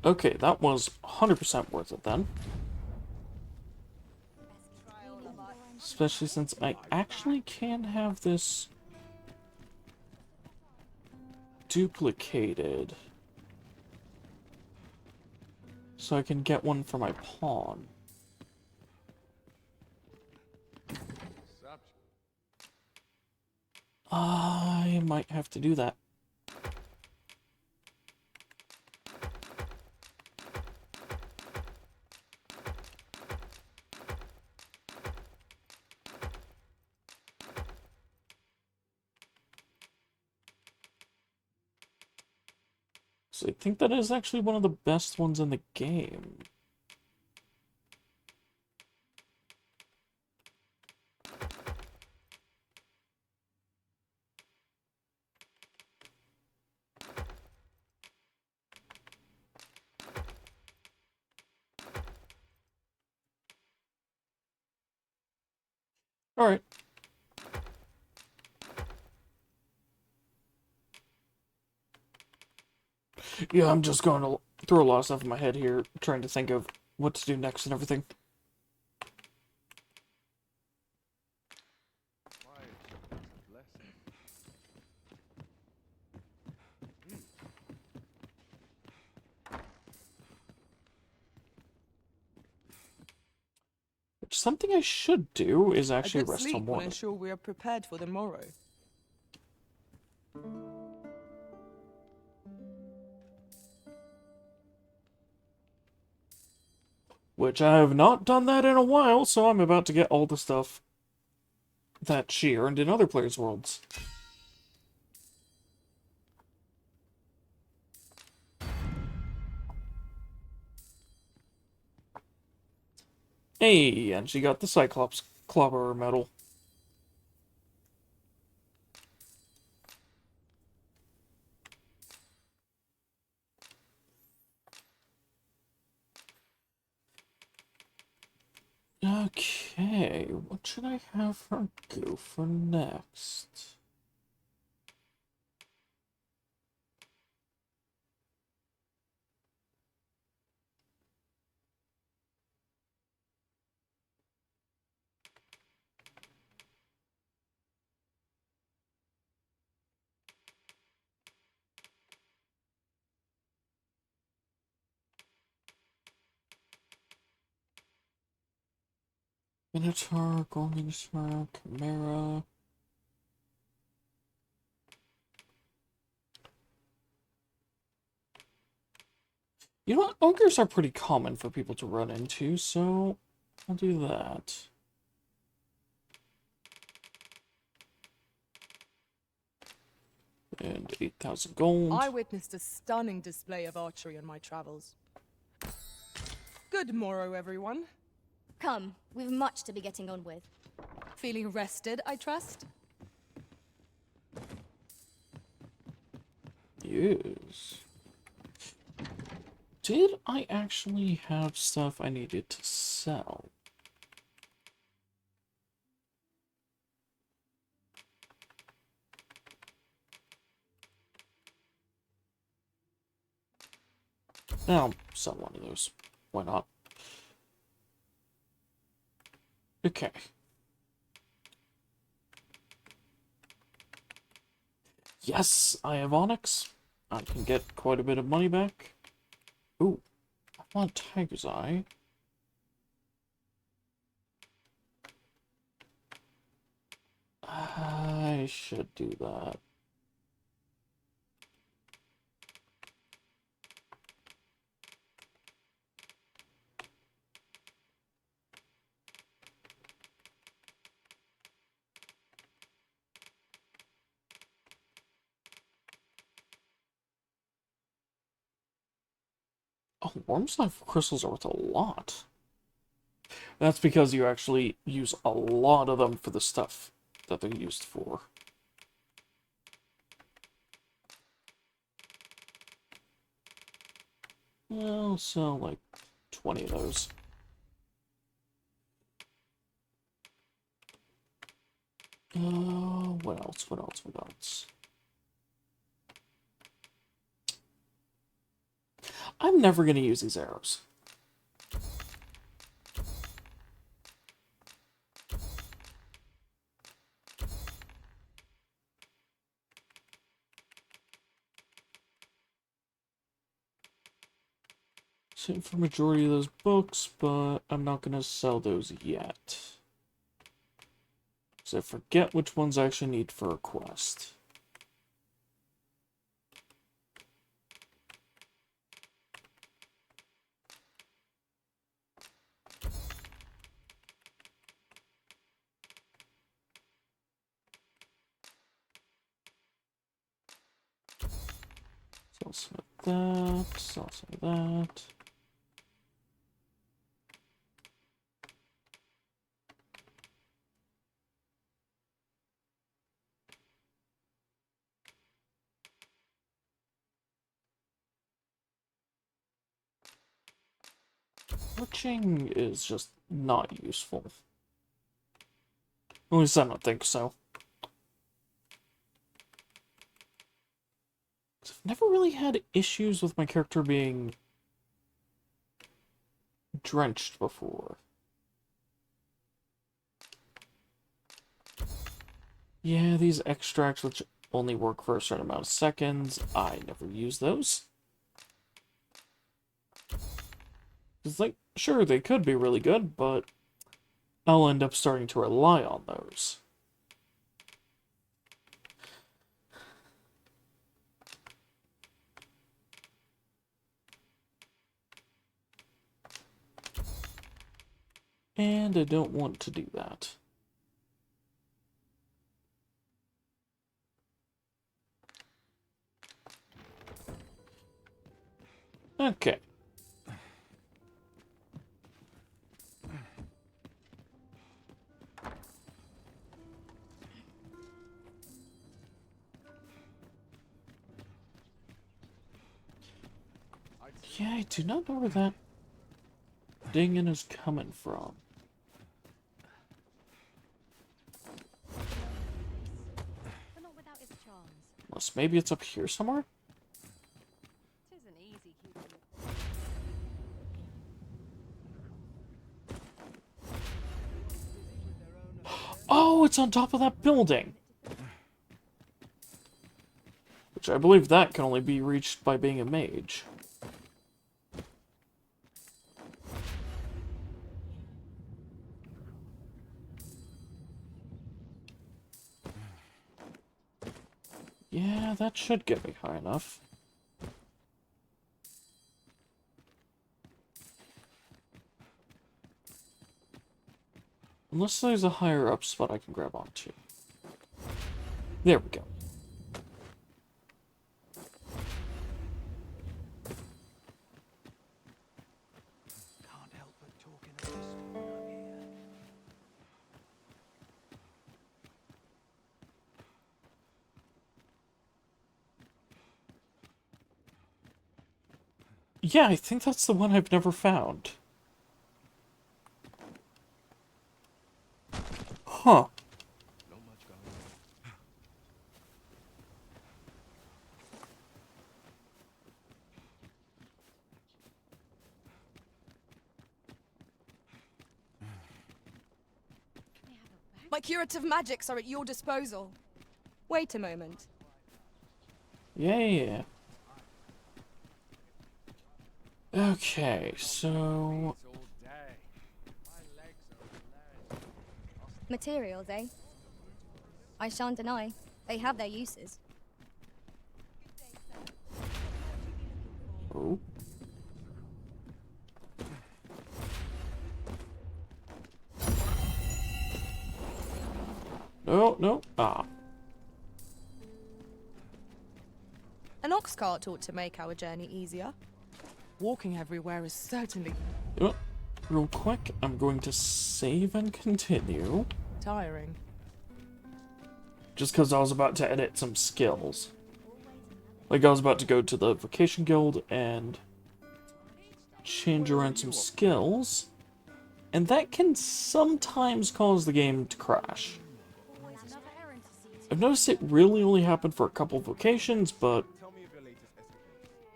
Okay, that was 100% worth it then. Especially since I actually can have this duplicated. So I can get one for my pawn. I might have to do that. So I think that is actually one of the best ones in the game. Alright. Yeah, I'm just going to throw a lot of stuff in my head here, trying to think of what to do next and everything. something I should do is A actually good rest sleep till will morning. ensure we are prepared for the morrow. Which I have not done that in a while, so I'm about to get all the stuff that she earned in other players' worlds. Hey, and she got the Cyclops Clobberer medal. Okay, what should I have her go for next? Minotaur, Gorminosaur, Chimera. You know what? Ogres are pretty common for people to run into, so I'll do that. And 8,000 gold. I witnessed a stunning display of archery on my travels. Good morrow, everyone. Come, we've much to be getting on with. Feeling rested, I trust? Yes. Did I actually have stuff I needed to sell? I'll sell one of those. Why not? Okay. Yes, I have Onyx. I can get quite a bit of money back. Ooh, I want Tiger's Eye. I should do that. Oh, Worm's Life crystals are worth a lot. That's because you actually use a lot of them for the stuff that they're used for. I'll sell like 20 of those. What else? What else? What else? I'm never going to use these arrows. Same for majority of those books, but I'm not going to sell those yet. Because I forget which ones I actually need for a quest. Sell some of that, sell some of that. Torching is just not useful. At least I don't think so. I've never really had issues with my character being drenched before. Yeah, these extracts, which only work for a certain amount of seconds, I never use those. It's like, sure, they could be really good, but I'll end up starting to rely on those. And I don't want to do that. Okay. Yeah, I do not know where that dingin is coming from. But not without its charms. Unless maybe it's up here somewhere? Tisn't easy keeping it. Oh, it's on top of that building! Which I believe that can only be reached by being a mage. Yeah, that should get me high enough. Unless there's a higher up spot I can grab onto. There we go. Can't help but talking of this when I'm here. Yeah, I think that's the one I've never found. Huh. My curative magics are at your disposal. Wait a moment. Yeah. Okay, so... Materials, eh? I shan't deny. They have their uses. Oh. No. Ah. An ox cart ought to make our journey easier. Walking everywhere is certainly Oh, real quick, I'm going to save and continue. tiring. Just because I was about to edit some skills. Like, I was about to go to the Vocation Guild and change around some skills. And that can sometimes cause the game to crash. I've noticed it really only happened for a couple vocations, but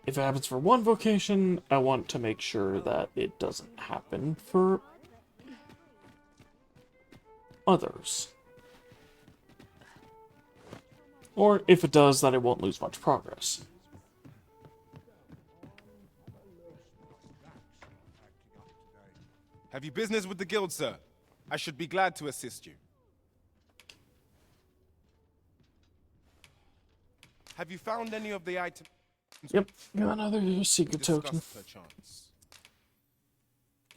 if it happens for one vocation, I want to make sure that it doesn't happen for others. Or if it does, then I won't lose much progress. Have you business with the guild, sir? I should be glad to assist you. Have you found any of the items? Yep, got another secret token. Perchance.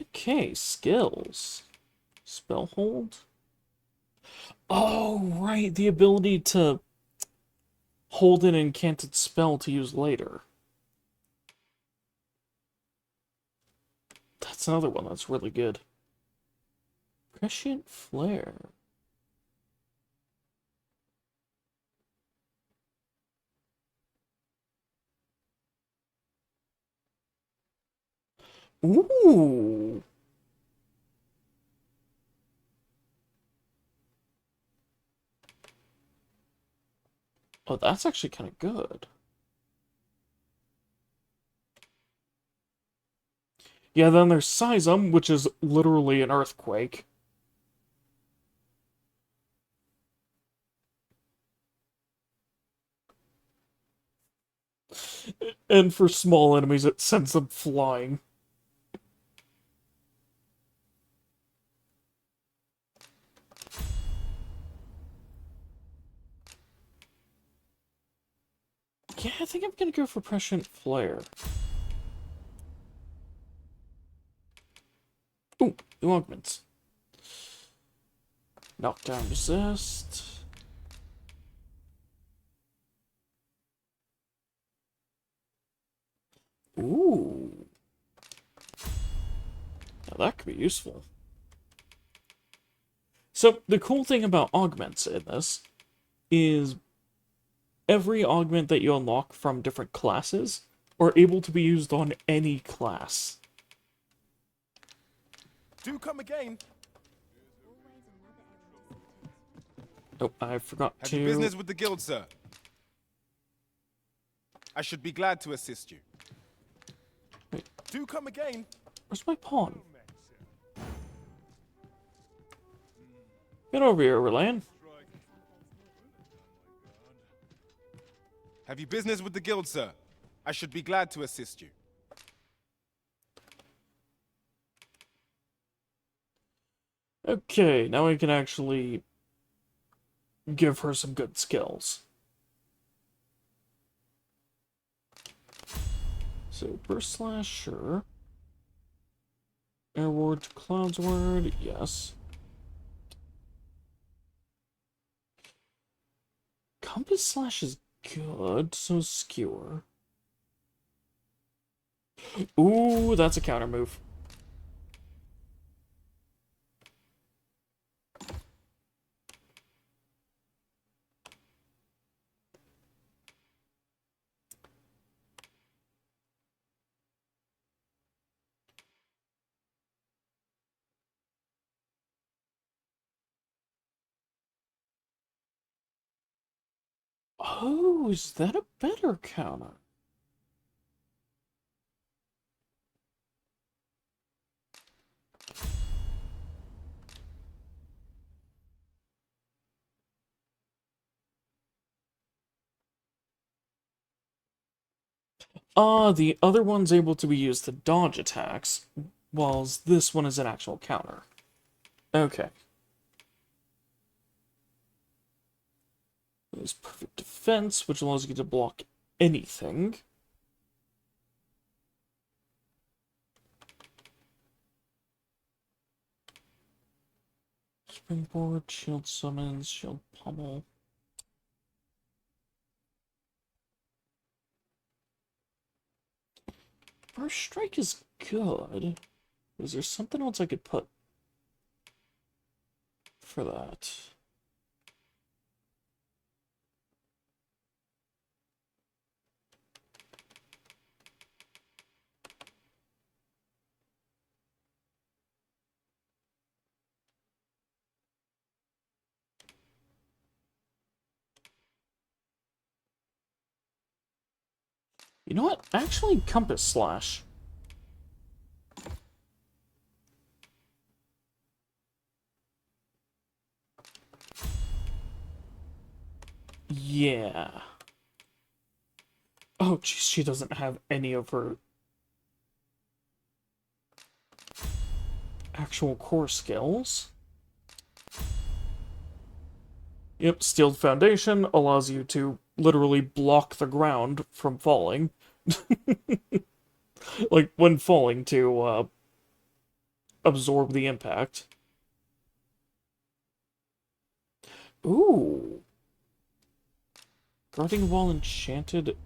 Okay, skills. Spell hold. Oh, right, the ability to hold an incanted spell to use later. That's another one that's really good. Prescient Flare. Ooh. Oh, that's actually kind of good. Yeah, then there's Seism, which is literally an earthquake. And for small enemies, it sends them flying. think I'm gonna go for Prescient Flare. Ooh, new augments. Knockdown resist. Ooh. Now that could be useful. So, the cool thing about augments in this is every augment that you unlock from different classes are able to be used on any class. Do come again. Oh, I forgot Have to... you business with the guild, sir? I should be glad to assist you. Wait. Do come again. Where's my pawn? Get over here, Relayan. Have you business with the guild, sir? I should be glad to assist you. Okay, now I can actually give her some good skills. So, Burst Slash, sure. Air Ward to Cloud's Word, yes. Compass Slash is good, so Skewer. Ooh, that's a counter move. Oh, is that a better counter? The other one's able to be used to dodge attacks, whilst this one is an actual counter. Okay. There's perfect defense, which allows you to block anything. Springboard, shield summons, shield pummel. First strike is good. Is there something else I could put for that? You know what? Actually, Compass Slash. Yeah. Oh, jeez, she doesn't have any of her actual core skills. Yep, Steeled Foundation allows you to literally block the ground from falling. Like, when falling, to absorb the impact. Ooh. Guarding Wall Enchanted.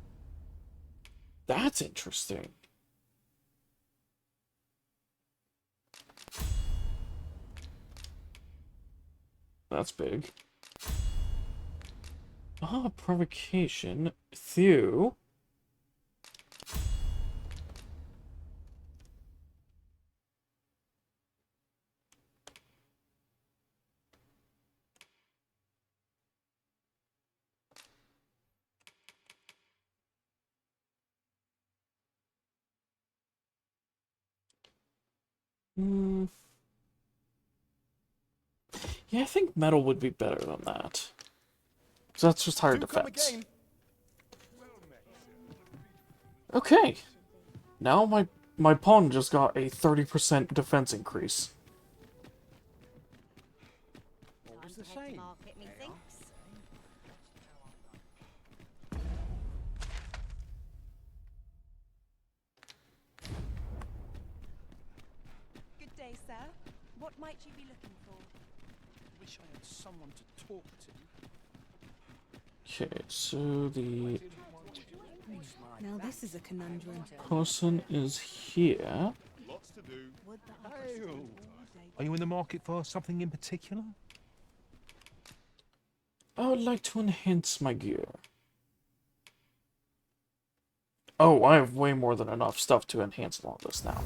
That's interesting. That's big. Ah, Provocation. Thew. Hmm. Yeah, I think metal would be better than that. So that's just higher defense. Okay. Now my pawn just got a 30% defense increase. Always the same. day, sir. What might you be looking for? Wish I had someone to talk to. Okay, so the Now this is a conundrum. person is here. Lots to do. Are you in the market for something in particular? I would like to enhance my gear. Oh, I have way more than enough stuff to enhance all this now.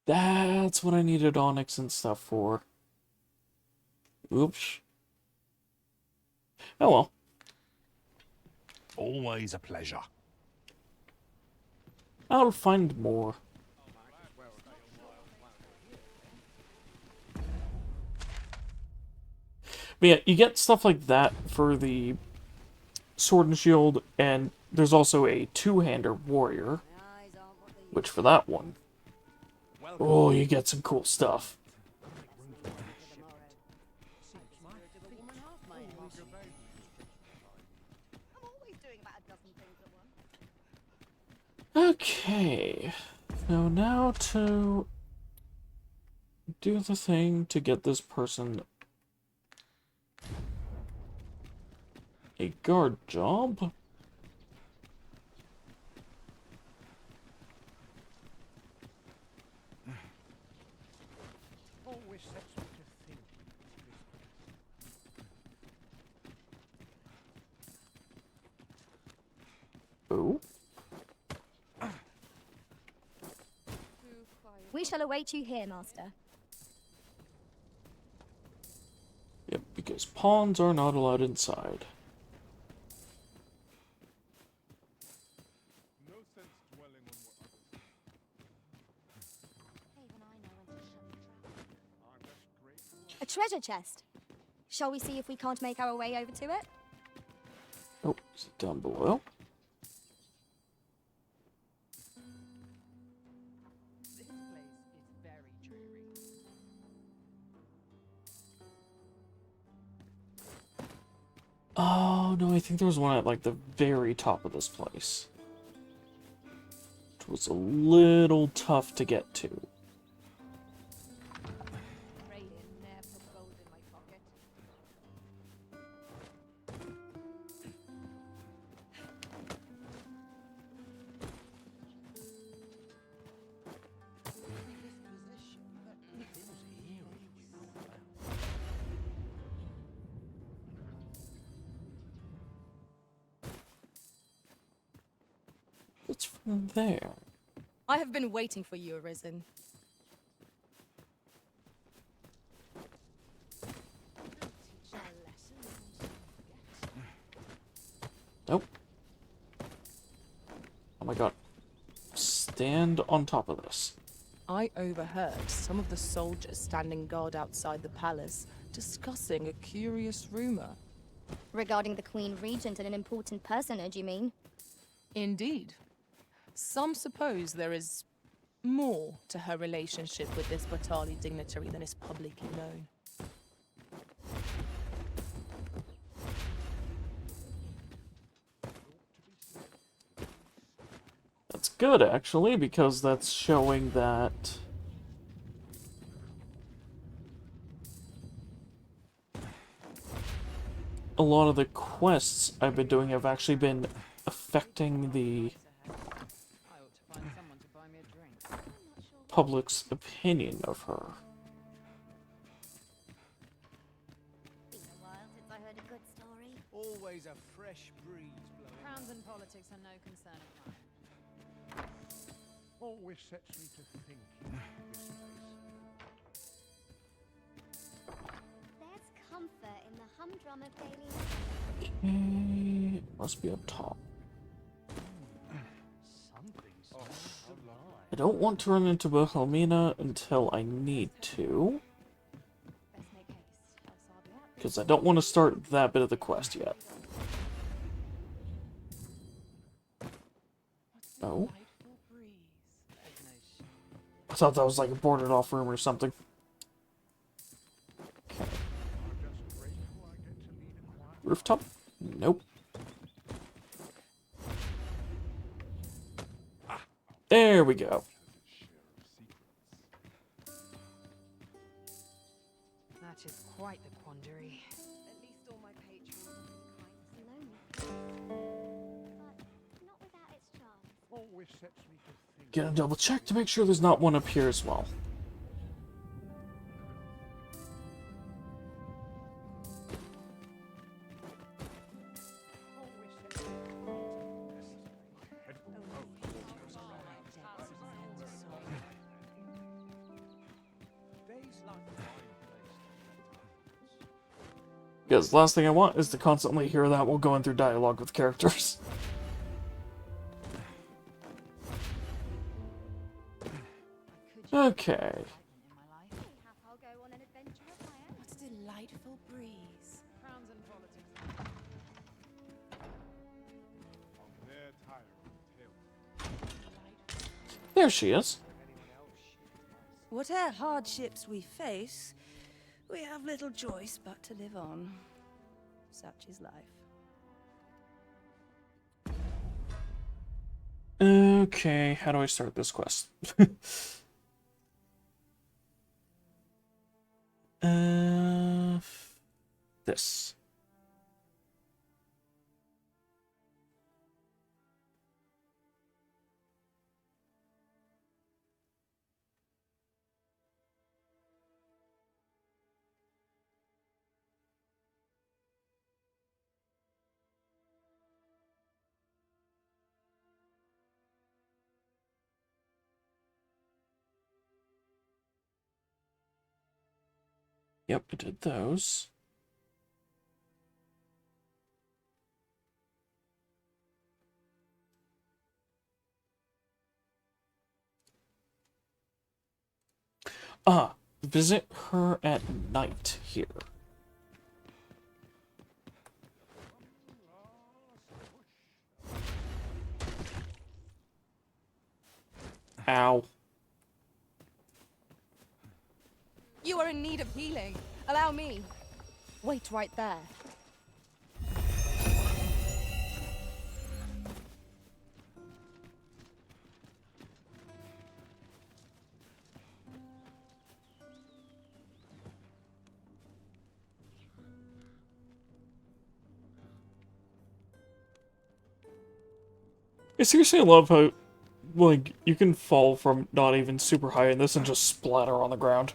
That's what I needed onyx and stuff for. Oops. Oh well. Always a pleasure. I'll find more. But yeah, you get stuff like that for the sword and shield, and there's also a two-hander warrior, which for that one, oh, you get some cool stuff. Okay, so now to do the thing to get this person a guard job. Always sets me to think. Oh. We shall await you here, Master. Yep, because pawns are not allowed inside. No sense dwelling on what others say. Even I know when to shut the trap. I'm just grateful. A treasure chest. Shall we see if we can't make our way over to it? Oh, is it down below? This place is very dreary. Oh, no, I think there was one at, like, the very top of this place. Which was a little tough to get to. It's from there. I have been waiting for you, Arisen. Nope. Oh my god. Stand on top of this. I overheard some of the soldiers standing guard outside the palace discussing a curious rumor. Regarding the Queen Regent and an important personage, you mean? Indeed. Some suppose there is more to her relationship with this Batali dignitary than is publicly known. That's good, actually, because that's showing that a lot of the quests I've been doing have actually been affecting the public's opinion of her. Been a while since I heard a good story. Always a fresh breeze blowing. Crowns and politics are no concern of mine. Always sets me to think. This place. There's comfort in the humdrum of daily. Okay, must be up top. I don't want to run into Wilhelmina until I need to. Because I don't want to start that bit of the quest yet. Oh. I thought that was like a boarded off room or something. rooftop? Nope. There we go. That is quite the quandary. At least all my patrons are kind. But not without its charms. Always sets me to think. Gonna double check to make sure there's not one up here as well. Because the last thing I want is to constantly hear that while going through dialogue with characters. Okay. I'll go on an adventure of my own. What a delightful breeze. Crowns and politics. They're tired of tales. There she is. Whatever hardships we face, we have little choice but to live on. Such is life. Okay, how do I start this quest? This. Yep, I did those. Ah, visit her at night here. Ow. You are in need of healing. Allow me. Wait right there. I seriously love how, like, you can fall from not even super high in this and just splatter on the ground.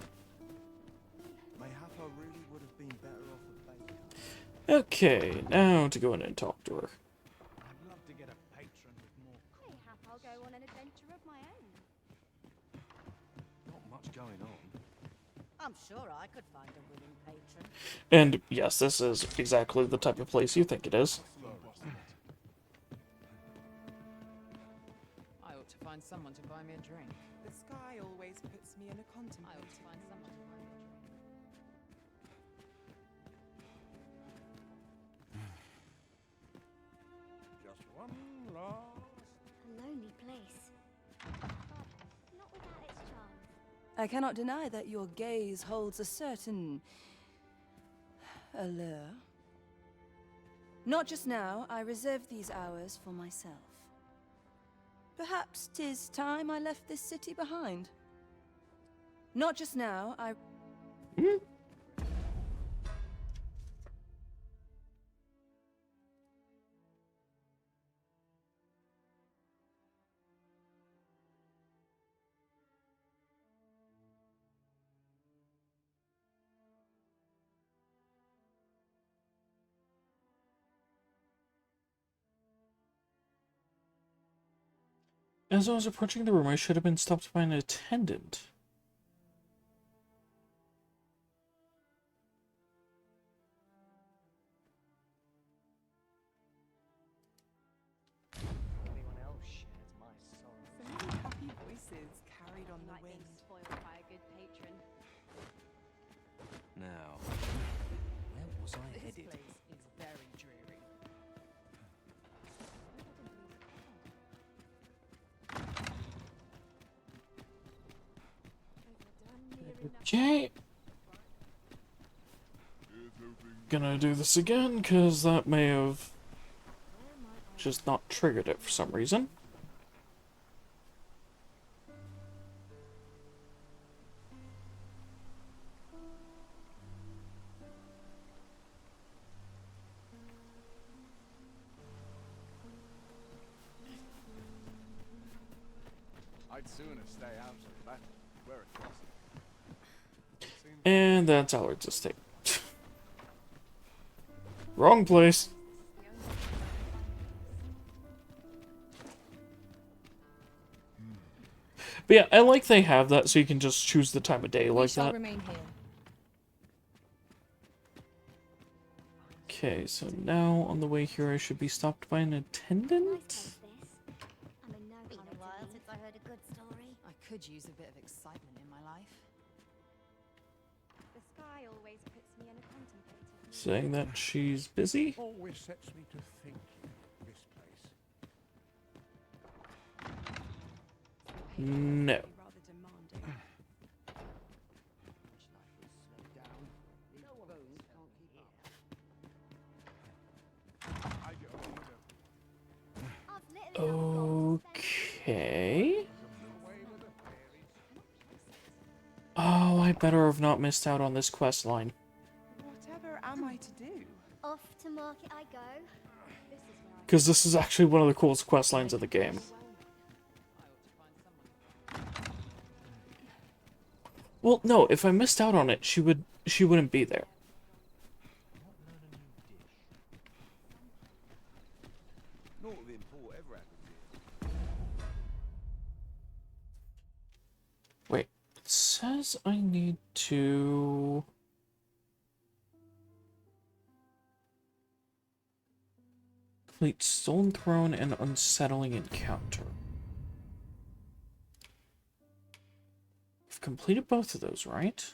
Mayhap I really would have been better off with bacon. Okay, now to go in and talk to her. I'd love to get a patron with more. Mayhap I'll go on an adventure of my own. Not much going on. I'm sure I could find a willing patron. And yes, this is exactly the type of place you think it is. I ought to find someone to buy me a drink. The sky always puts me in a I contemplation. ought to find someone to buy me a drink. Just one last. A lonely place. But not without its charms. I cannot deny that your gaze holds a certain allure. Not just now, I reserve these hours for myself. Perhaps 'tis time I left this city behind. Not just now, I... As I was approaching the room, I should have been stopped by an attendant. Anyone else shares my sorrow. So many happy voices carried on the Like being wind. spoiled by a good patron. Now, where was I This headed? place is very dreary. Okay. Gonna do this again, because that may have just not triggered it for some reason. I'd sooner stay out of battle. Where it was. And that's Allard's estate. Wrong place. But yeah, I like they have that so you can just choose the time of day We like shall that. remain here. Okay, so now on the way here I should be stopped by an attendant? Been a while since I heard a good story. I could use a bit of excitement in my life. The sky always puts me in a contemplative. Saying that she's busy? Always sets me to thinking, this place. No. Rather demanding. Okay. Oh, I better have not missed out on this quest line. Whatever am I to do? Off to market I go. Because this is actually one of the coolest quest lines of the game. Well, no, if I missed out on it, she wouldn't be there. Wait, it says I need to... complete Stolen Throne and Unsettling Encounter. I've completed both of those, right?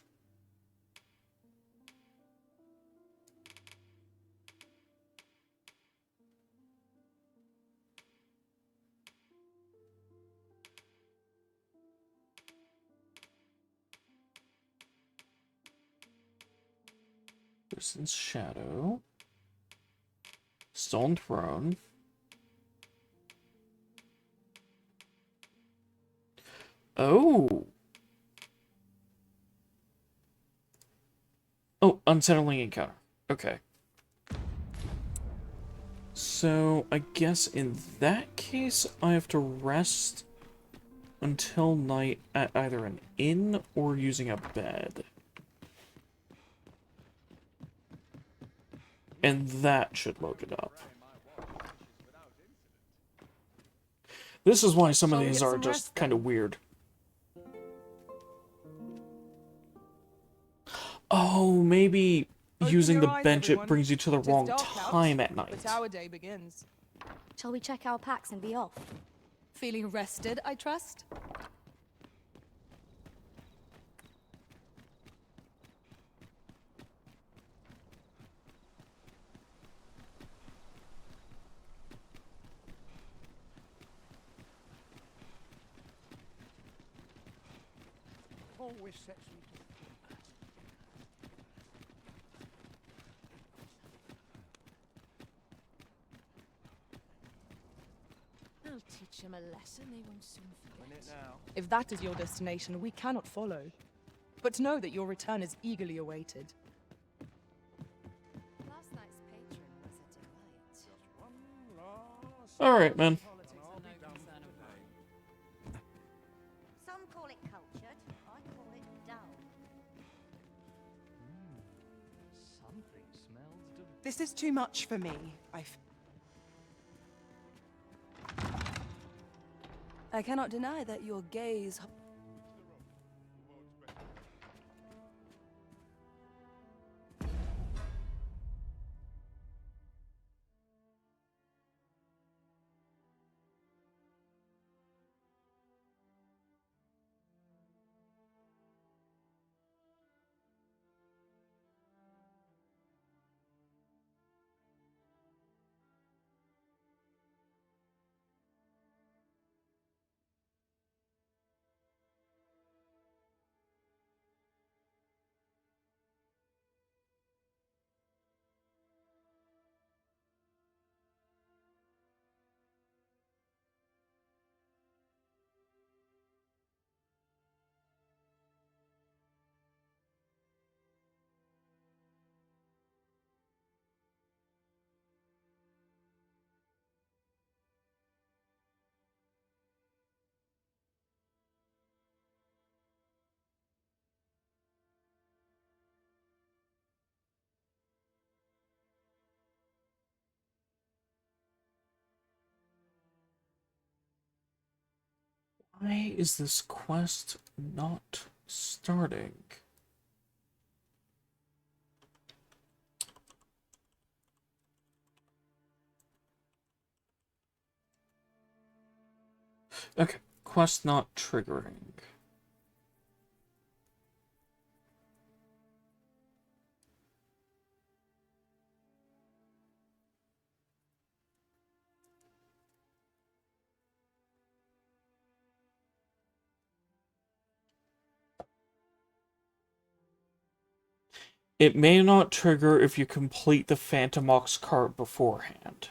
Person's Shadow. Stolen Throne. Oh! Oh, Unsettling Encounter. Okay. So, I guess in that case, I have to rest until night at either an inn or using a bed. And that should load it up. This is why some of these are just kind of weird. Oh, maybe using the bench, it brings you to the wrong time at night. But our day begins. Shall we check our packs and be off? Feeling rested, I trust? Always sets me to thinking. I'll teach him a lesson they won't soon forget. If that is your destination, we cannot follow. But know that your return is eagerly awaited. Last night's patron was a delight. Alright, man. Some call it cultured, I call it dull. Something smells This is too much for me. I cannot deny that your gaze... Why is this quest not starting? Okay, quest not triggering. It may not trigger if you complete the Phantom Ox cart beforehand.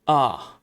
Ah.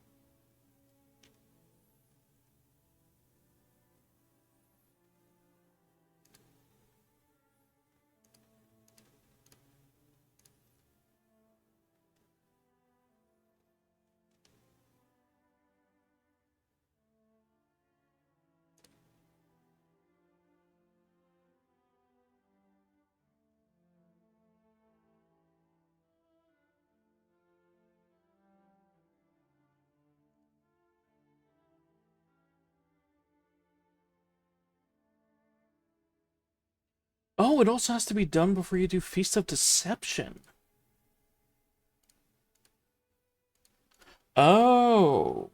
Oh, it also has to be done before you do Feast of Deception. Oh.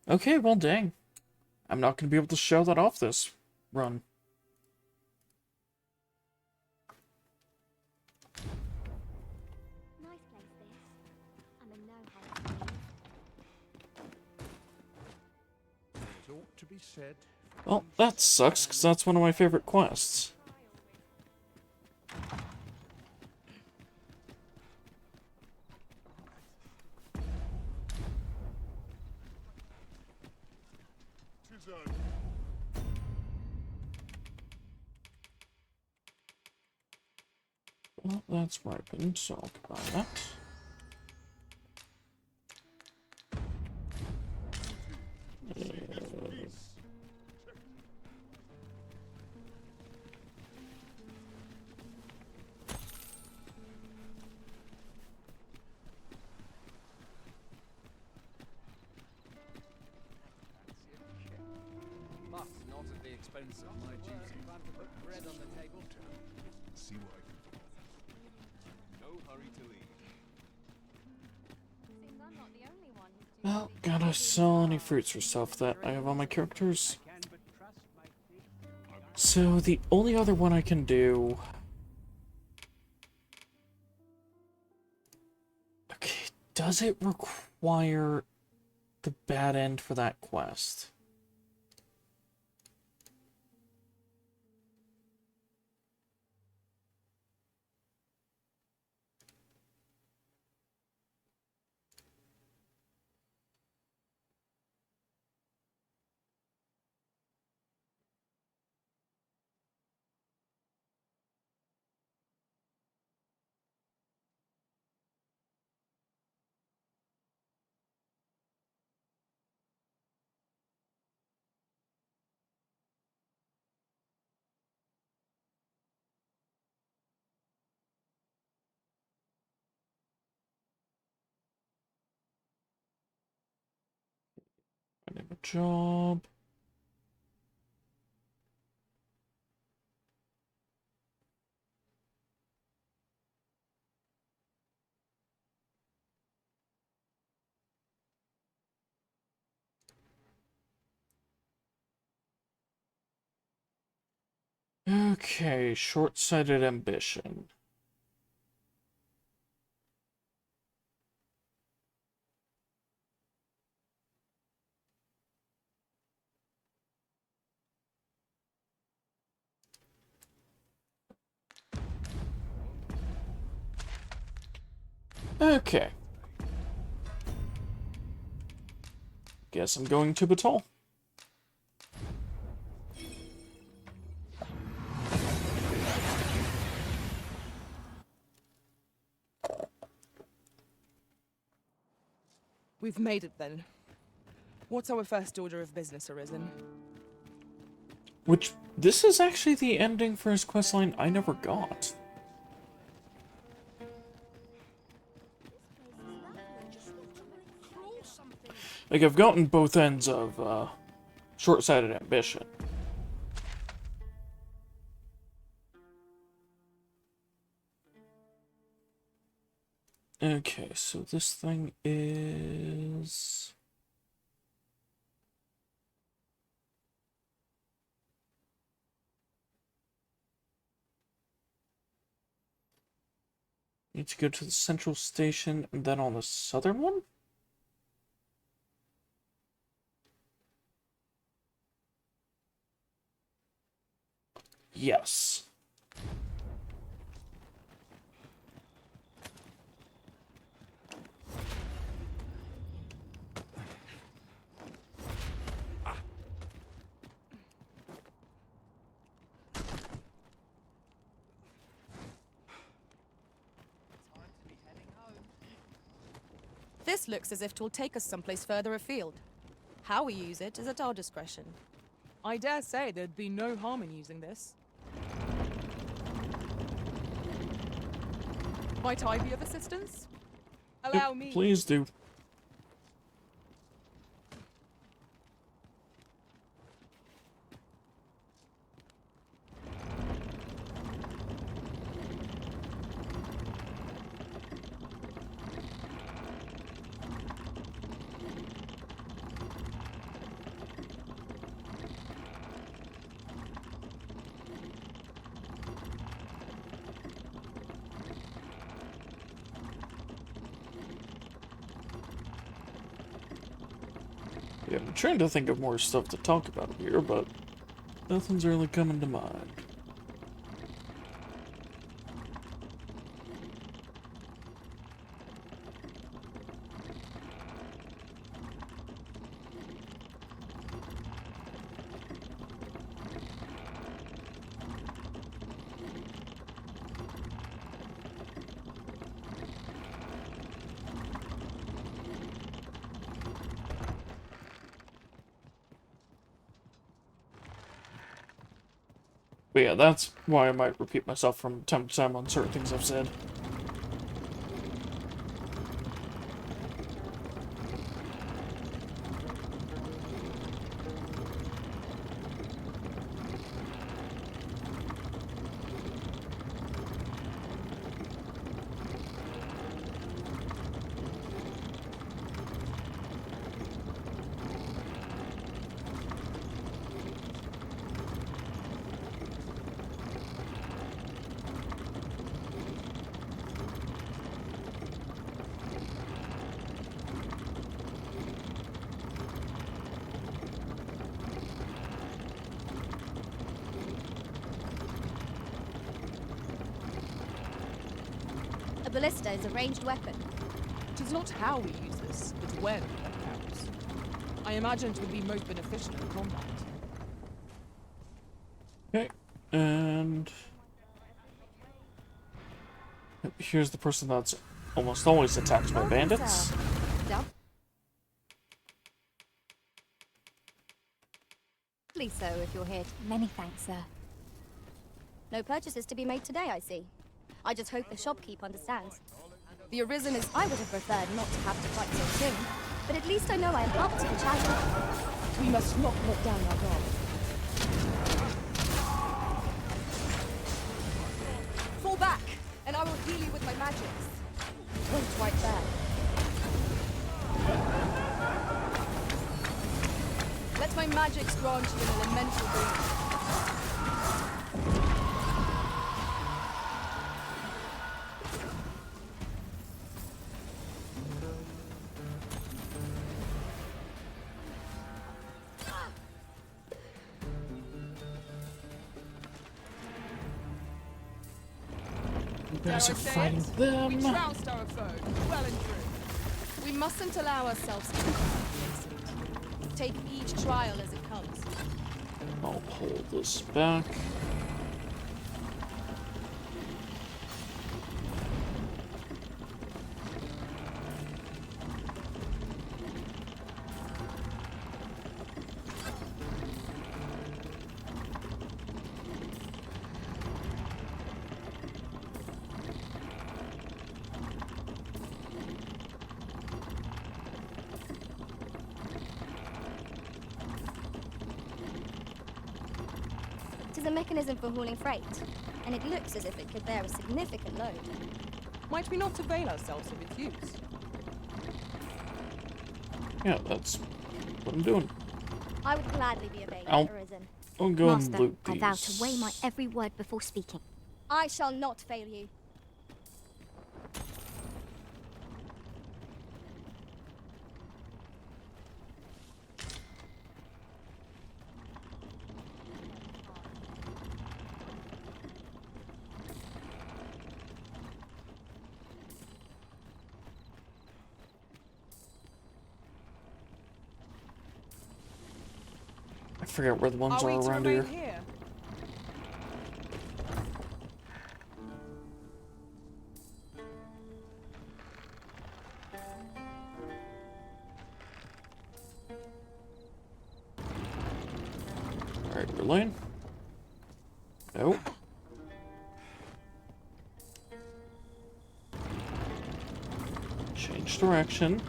Okay, well, dang. I'm not going to be able to show that off this run. Nice place this. I'm in no haste. It ought to be said. Well, that sucks, because that's one of my favorite quests. Well, that's ripened, so I'll buy that. Must not at the expense of my duty. Time to put bread on the table. See what I can do. No hurry to leave. Seems I'm not the only one who's Well, gotta sell any fruits or stuff that I have on my characters. So the only other one I can do... Okay, does it require the bad end for that quest? I have a job. Okay, short-sighted ambition. Okay. Guess I'm going to Batal. We've made it then. What's our first order of business, Arisen? Which, this is actually the ending for his questline I never got. Like, I've gotten both ends of, short-sighted ambition. Okay, so this thing is... Need to go to the central station and then on the southern one? Yes. This looks as if it'll take us someplace further afield. How we use it is at our discretion. I dare say there'd be no harm in using this. Might I be of assistance? Allow me. Please do. Yeah, I'm trying to think of more stuff to talk about here, but nothing's really coming to mind. But yeah, that's why I might repeat myself from time to time on certain things I've said. A ballista is a ranged weapon. It is not how we use this, but when that counts. I imagine it would be most beneficial in combat. Okay, and here's the person that's almost always attacked by bandits. Please so, if you're here. Many thanks, sir. No purchases to be made today, I see. I just hope the shopkeep understands. The Arisen is... I would have preferred not to have to fight so soon, but at least I know I am up to the challenge. We must not let down our guard. Fall back, and I will heal you with my magics. Wait right there. Let my magics grant you an elemental boon. You guys are fighting them. We trounced our foe, well and true. We mustn't allow ourselves to be complacent. Take each trial as it comes. I'll pull this back. a mechanism for hauling freight, and it looks as if it could bear a significant load. Might we not avail ourselves of its use? Yeah, that's what I'm doing. I would gladly be obeyed, I'll Arisen. go and Master, loot I these. vow to weigh my every word before speaking. I shall not fail you. I forget where the ones are around here. Alright, we're lane. Nope. Change direction.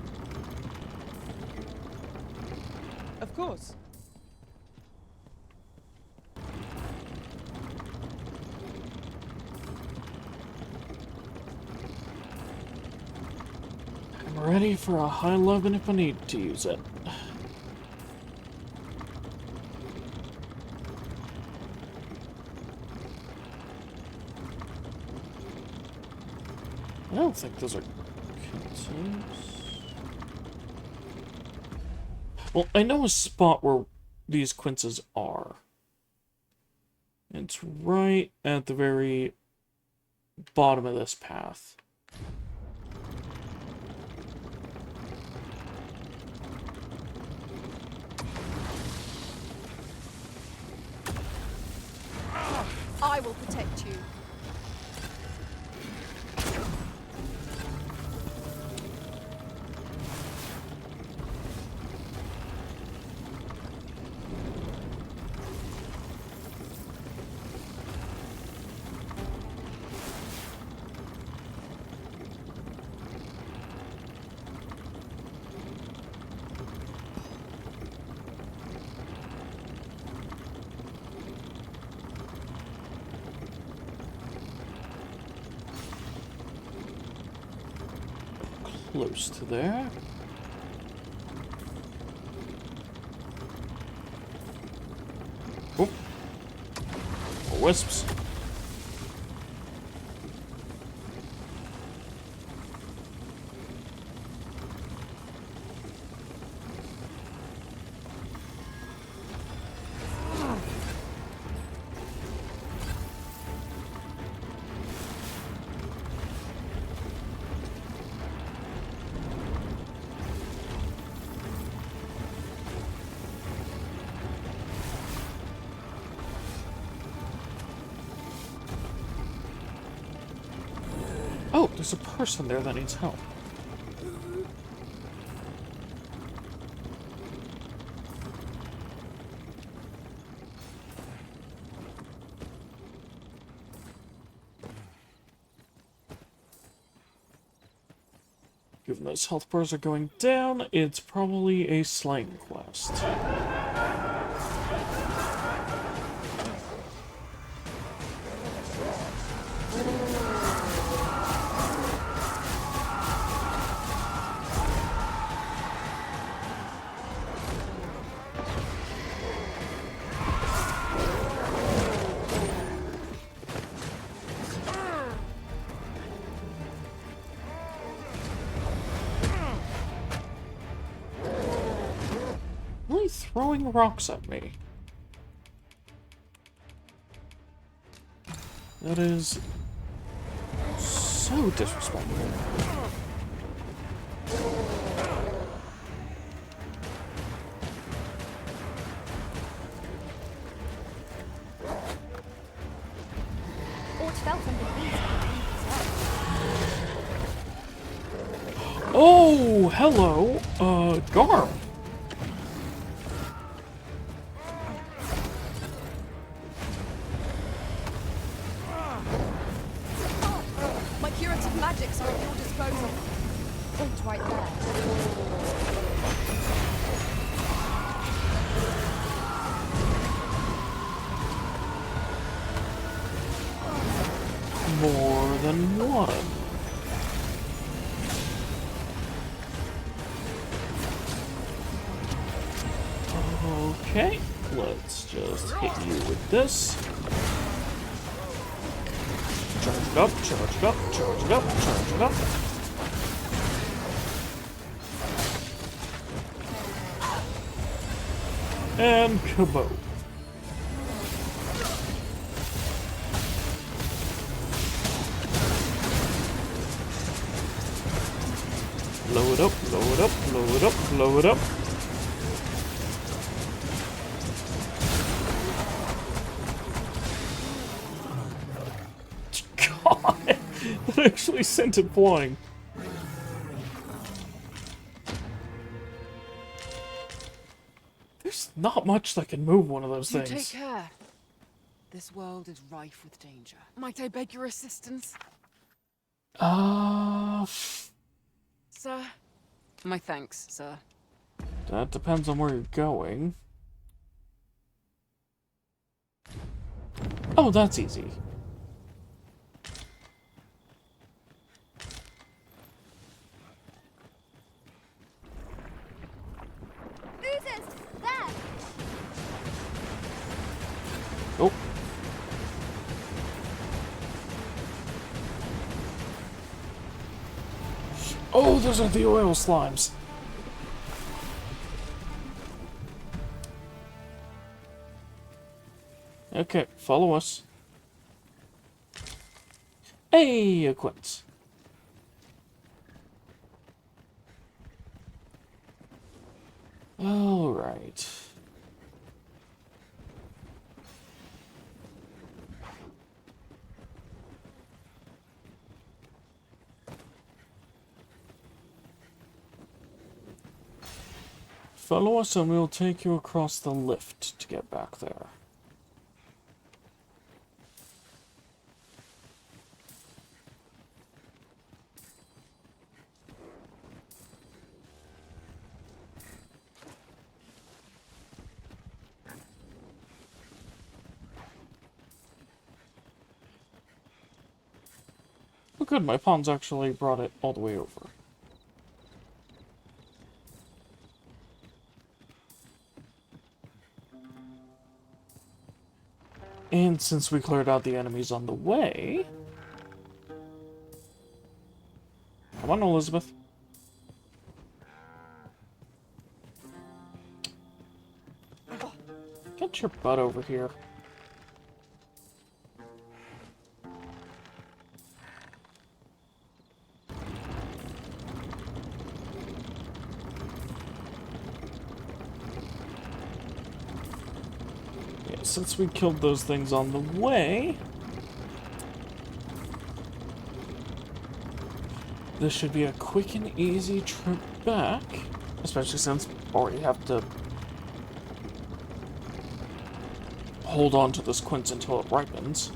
Of course. I'm ready for a high loven if I need to use it. I don't think those are kittens. Well, I know a spot where these quinces are. It's right at the very bottom of this path. I will protect you. Close to there. Oh. More wisps. Oh, there's a person there that needs help. Given those health bars are going down, it's probably a slaying quest. Really throwing rocks at me. That is so disrespectful. Or it fell from the beast. Oh, hello, Garm. My curative magics are at your disposal. Point right there. more than one. Okay, let's just hit you with this. Charge it up, charge it up, charge it up, charge it up. And kaboom. Blow it up, blow it up, blow it up, blow it up. God, that actually sent it flying. There's not much that can move one of those You things. take care. This world is rife with danger. Might I beg your assistance? Sir? My thanks, sir. That depends on where you're going. Oh, that's easy. Oozes! There! Oh. Oh, those are the oil slimes. Okay, follow us. Hey, a quince. All right. Follow us and we'll take you across the lift to get back there. Oh good, my pawns actually brought it all the way over. And since we cleared out the enemies on the way... Come on, Elizabeth. Get your butt over here. Yeah, since we killed those things on the way... This should be a quick and easy trip back. Especially since we already have to hold on to this quince until it ripens.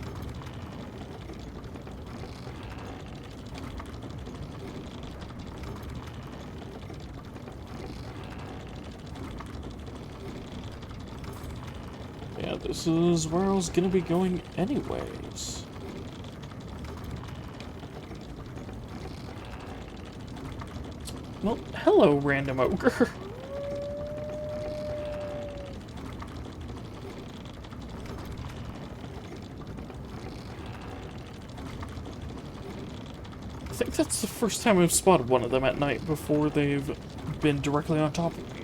Yeah, this is where I was gonna be going anyways. Well, hello, random ogre. I think that's the first time I've spotted one of them at night before they've been directly on top of me.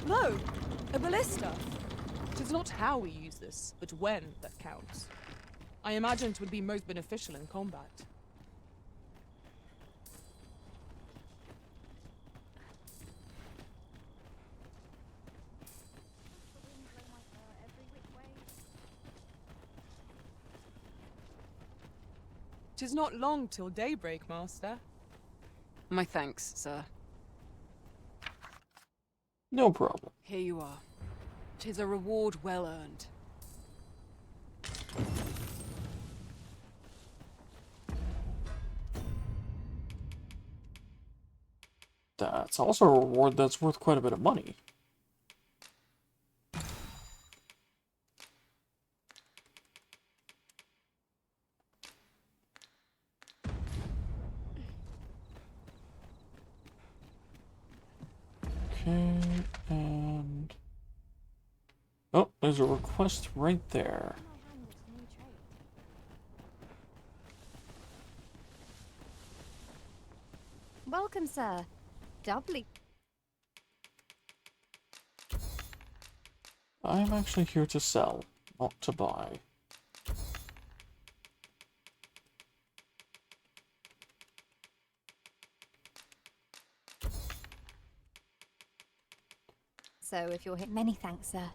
Lo! A ballista! It is not how we use this, but when that counts. I imagine it would be most beneficial in combat. Tis not long till daybreak, Master. My thanks, sir. No problem. Here you are. 'Tis a reward well earned. That's also a reward that's worth quite a bit of money. Okay, and... Oh, there's a request right there. Welcome, sir. Doubly. I'm actually here to sell, not to buy. So if you're here... Many thanks, sir.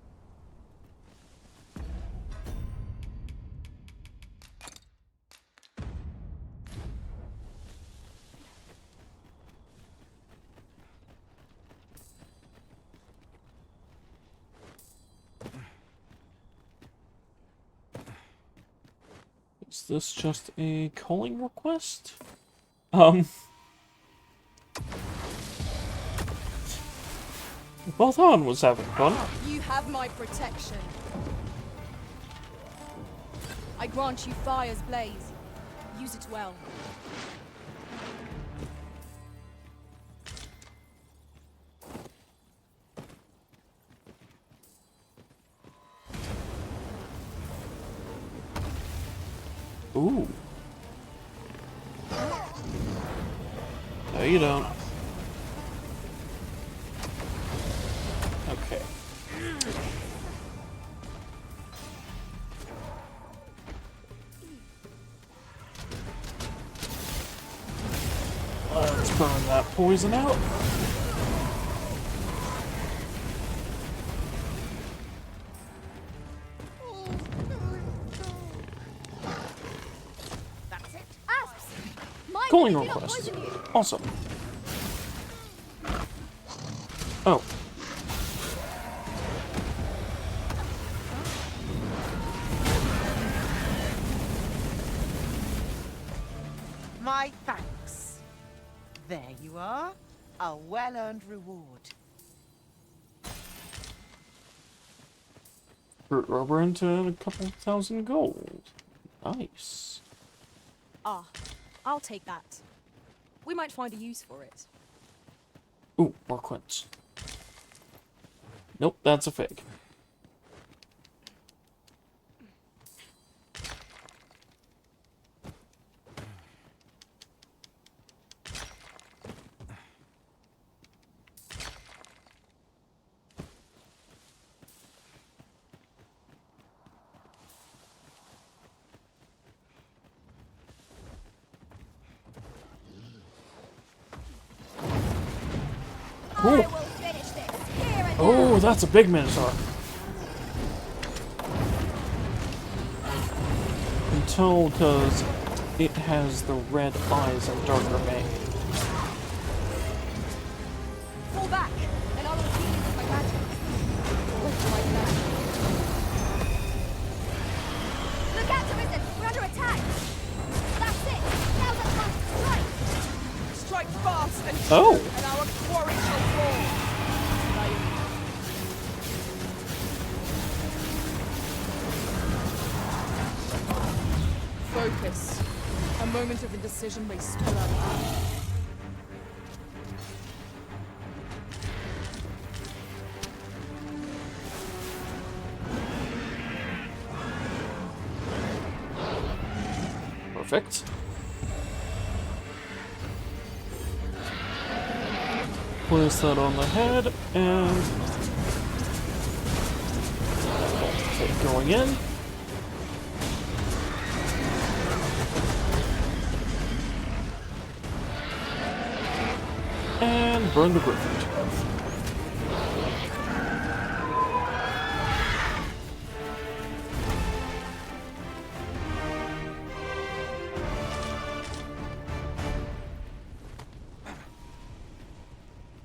Is this just a calling request? Balthon was having fun. You have my protection. I grant you fire's blaze. Use it well. Ooh. No, you don't. Okay. Let's burn that poison out. That's it. Asps! Mind Calling me, do not request. poison you. Awesome. Oh. My thanks. There you are. A well-earned reward. Root rubber into a couple thousand gold. Nice. Ah, I'll take that. We might find a use for it. Ooh, more quints. Nope, that's a fake. Ooh. Oh, that's a big Minotaur. Until, because it has the red eyes and darker mane. Fall back, and I'll heal you with my magic. With my magic. Look out, Arisen! We're under attack! That's it! Now's the time to strike! Strike fast and Oh. true, and our quarry shall fall. Focus. A moment of indecision may spill out. Perfect. Place that on the head, and... Okay, going in. And burn the griffin.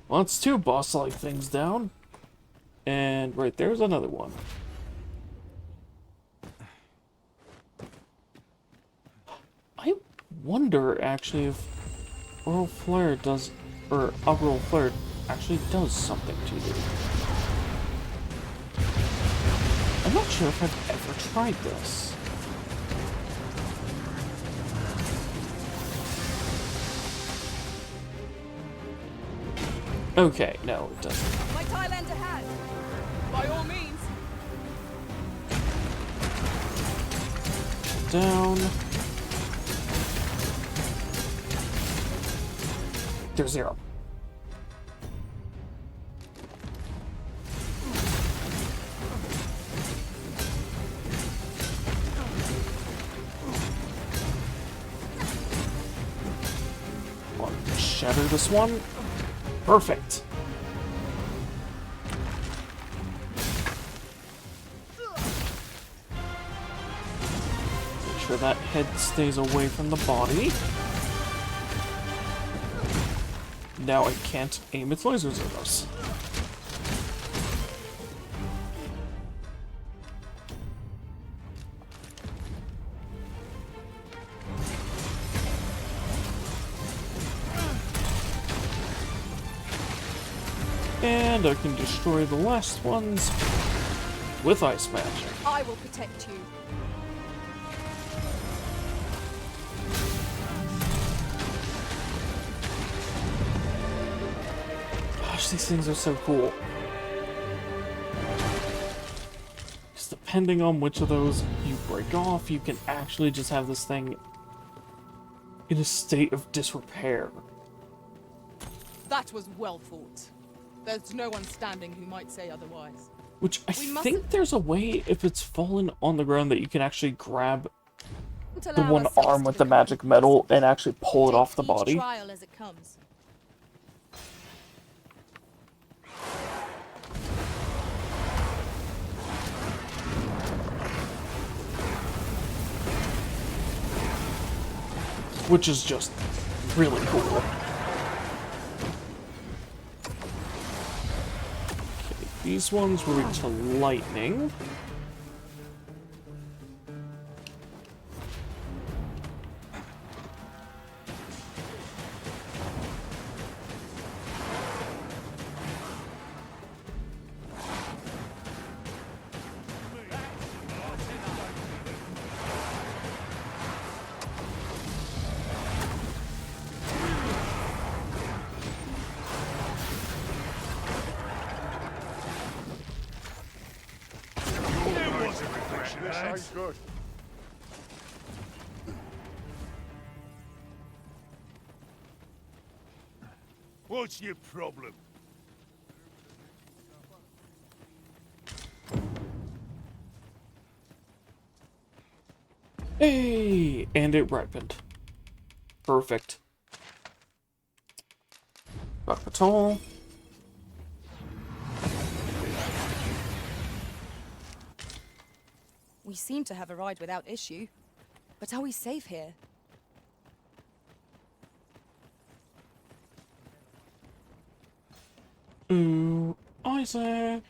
Well, that's two boss-like things down. And right there's another one. I wonder, actually, if Oral Flare does or Augural Flare actually does something to you. I'm not sure if I've ever tried this. Okay, no, it doesn't. My Thailand to hand. By all means. Down. There's 0. Shatter this one. Perfect. Make sure that head stays away from the body. Now I can't aim its lasers at us. And I can destroy the last ones with ice magic. I will protect you. Gosh, these things are so cool. Just depending on which of those you break off, you can actually just have this thing in a state of disrepair. That was well fought. There's no one standing who might say otherwise. Which I think there's a way, if it's fallen on the ground, that you can actually grab the one arm with the magic metal and actually pull it off the body. Trial as it comes. Which is just really cool. These ones were weak to lightning. Good. What's your problem? Hey! And it ripened. Perfect. Bakatol. We seem to have arrived without issue. But are we safe here? Ooh, Isaac.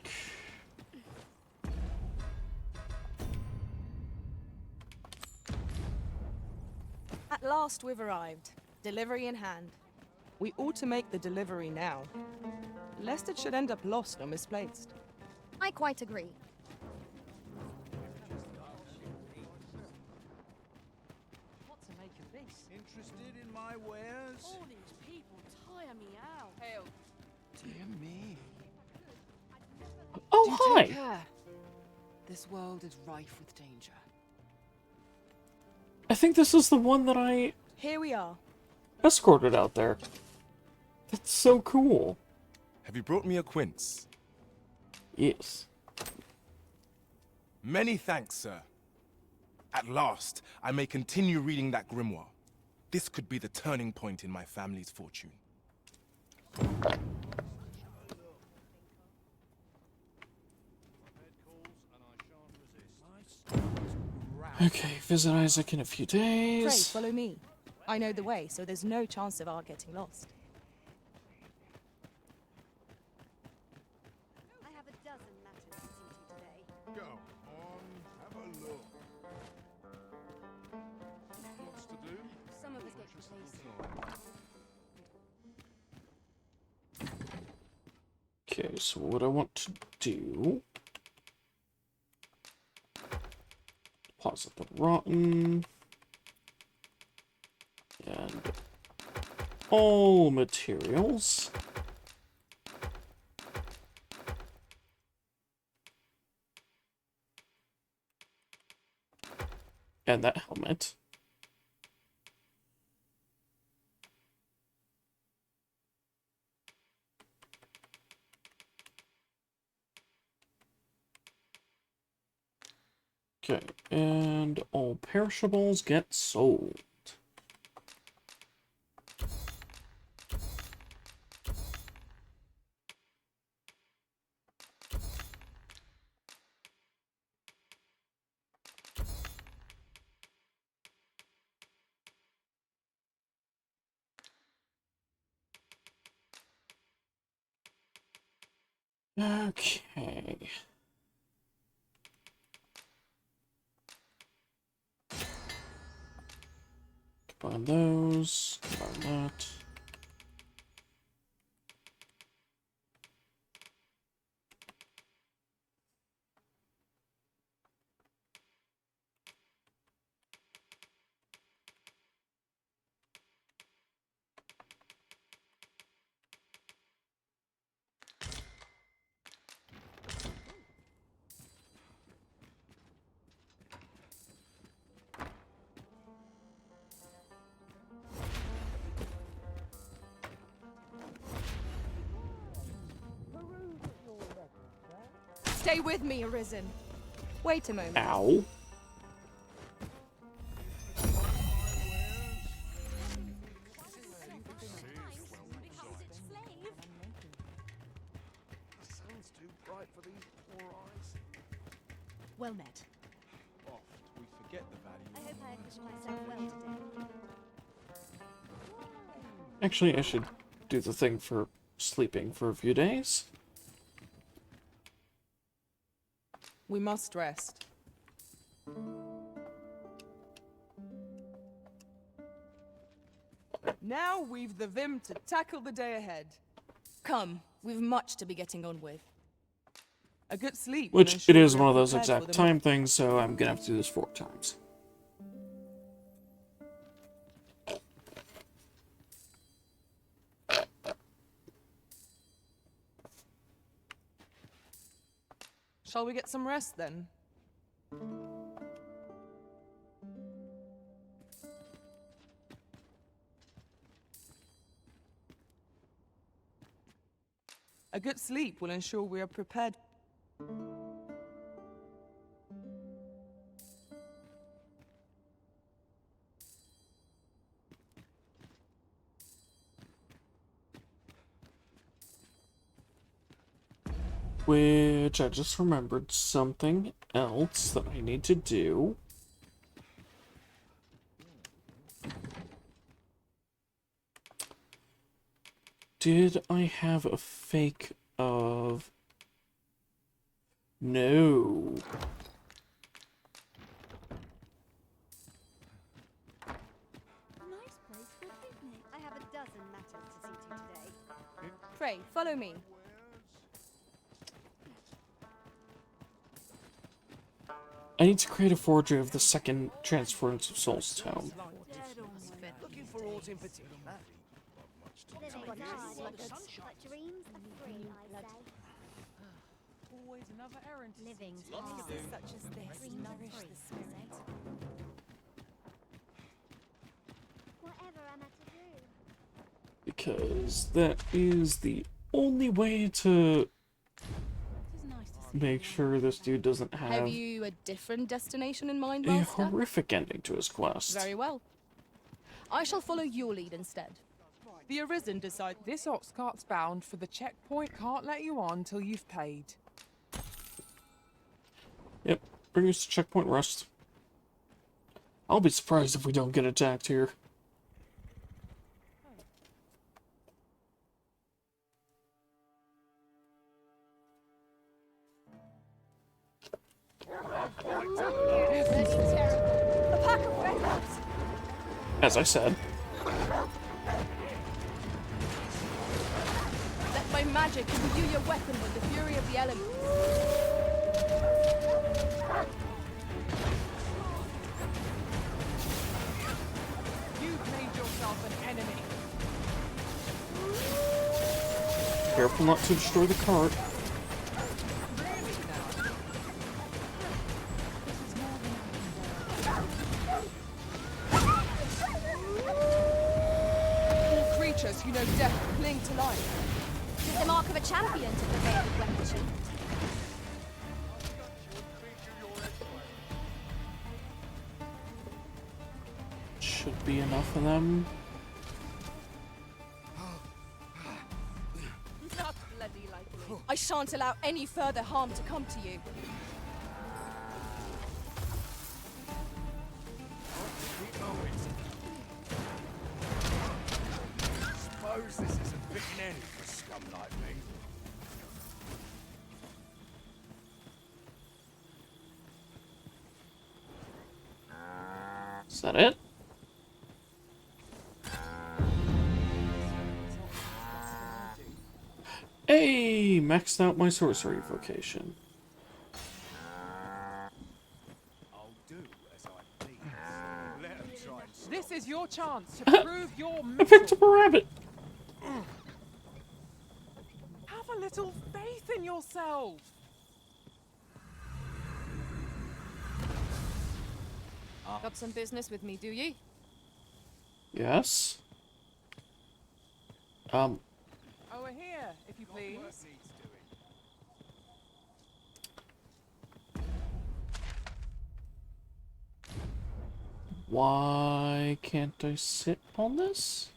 At last we've arrived. Delivery in hand. We ought to make the delivery now, lest it should end up lost or misplaced. I quite agree. What to make of this? Interested in my wares? All these people tire me out. Hail. Dear me. Oh, Do hi! take care. This world is rife with danger. I think this is the one that I Here we are. escorted out there. That's so cool. Have you brought me a quince? Yes. Many thanks, sir. At last, I may continue reading that grimoire. This could be the turning point in my family's fortune. Okay, visit Isaac in a few Pray, days. follow me. I know the way, so there's no chance of our getting lost. I have a dozen matters to see to today. Go on, have a look. Lots to do. Some of us get complacent. Okay, so what I want to do... Deposit the rotten... And... all materials. And that helmet. Okay, and all perishables get sold. Okay. Combine those, combine that. Stay with me, Arisen. Wait a moment. Ow. Sounds too bright for these poor eyes. Well met. Oft we forget the value. I hope I acquitted myself well today. Actually, I should do the thing for sleeping for a few days. We must rest. Now we've the vim to tackle the day ahead. Come, we've much to be getting on with. A good sleep. will Which, ensure it is we are one of those prepared for exact the time things, so I'm gonna have to do this 4 times. Shall we get some rest then? A good sleep will ensure we are prepared. Which, I just remembered something else that I need to do. Did I have a fake of... No. Nice place for a picnic. I have a dozen matters to see to today. Pray, follow me. I need to create a forgery of the second Transference of Souls tome. Looking for aught in particular? Living hard, but dreams are free, I say. Always another errand. Living hard. Such as this nourish the spirit. Whatever am I to do? Because that is the only way to make sure this dude doesn't Have have you a different destination in mind, a Master? horrific ending to his quest. Very well. I shall follow your lead instead. The Arisen decide this ox cart's bound for the checkpoint. Can't let you on till you've paid. Yep, bring us to checkpoint rest. I'll be surprised if we don't get attacked here. A pack of rebels! As I said. Let my by magic, imbue your weapon with the fury of the elements. You've made yourself an enemy. Careful not to destroy the cart. All creatures who know death cling to life. It's the mark of a champion to prevail with weapon sheath. Should be enough of them. Not bloody likely. I shan't allow any further harm to come to you. Suppose this is a fitting end for scum like me. Is that it? Hey, maxed out my sorcery vocation. I'll do as I please. Let 'em try and stop. This is your chance to prove your I mettle. picked up a rabbit. Have a little faith in yourself. Got some business with me, do ye? Yes. Over here, if you please. Why can't I sit on this?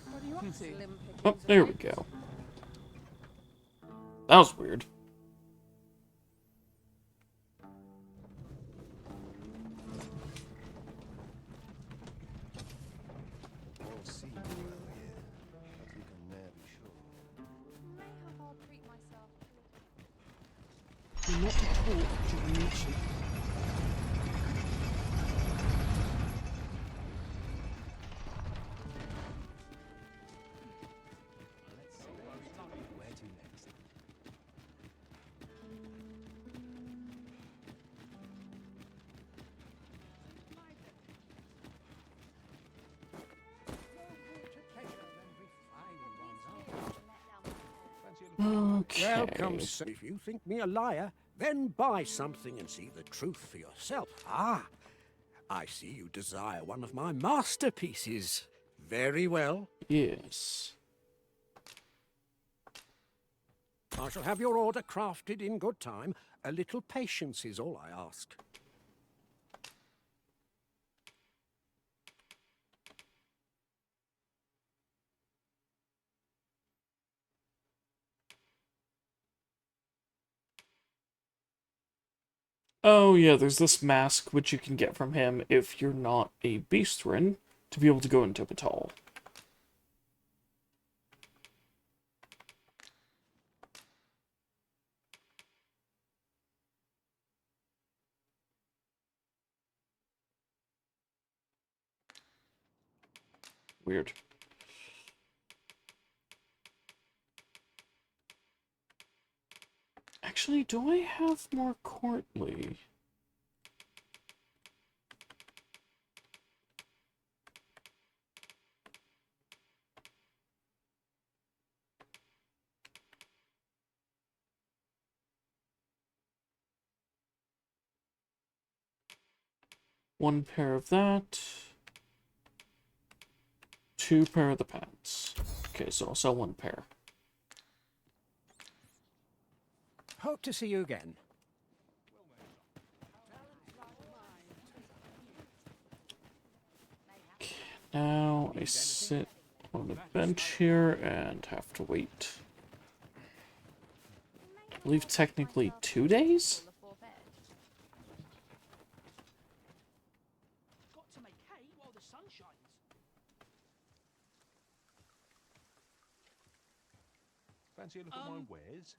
What are you up to? Oh, there we go. That was weird. Won't see you well here, but you can never be sure. Do not report during mission. Where to next? Okay. Welcome, sir. If you think me a liar, then buy something and see the truth for yourself. Ah, I see you desire one of my masterpieces. Very well. Yes. I shall have your order crafted in good time. A little patience is all I ask. Oh yeah, there's this mask which you can get from him if you're not a Beastrin to be able to go into Batal. Weird. Actually, do I have more courtly? One pair of that. 2 pair of the pants. Okay, so I'll sell 1 pair. Hope to see you again. Now I sit on the bench here and have to wait. I believe technically 2 days? Got to make hay while the sun shines. Fancy a look at my wares?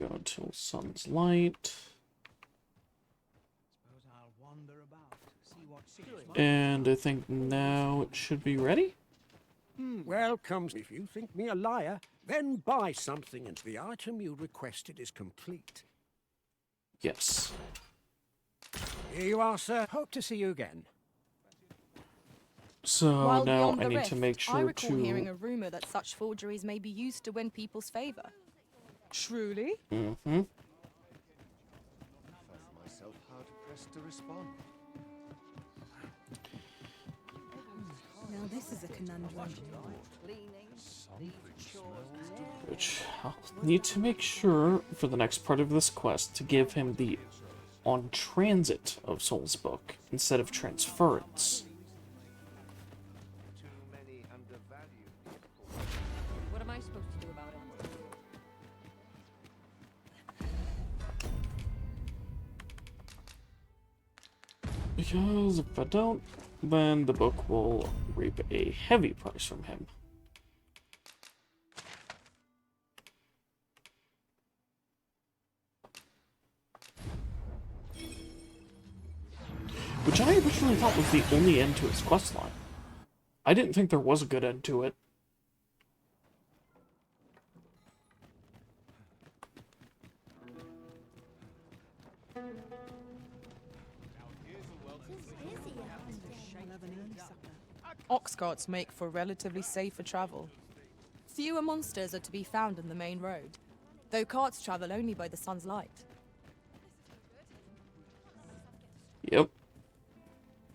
Go until sun's light. And I think now it should be ready? Well, comes if you think me a liar, then buy something and the item you requested is complete. Yes. Here you are, sir. Hope to see you again. So While now beyond I the need rift, to make I sure recall to... hearing a rumor that such forgeries may be used to win people's favor. Truly? Mm-hmm. Myself hard pressed to respond. Now this is a conundrum. Which I'll need to make sure for the next part of this quest to give him the on transit of Soul's book instead of transference. What am I supposed to do about it? Because if I don't, then the book will reap a heavy price from him. Which I originally thought was the only end to his questline. I didn't think there was a good end to it. Ox carts make for relatively safer travel. Fewer monsters are to be found in the main road, though carts travel only by the sun's light. Yep.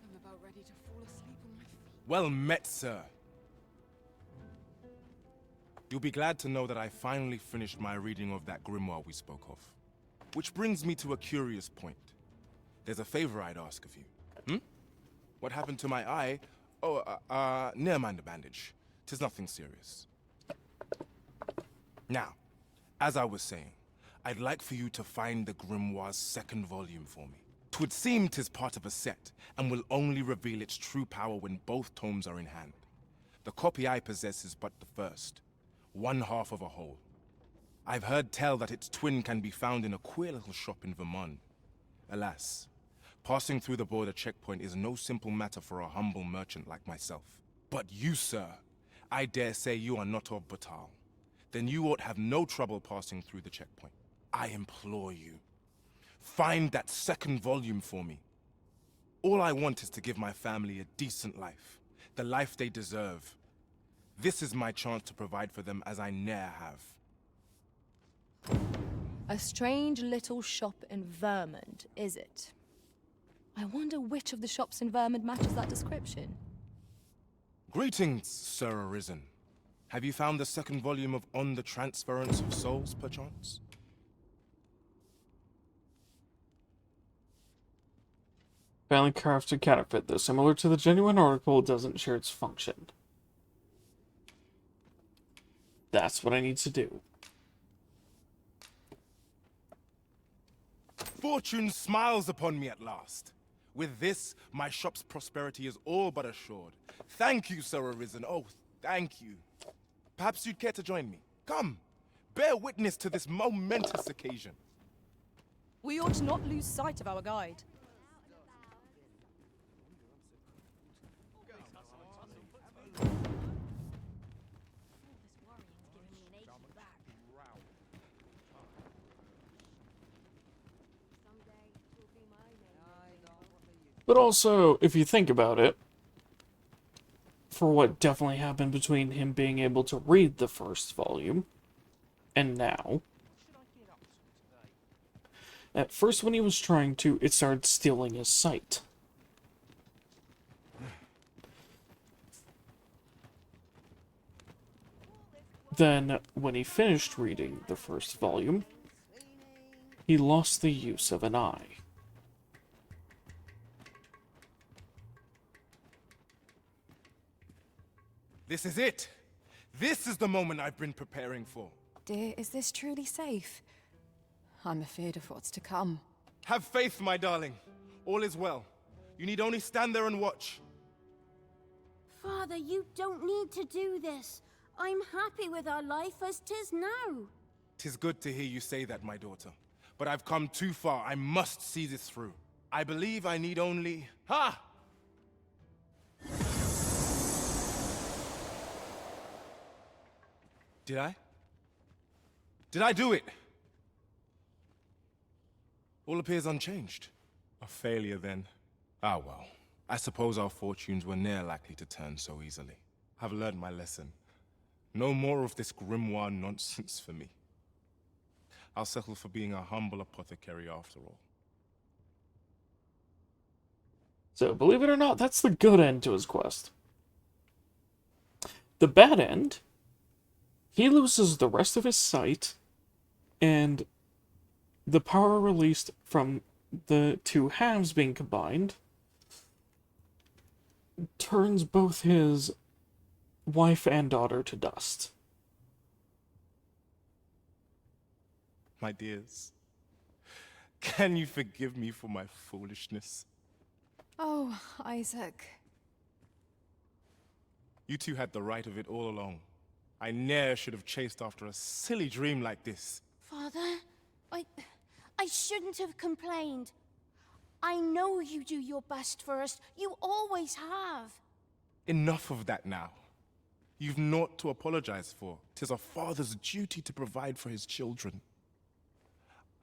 I'm about ready to fall asleep on my feet. Well met, sir. You'll be glad to know that I finally finished my reading of that grimoire we spoke of. Which brings me to a curious point. There's a favor I'd ask of you. What happened to my eye? Oh, never mind the bandage. 'Tis nothing serious. Now, as I was saying, I'd like for you to find the grimoire's second volume for me. 'Twould seem 'tis part of a set, and will only reveal its true power when both tomes are in hand. The copy I possess is but the first, one half of a whole. I've heard tell that its twin can be found in a queer little shop in Vermont. Alas, passing through the border checkpoint is no simple matter for a humble merchant like myself. But you, sir, I dare say you are not of Batal. Then you ought have no trouble passing through the checkpoint. I implore you, find that second volume for me. All I want is to give my family a decent life, the life they deserve. This is my chance to provide for them as I ne'er have. A strange little shop in Vermont, is it? I wonder which of the shops in Vermont matches that description. Greetings, Sir Arisen. Have you found the second volume of On the Transference of Souls, perchance? Finely crafted counterfeit, though similar to the genuine article, doesn't share its function. That's what I need to do. Fortune smiles upon me at last. With this, my shop's prosperity is all but assured. Thank you, Sir Arisen. Oh, thank you. Perhaps you'd care to join me. Come, bear witness to this momentous occasion. We ought not lose sight of our guide. But also, if you think about it, for what definitely happened between him being able to read the first volume and now, at first when he was trying to, it started stealing his sight. Then, when he finished reading the first volume, he lost the use of an eye. This is it. This is the moment I've been preparing for. Dear, is this truly safe? I'm afraid of what's to come. Have faith, my darling. All is well. You need only stand there and watch. Father, you don't need to do this. I'm happy with our life as 'tis now. 'Tis good to hear you say that, my daughter. But I've come too far. I must see this through. I believe I need only... Ha! Did I? Did I do it? All appears unchanged. A failure, then. Ah, well. I suppose our fortunes were ne'er likely to turn so easily. I've learned my lesson. No more of this grimoire nonsense for me. I'll settle for being a humble apothecary after all. So, believe it or not, that's the good end to his quest. The bad end, he loses the rest of his sight, and the power released from the two halves being combined turns both his wife and daughter to dust. My dears, can you forgive me for my foolishness? Oh, Isaac. You two had the right of it all along. I ne'er should have chased after a silly dream like this. Father, I shouldn't have complained. I know you do your best for us. You always have. Enough of that now. You've naught to apologize for. 'Tis a father's duty to provide for his children.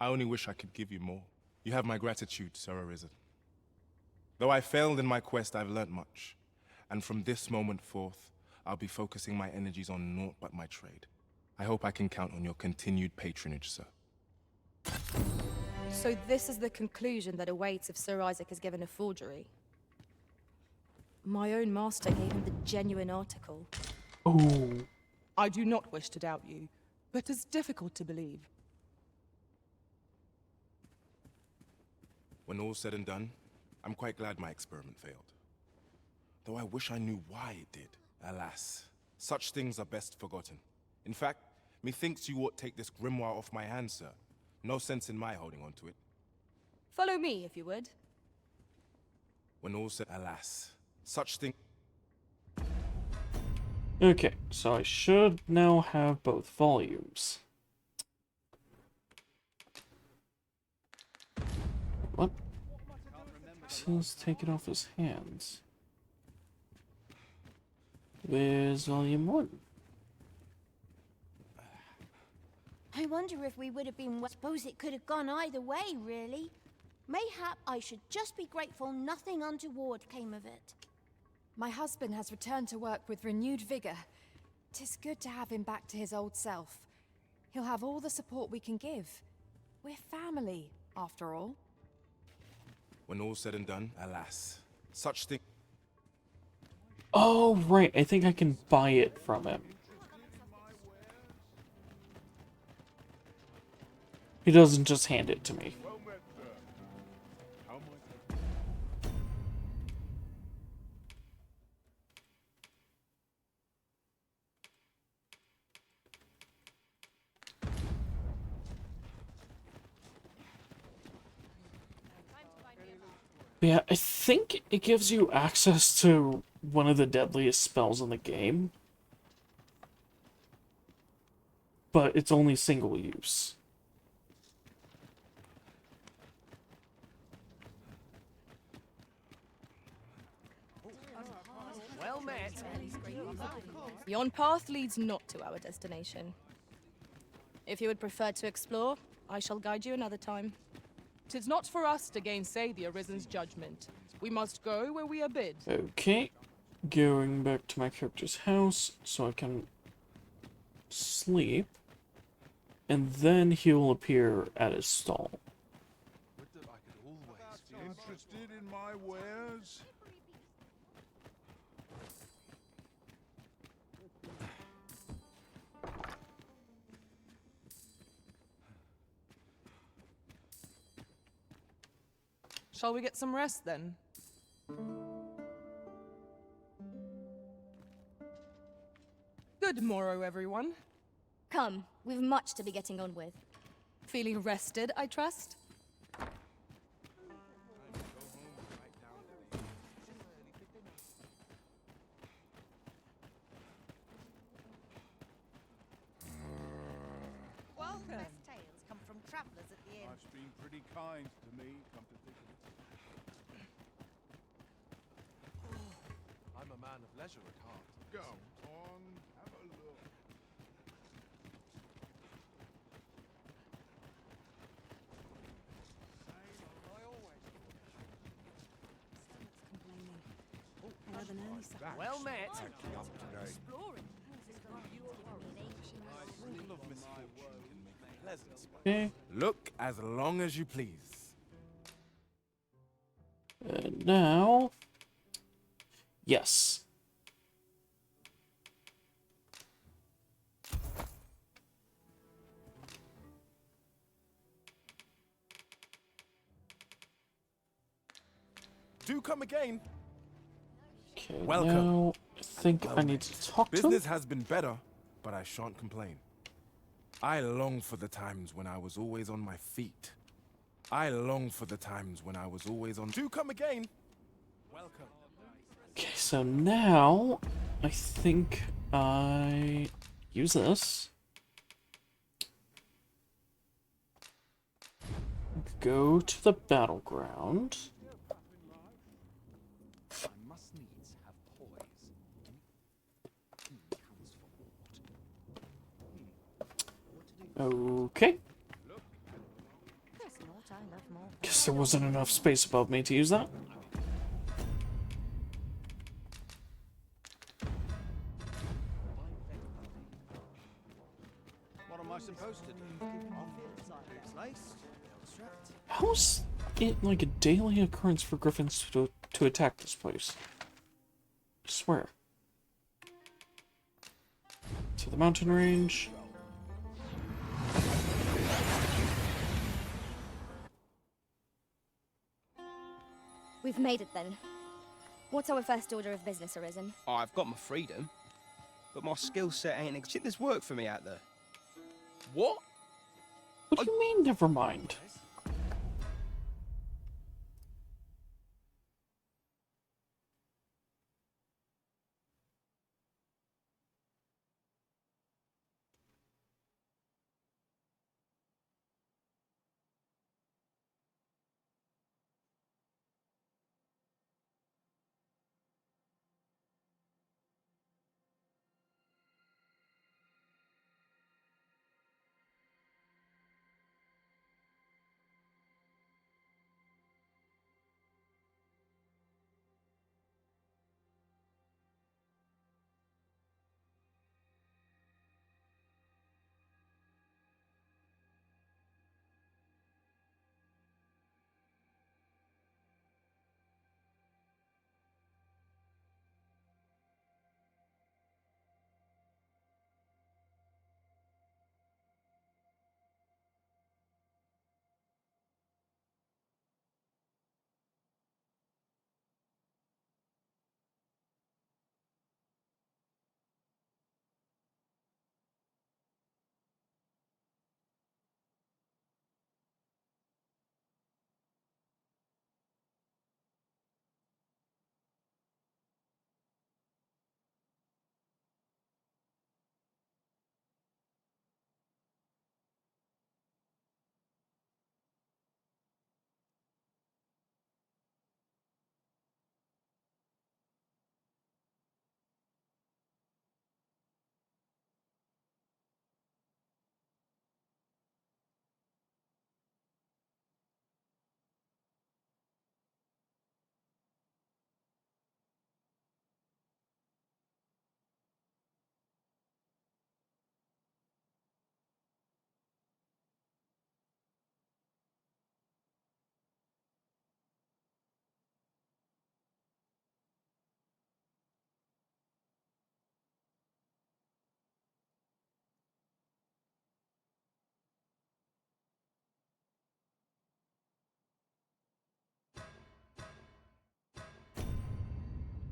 I only wish I could give you more. You have my gratitude, Sir Arisen. Though I failed in my quest, I've learnt much. And from this moment forth, I'll be focusing my energies on naught but my trade. I hope I can count on your continued patronage, sir. So this is the conclusion that awaits if Sir Isaac is given a forgery. My own master gave him the genuine article. Oh. I do not wish to doubt you, but it's difficult to believe. When all's said and done, I'm quite glad my experiment failed. Though I wish I knew why it did. Alas, such things are best forgotten. In fact, methinks you ought take this grimoire off my hands, sir. No sense in my holding on to it. Follow me, if you would. When all's said, alas, such things... Okay, so I should now have both volumes. What? Says take it off his hands. Where's volume 1? I wonder if we would have been... Suppose it could have gone either way, really. Mayhap I should just be grateful nothing untoward came of it. My husband has returned to work with renewed vigor. 'Tis good to have him back to his old self. He'll have all the support we can give. We're family, after all. When all's said and done, alas, such things... Oh, right. I think I can buy it from him. He doesn't just hand it to me. Yeah, I think it gives you access to one of the deadliest spells in the game. But it's only single use. Well met. Yon path leads not to our destination. If you would prefer to explore, I shall guide you another time. 'Tis not for us to gainsay the Arisen's judgment. We must go where we are bid. Okay. Going back to my character's house so I can sleep. And then he'll appear at his stall. Interested in my wares? Shall we get some rest then? Good morrow, everyone. Come, we've much to be getting on with. Feeling rested, I trust? You've been pretty kind to me, come to think of it. I'm a man of leisure at heart. Go on, have a look. Well met. Exploring. Okay. Look as long as you please. And now... Yes. Do come again. Okay, Welcome. now I think I need to talk to him. Business has been better, but I shan't complain. I long for the times when I was always on my feet. I long for the times when I was always on... Do come again. Welcome. Okay, so now I think I use this. Go to the battleground. I must needs have poise. Okay. Guess there wasn't enough space above me to use that. What am I supposed to do? It's laced, strapped. How's it like a daily occurrence for griffins to attack this place? I swear. To the mountain range. We've made it then. What's our first order of business, Arisen? I've got my freedom, but my skill set ain't... Shit, there's work for me out there. What? What do you mean, never mind?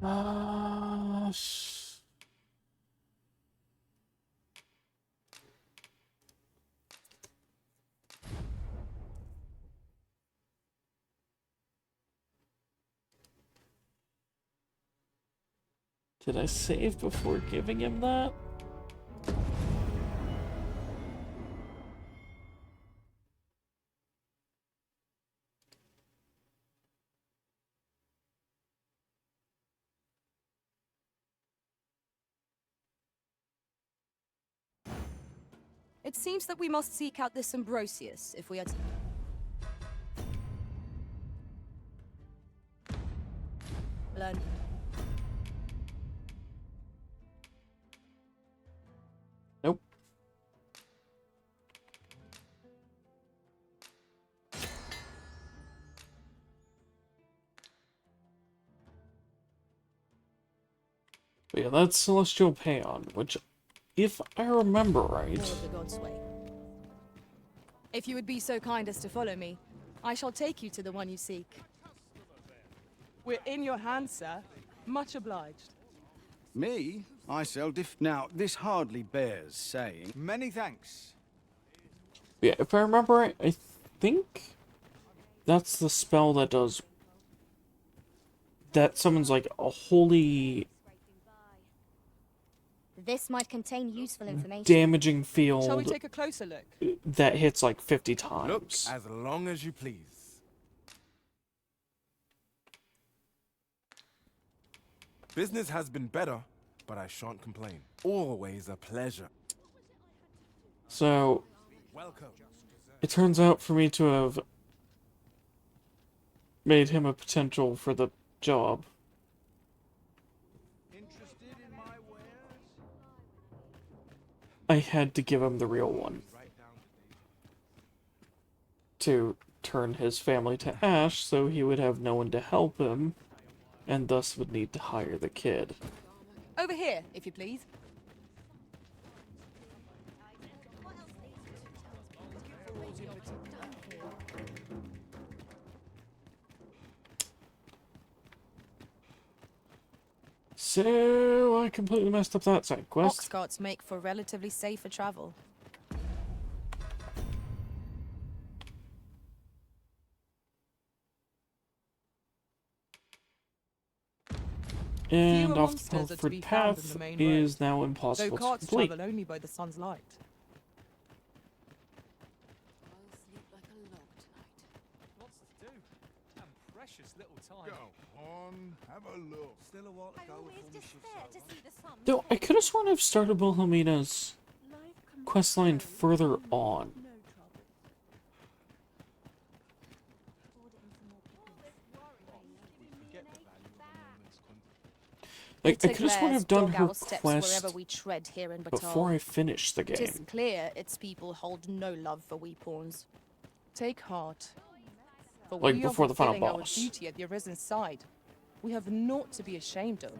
Did I save before giving him that? It seems that we must seek out this Ambrosius if we are to... learn. Nope. But yeah, that's Celestial Paeon, which, if I remember right... More of the God's way. If you would be so kind as to follow me, I shall take you to the one you seek. We're in your hands, sir. Much obliged. Me? I sell Now, this hardly bears saying. Many thanks. Yeah, if I remember right, I think that's the spell that does... that summons, like, a holy... This might contain useful information. damaging field... Shall we take a closer look? that hits, like, 50 times. Look as long as you please. Business has been better, but I shan't complain. Always a pleasure. So, Welcome. it turns out for me to have made him a potential for the job. I had to give him the real one. To turn his family to ash so he would have no one to help him, and thus would need to hire the kid. Over here, if you please. So, I completely messed up that side quest. Ox carts make for relatively safer travel. And Fewer off monsters the are to Pelford be found in Path the main is road, now though impossible to carts complete. travel only by the sun's light. Lots to do. And precious little time. Go on, have a look. Still a while to go before we shift over. Though, I could have sworn I've started Wilhelmina's questline further on. Like, I could have sworn I've done her quest we tread here in before I finished the Tis game. clear its people hold no love for we pawns. Take heart. For Like, we before are the final fulfilling boss. our duty at the Arisen's side. We have naught to be ashamed of.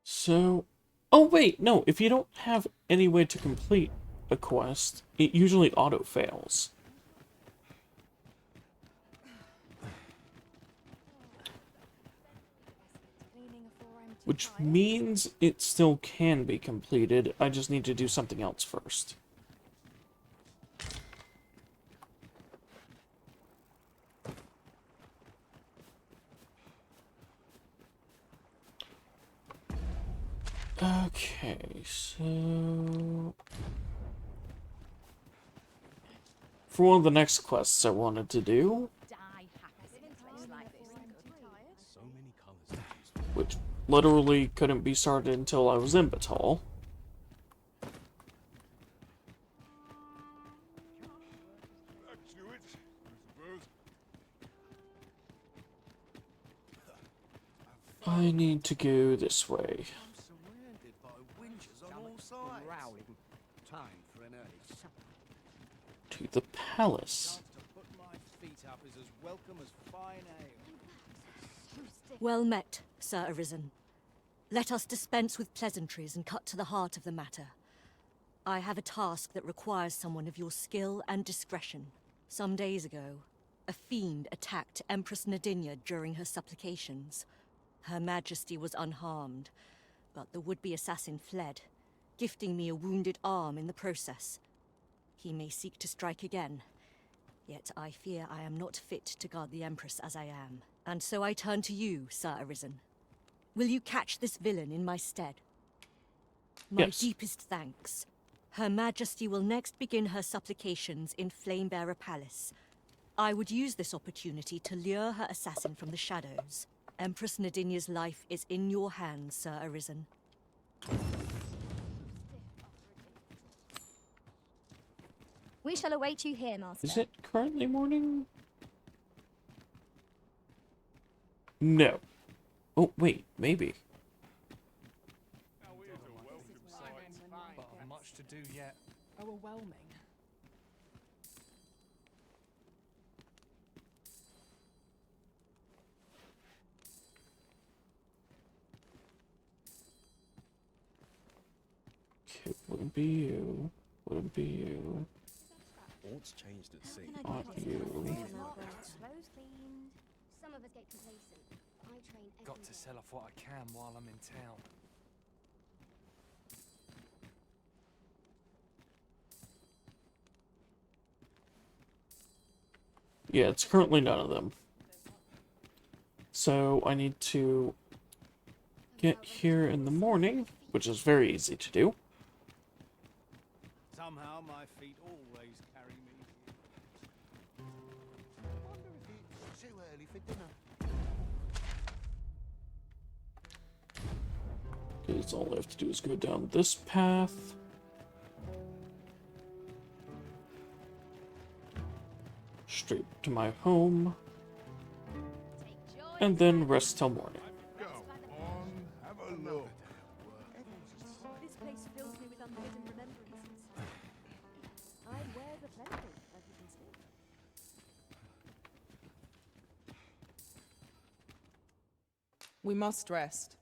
So... Oh, wait, no. If you don't have any way to complete a quest, it usually auto-fails. Which means it still can be completed. I just need to do something else first. Okay, so... for one of the next quests I wanted to do, which literally couldn't be started until I was in Batal. I need to go this way. Surrounded by winches on all sides. Growling. Time for an early supper. To the palace. To put my feet up is as welcome as fine ale. Well met, Sir Arisen. Let us dispense with pleasantries and cut to the heart of the matter. I have a task that requires someone of your skill and discretion. Some days ago, a fiend attacked Empress Nadinia during her supplications. Her Majesty was unharmed, but the would-be assassin fled, gifting me a wounded arm in the process. He may seek to strike again. Yet I fear I am not fit to guard the Empress as I am. And so I turn to you, Sir Arisen. Will you catch this villain in my stead? My deepest thanks. Her Majesty will next begin her supplications in Flamebearer Palace. I would use this opportunity to lure her assassin from the shadows. Empress Nadinia's life is in your hands, Sir Arisen. We shall await you here, Master. Is it currently morning? No. Oh, wait, maybe. But much to do yet. Overwhelming. Okay, wouldn't be you. Wouldn't be you. What's changed at sea? Not you. Clothes cleaned. Some of us get complacent. I train every Got to sell off what I can while I'm in town. Yeah, it's currently none of them. So I need to get here in the morning, which is very easy to do. Somehow my feet always carry me. I wonder if it's too early for dinner. Because all I have to do is go down this path. Straight to my home. And then rest till morning. Go on, have a look. This place fills me with unhidden remembrances. I'd wear the plenty, as you can see. We must rest.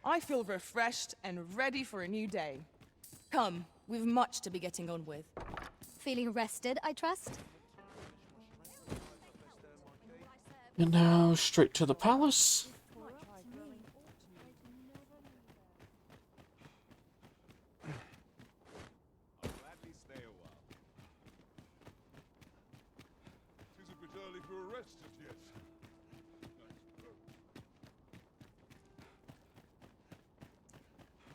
I feel refreshed and ready for a new day. Come, we've much to be getting on with. Feeling rested, I trust? And now straight to the palace. I'll gladly stay a while. Tis a bit early for a rest as yet.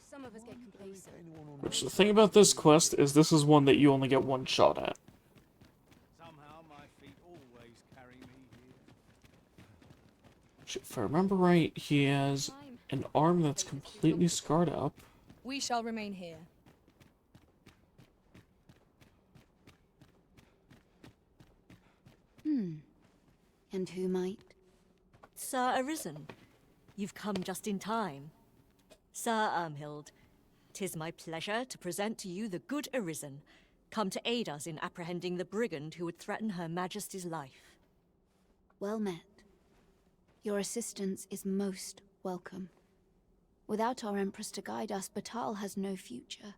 Some of us get complacent. Which the thing about this quest is this is one that you only get one shot at. Somehow my feet always carry me here. If I remember right, he has an arm that's completely scarred up. We shall remain here. And who might? Sir Arisen, you've come just in time. Sir Ermhild, 'tis my pleasure to present to you the good Arisen, come to aid us in apprehending the brigand who would threaten Her Majesty's life. Well met. Your assistance is most welcome. Without our Empress to guide us, Batal has no future.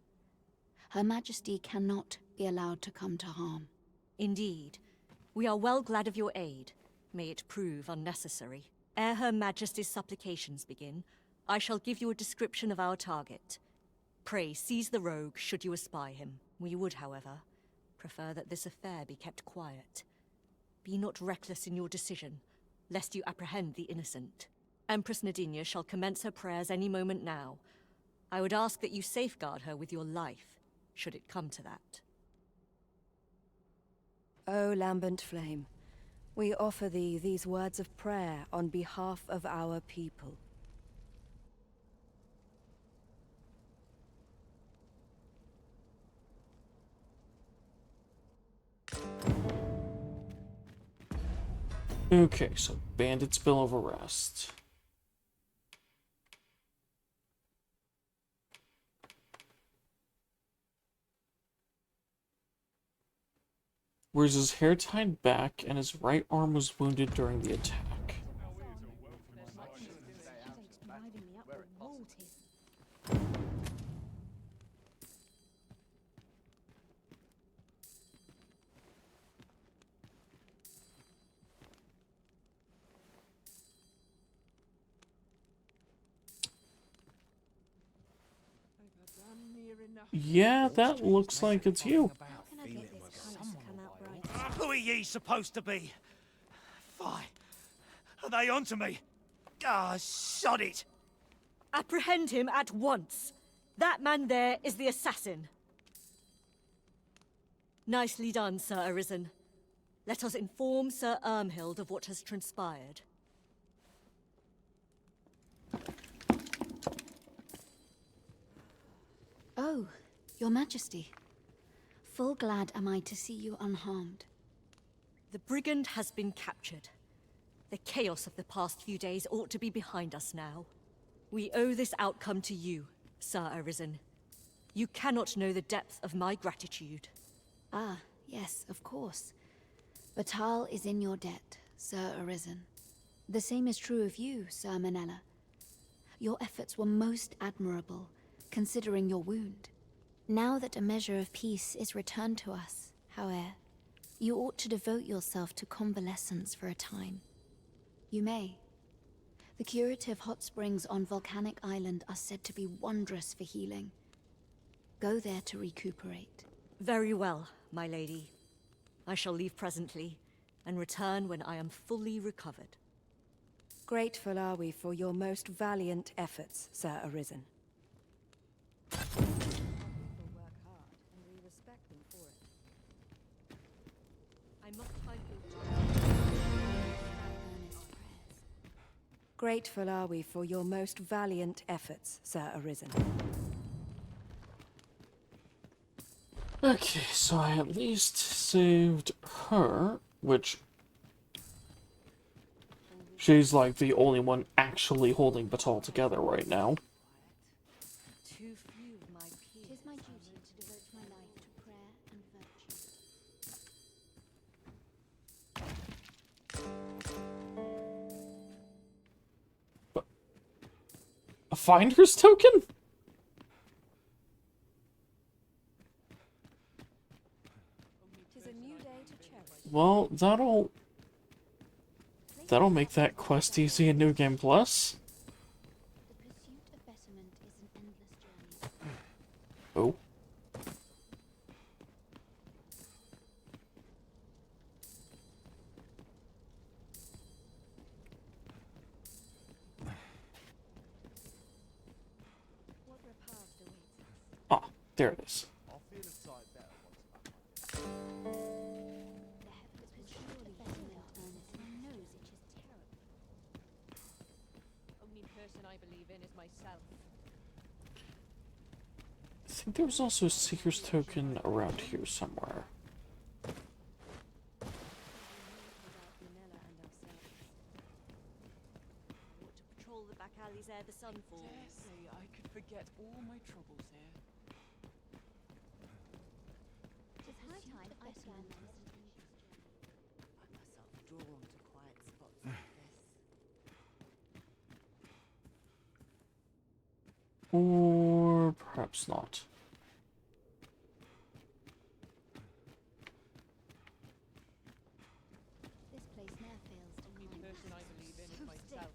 Her Majesty cannot be allowed to come to harm. Indeed. We are well glad of your aid. May it prove unnecessary. Ere Her Majesty's supplications begin, I shall give you a description of our target. Pray seize the rogue should you espy him. We would, however, prefer that this affair be kept quiet. Be not reckless in your decision, lest you apprehend the innocent. Empress Nadinia shall commence her prayers any moment now. I would ask that you safeguard her with your life, should it come to that. O lambent flame, we offer thee these words of prayer on behalf of our people. Okay, so bandit spill over rest. Wears his hair tied back and his right arm was wounded during the attack. Yeah, that looks like it's you. Who are ye supposed to be? Fie. Are they onto me? Ah, sod it. Apprehend him at once. That man there is the assassin. Nicely done, Sir Arisen. Let us inform Sir Ermhild of what has transpired. Oh, Your Majesty. Full glad am I to see you unharmed. The brigand has been captured. The chaos of the past few days ought to be behind us now. We owe this outcome to you, Sir Arisen. You cannot know the depth of my gratitude. Ah, yes, of course. Batal is in your debt, Sir Arisen. The same is true of you, Sir Manella. Your efforts were most admirable, considering your wound. Now that a measure of peace is returned to us, however, you ought to devote yourself to convalescence for a time. You may. The curative hot springs on Volcanic Island are said to be wondrous for healing. Go there to recuperate. Very well, my lady. I shall leave presently, and return when I am fully recovered. Grateful are we for your most valiant efforts, Sir Arisen. I must find Grateful are we for your most valiant efforts, Sir Arisen. Okay, so I at least saved her, which... she's like the only one actually holding Batal together right now. Too few of my peers. It is my duty to devote my life to prayer and virtue. But... a finder's token? Well, that'll make that quest easy in New Game Plus. Oh. Ah, there it is. I believe in is myself. I think there was also a Seeker's Token around here somewhere. Patrol the back alleys ere the sun falls. Dare say I could forget all my troubles here. It is high time I began my Find myself drawn to quiet spots like this. Or perhaps not. This place ne'er fails to The only person I believe in is myself.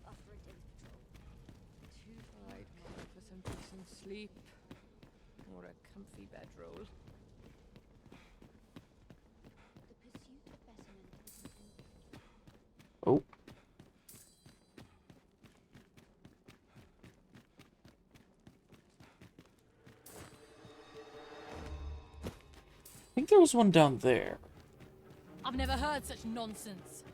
Too tired for some decent sleep or a comfy bedroll. Oh. I think there was one down there. I've never heard such nonsense.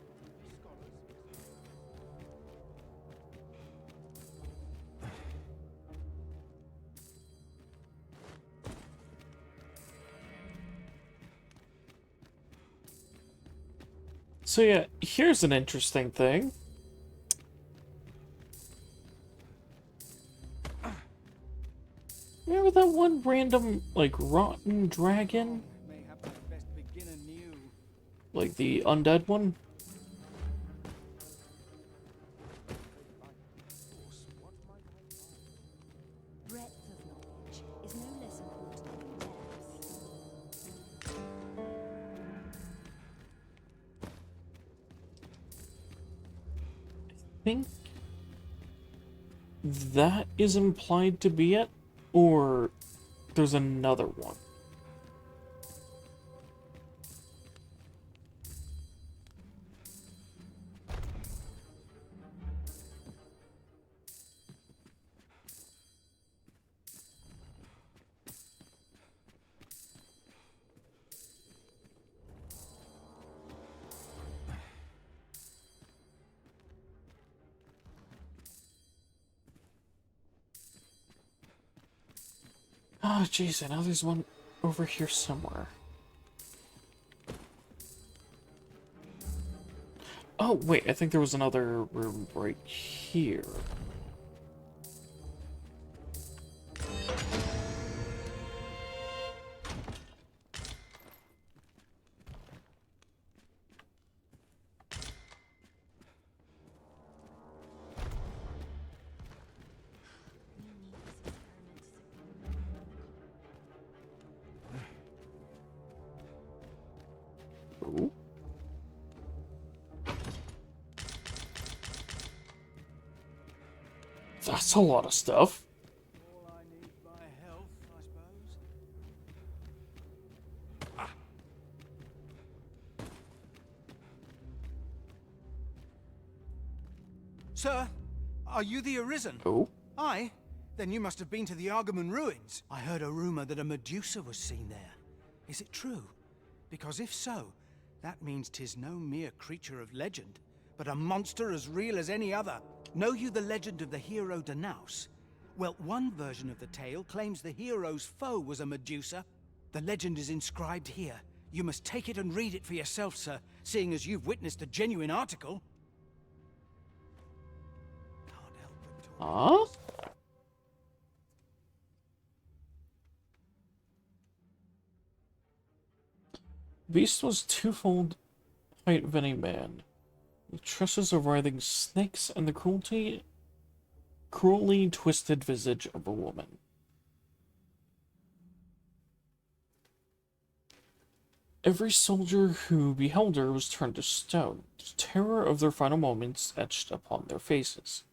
So yeah, here's an interesting thing. Remember that one random, like, rotten dragon? Like the undead one? Breadth of knowledge is no less important than depth. I think that is implied to be it, or there's another one. Oh, jeez, I know there's one over here somewhere. Oh, wait, I think there was another room right here. Ooh. That's a lot of stuff. All I need by health, I suppose. Sir, are you the Arisen? Oh. Aye? Then you must have been to the Argamon ruins. I heard a rumor that a Medusa was seen there. Is it true? Because if so, that means 'tis no mere creature of legend, but a monster as real as any other. Know you the legend of the hero Danaus? Well, one version of the tale claims the hero's foe was a Medusa. The legend is inscribed here. You must take it and read it for yourself, sir, seeing as you've witnessed a genuine article. Huh? Beast was twofold height of any man, with tresses of writhing snakes and the cruelly twisted visage of a woman. Every soldier who beheld her was turned to stone, the terror of their final moments etched upon their faces.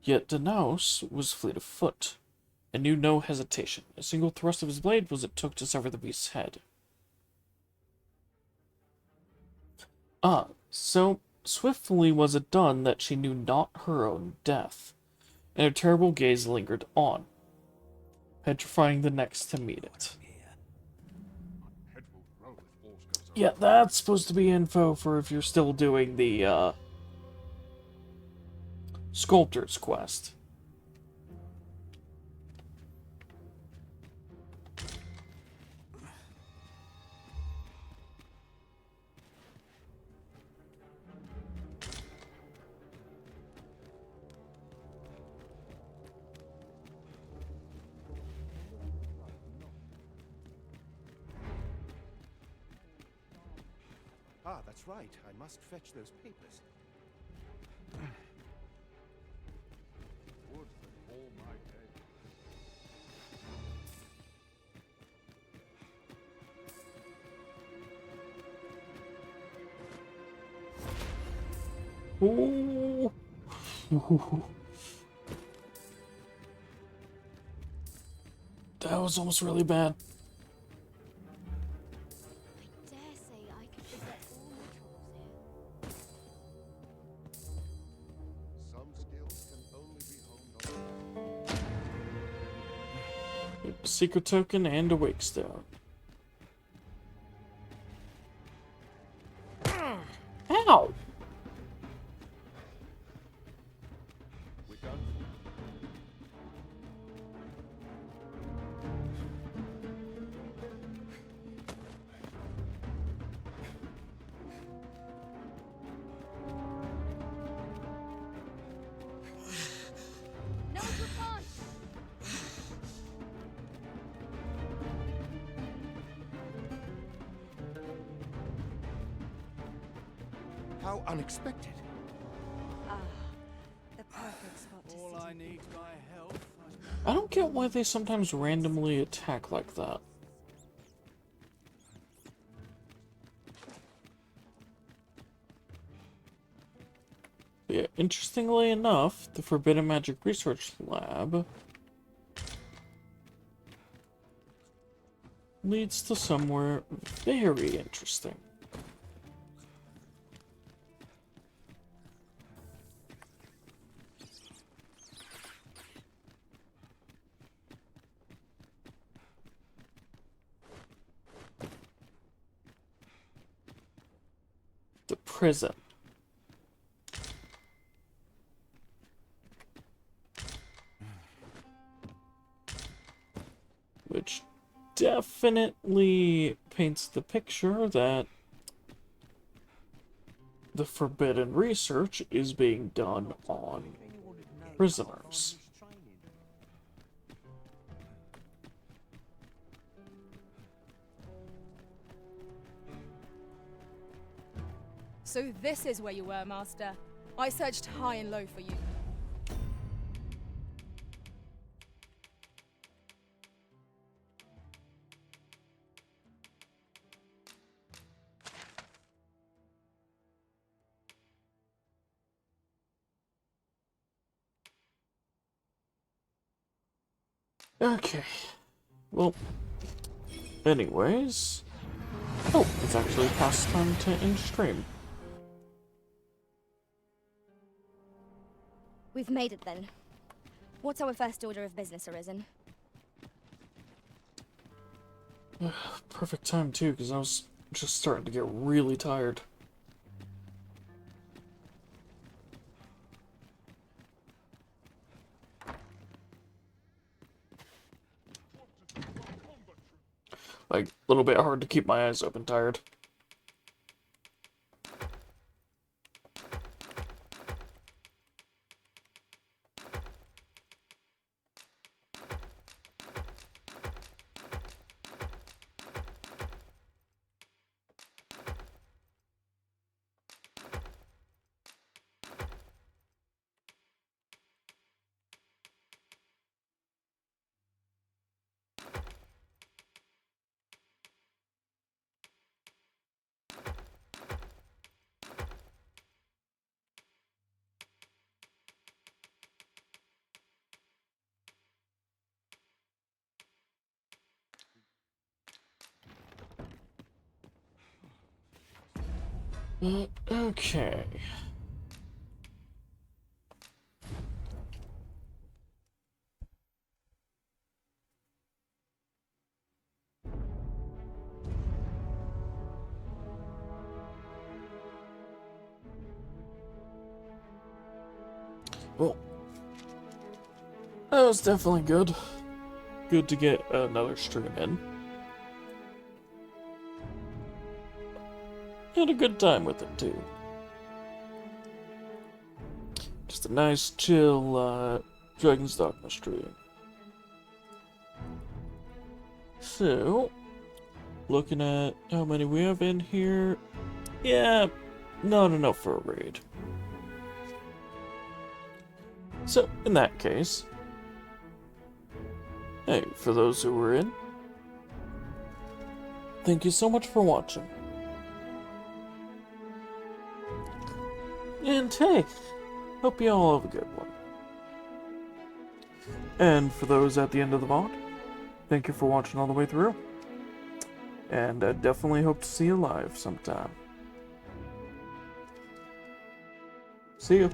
Yet Danaus was fleet of foot, and knew no hesitation. A single thrust of his blade was it took to sever the beast's head. So swiftly was it done that she knew not her own death, and her terrible gaze lingered on, petrifying the next to meet it. Yeah, that's supposed to be info for if you're still doing the, Sculptor's Quest. Ah, that's right. I must fetch those papers. Ooh. That was almost really bad. Dare say I could forget all my troubles here. Some skills can only be honed on. Secret token and a wake stone. Ow! No, you can't! How unexpected. The perfect spot to All I need by health, I don't get why they sometimes randomly attack like that. Yeah, interestingly enough, the Forbidden Magic Research Lab leads to somewhere very interesting. The prison. Which definitely paints the picture that the forbidden research is being done on prisoners. So this is where you were, Master. I searched high and low for you. Okay. Well, anyways. Oh, it's actually past time to end stream. We've made it then. What's our first order of business, Arisen? Perfect time too, because I was just starting to get really tired. Like, a little bit hard to keep my eyes open tired. Okay. Well, that was definitely good. Good to get another stream in. Had a good time with it, too. Just a nice, chill, Dragon's Dogma stream. So, looking at how many we have in here, yeah, not enough for a raid. So, in that case, hey, for those who were in, thank you so much for watching. And hey, hope you all have a good one. And for those at the end of the VOD, thank you for watching all the way through. And I definitely hope to see you live sometime. See you.